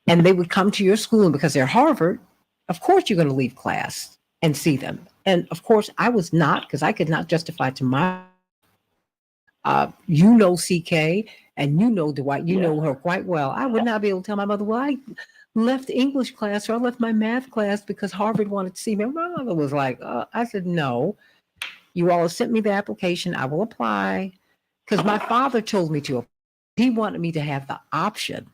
And they would come to your school, and because they're Harvard, of course you're going to leave class and see them. And of course I was not, because I could not justify to my, CK, and Dwight, know her quite well. I would not be able to tell my mother, well, I left English class or I left my math class because Harvard wanted to see me. My mother was like, I said, no, you all have sent me the application. I will apply, because my father told me to. He wanted me to have the option.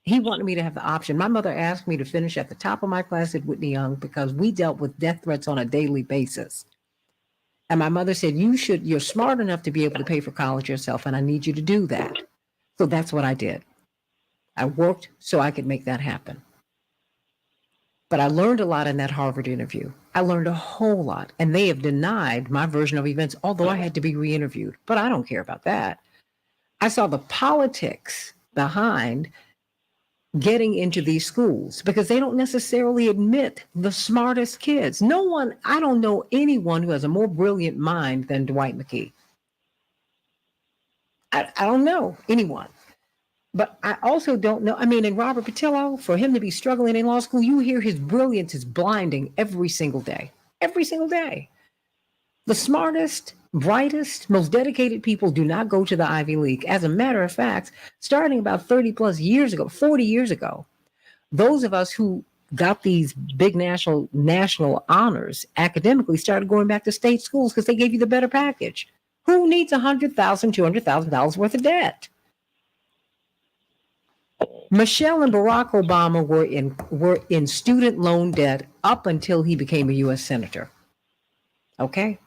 My mother asked me to finish at the top of my class at Whitney Young because we dealt with death threats on a daily basis. And my mother said, you're smart enough to be able to pay for college yourself, and I need you to do that. So that's what I did. I worked so I could make that happen. But I learned a lot in that Harvard interview. I learned a whole lot, and they have denied my version of events, although I had to be re-interviewed. But I don't care about that. I saw the politics behind getting into these schools because they don't necessarily admit the smartest kids. I don't know anyone who has a more brilliant mind than Dwight McKee. I don't know anyone. But I also don't know, and Robert Patillo, for him to be struggling in law school, you hear his brilliance is blinding every single day. Every single day. The smartest, brightest, most dedicated people do not go to the Ivy League. As a matter of fact, starting about 40 years ago, those of us who got these big national honors academically started going back to state schools because they gave you the better package. Who needs $100,000, $200,000 worth of debt? Michelle and Barack Obama were in student loan debt up until he became a U.S. Senator. Okay?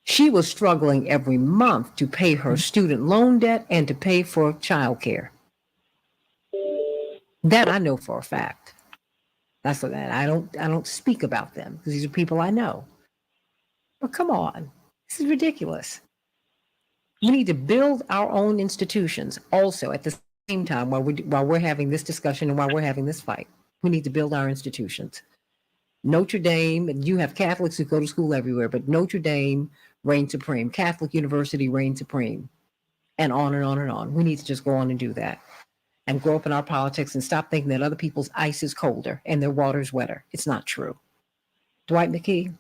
She was struggling every month to pay her student loan debt and to pay for childcare. That I know for a fact. That's what I don't speak about them because these are people I know. But come on, this is ridiculous. We need to build our own institutions also at the same time while we're having this discussion and while we're having this fight. We need to build our institutions. Notre Dame, and you have Catholics who go to school everywhere, but Notre Dame reigns supreme. Catholic University reigns supreme. And on and on and on. We need to just go on and do that. And grow up in our politics and stop thinking that other people's ice is colder and their water's wetter. It's not true. Dwight McKee?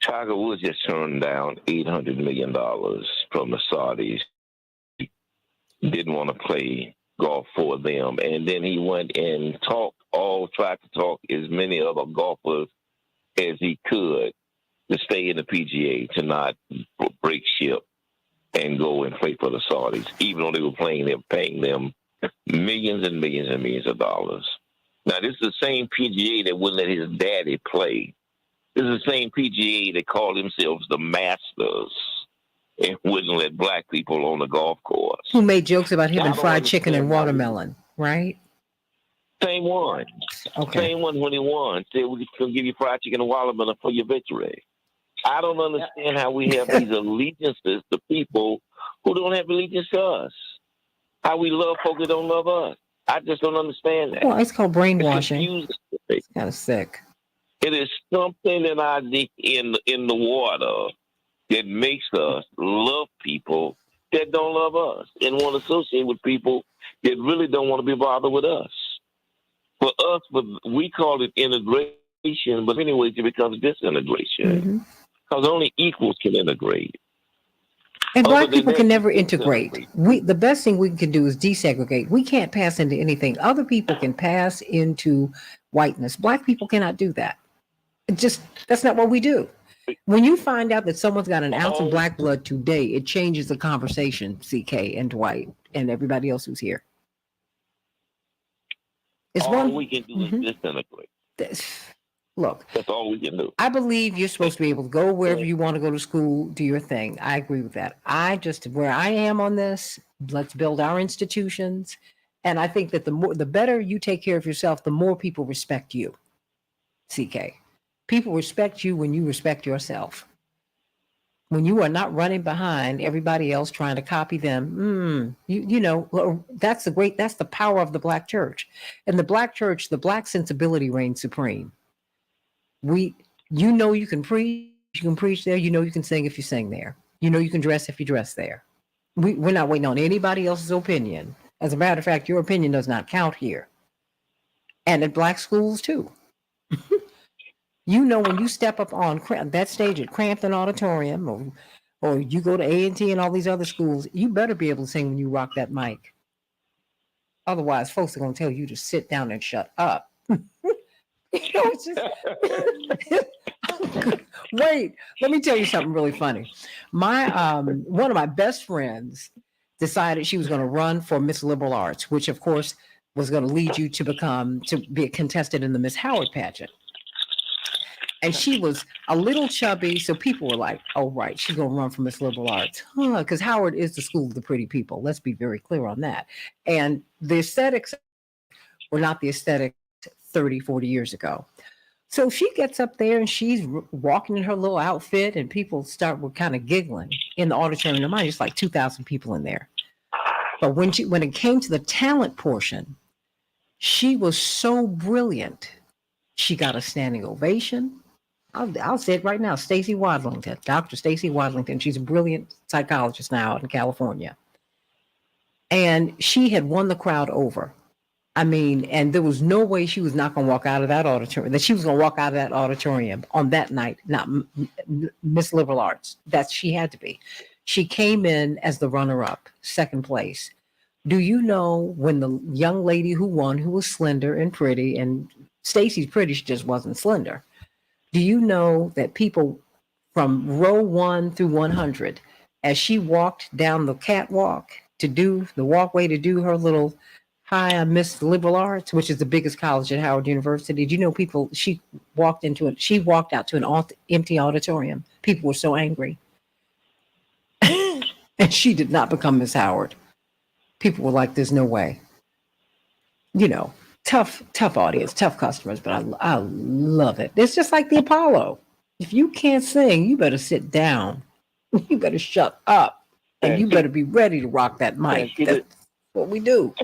Tiger Woods just turned down $800 million from the Saudis. He didn't want to play golf for them. And then he went and tried to talk as many other golfers as he could to stay in the PGA, to not break ship and go and play for the Saudis, even though they were paying them millions and millions and millions of dollars. Now, this is the same PGA that wouldn't let his daddy play. This is the same PGA that called themselves the Masters and wouldn't let black people on the golf course. Who made jokes about him and fried chicken and watermelon, right? Same one. Okay. Same one when he won. Said, we're going to give you fried chicken and watermelon for your victory. I don't understand how we have these allegiances to people who don't have allegiance to us. How we love folk that don't love us. I just don't understand that. Well, it's called brainwashing. It's kind of sick. It is something that I think in the water that makes us love people that don't love us and want to associate with people that really don't want to be bothered with us. For us, we call it integration, but in many ways it becomes disintegration. Because only equals can integrate. And black people can never integrate. The best thing we can do is desegregate. We can't pass into anything. Other people can pass into whiteness. Black people cannot do that. That's not what we do. When you find out that someone's got an ounce of black blood today, it changes the conversation, CK and Dwight and everybody else who's here. All we can do is disintegrate. Look, that's all we can do. I believe you're supposed to be able to go wherever you want to go to school, do your thing. I agree with that. Where I am on this, let's build our institutions. And I think that the better you take care of yourself, the more people respect you, CK. People respect you when you respect yourself. When you are not running behind everybody else trying to copy them, that's the power of the black church. And the black church, the black sensibility reigns supreme. You can preach, you can preach there. You know you can sing if you sing there. You know you can dress if you dress there. We're not waiting on anybody else's opinion. As a matter of fact, your opinion does not count here. And at black schools too. You know, when you step up on that stage at Crampton Auditorium, or you go to A&T and all these other schools, you better be able to sing when you rock that mic. Otherwise, folks are going to tell you to sit down and shut up. It's just... Wait, let me tell you something really funny. My one of my best friends decided she was going to run for Miss Liberal Arts, which of course was going to lead you to be a contestant in the Miss Howard pageant. And she was a little chubby, so people were like, "Oh, right, she's going to run for Miss Liberal Arts," because Howard is the school of the pretty people. Let's be very clear on that. And the aesthetics were not the aesthetics 30, 40 years ago. So she gets up there and she's walking in her little outfit, and people were kind of giggling in the auditorium. Now, mind, it's like 2,000 people in there. But when it came to the talent portion, she was so brilliant. She got a standing ovation. I'll say it right now, Stacey Wadlington, Dr. Stacey Wadlington. She's a brilliant psychologist now out in California. And she had won the crowd over. I mean, and there was no way she was not going to walk out of that auditorium, that she was going to walk out of that auditorium on that night, not Miss Liberal Arts. That she had to be. She came in as the runner-up, second place. Do you know when the young lady who won, who was slender and pretty, and Stacey's pretty, she just wasn't slender. Do you know that people from row 1 through 100, as she walked down the catwalk to do the walkway to do her little hi, I'm Miss Liberal Arts, which is the biggest college at Howard University. Do you know people, she walked out to an empty auditorium. People were so angry. And she did not become Miss Howard. People were like, there's no way. You know, tough audience, tough customers, but I love it. It's just like the Apollo. If you can't sing, you better sit down. You better shut up. And you better be ready to rock that mic. That's what we do.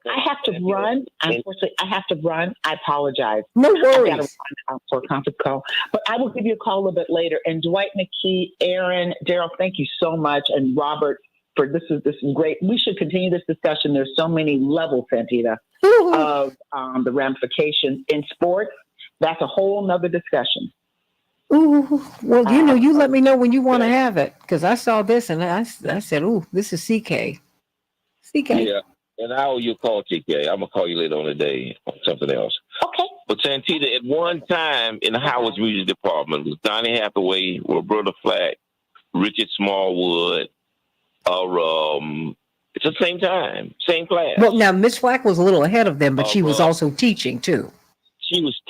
I have to run. Unfortunately, I have to run. I apologize. No worries. I got to run for a conference call, but I will give you a call a little bit later. And Dwight McKee, Aaron, Daryl, thank you so much, and Robert for this is great. We should continue this discussion. There's so many levels, Santita, of the ramifications in sports. That's a whole nother discussion. Ooh, well, you let me know when you want to have it, because I saw this and I said, "Ooh, this is CK." Yeah, and I owe you a call, TK. I'm gonna call you later on today on something else. Okay. But Santita, at one time in Howard's music department was Donnie Hathaway, Roberta Flack, Richard Smallwood. It's the same time, same class. Well, now Miss Flack was a little ahead of them, but she was also teaching too. She was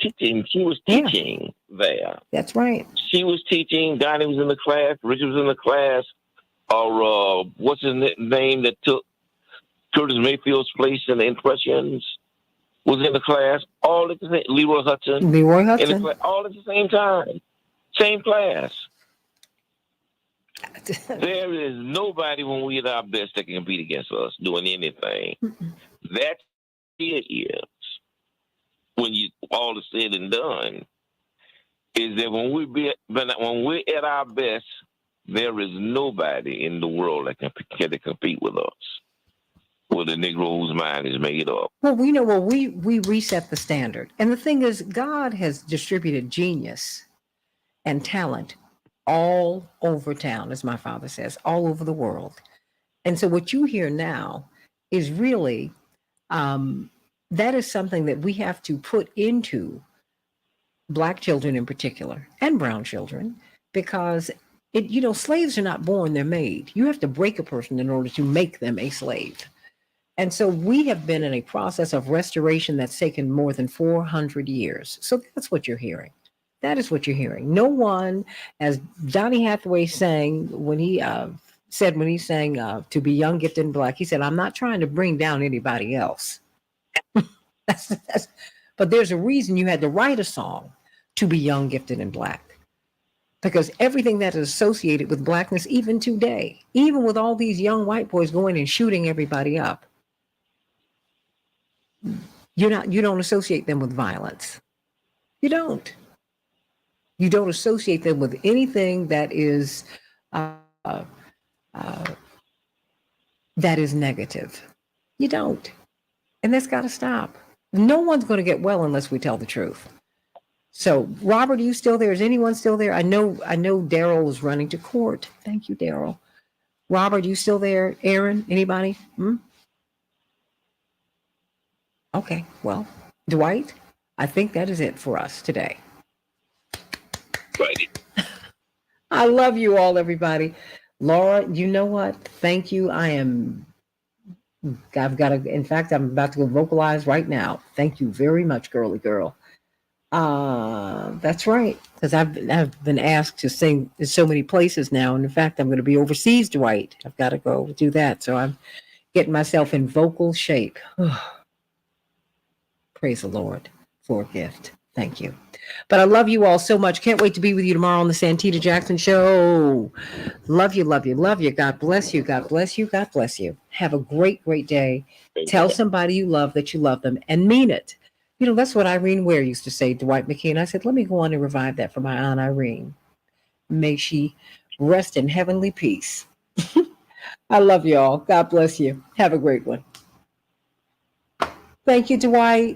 teaching there. That's right. She was teaching. Donnie was in the class. Richard was in the class. What's his name that took Curtis Mayfield's place in the Impressions was in the class. All at the same. Leroy Hudson. All at the same time. Same class. There is nobody when we at our best that can compete against us doing anything. That it is. When you all is said and done, is that when we're at our best, there is nobody in the world that can compete with us. With a Negro whose mind is made up. Well, we reset the standard. And the thing is, God has distributed genius and talent all over town, as my father says, all over the world. And so what you hear now is really, that is something that we have to put into Black children in particular, and brown children, because slaves are not born, they're made. You have to break a person in order to make them a slave. And so we have been in a process of restoration that's taken more than 400 years. So that's what you're hearing. That is what you're hearing. No one, as Donny Hathaway sang when he sang To Be Young, Gifted, and Black, he said, I'm not trying to bring down anybody else. But there's a reason you had to write a song to be young, gifted, and Black. Because everything that is associated with Blackness, even today, even with all these young white boys going and shooting everybody up, you don't associate them with violence. You don't. You don't associate them with anything that is negative. You don't. And that's got to stop. No one's going to get well unless we tell the truth. So, Robert, are you still there? Is anyone still there? I know Daryl is running to court. Thank you, Daryl. Robert, you still there? Aaron, anybody? Okay, well, Dwight, I think that is it for us today. Right. I love you all, everybody. Laura, you know what? Thank you. I'm about to go vocalize right now. Thank you very much, girly girl. That's right, because I've been asked to sing in so many places now, and in fact, I'm going to be overseas, Dwight. I've got to go do that, so I'm getting myself in vocal shape. Praise the Lord for a gift. Thank you. But I love you all so much. Can't wait to be with you tomorrow on the Santita Jackson Show. Love you, love you, love you. God bless you. God bless you. God bless you. Have a great, great day. Tell somebody you love that you love them and mean it. You know, that's what Irene Ware used to say, Dwight McKean. I said, let me go on and revive that for my Aunt Irene. May she rest in heavenly peace. I love you all. God bless you. Have a great one. Thank you, Dwight.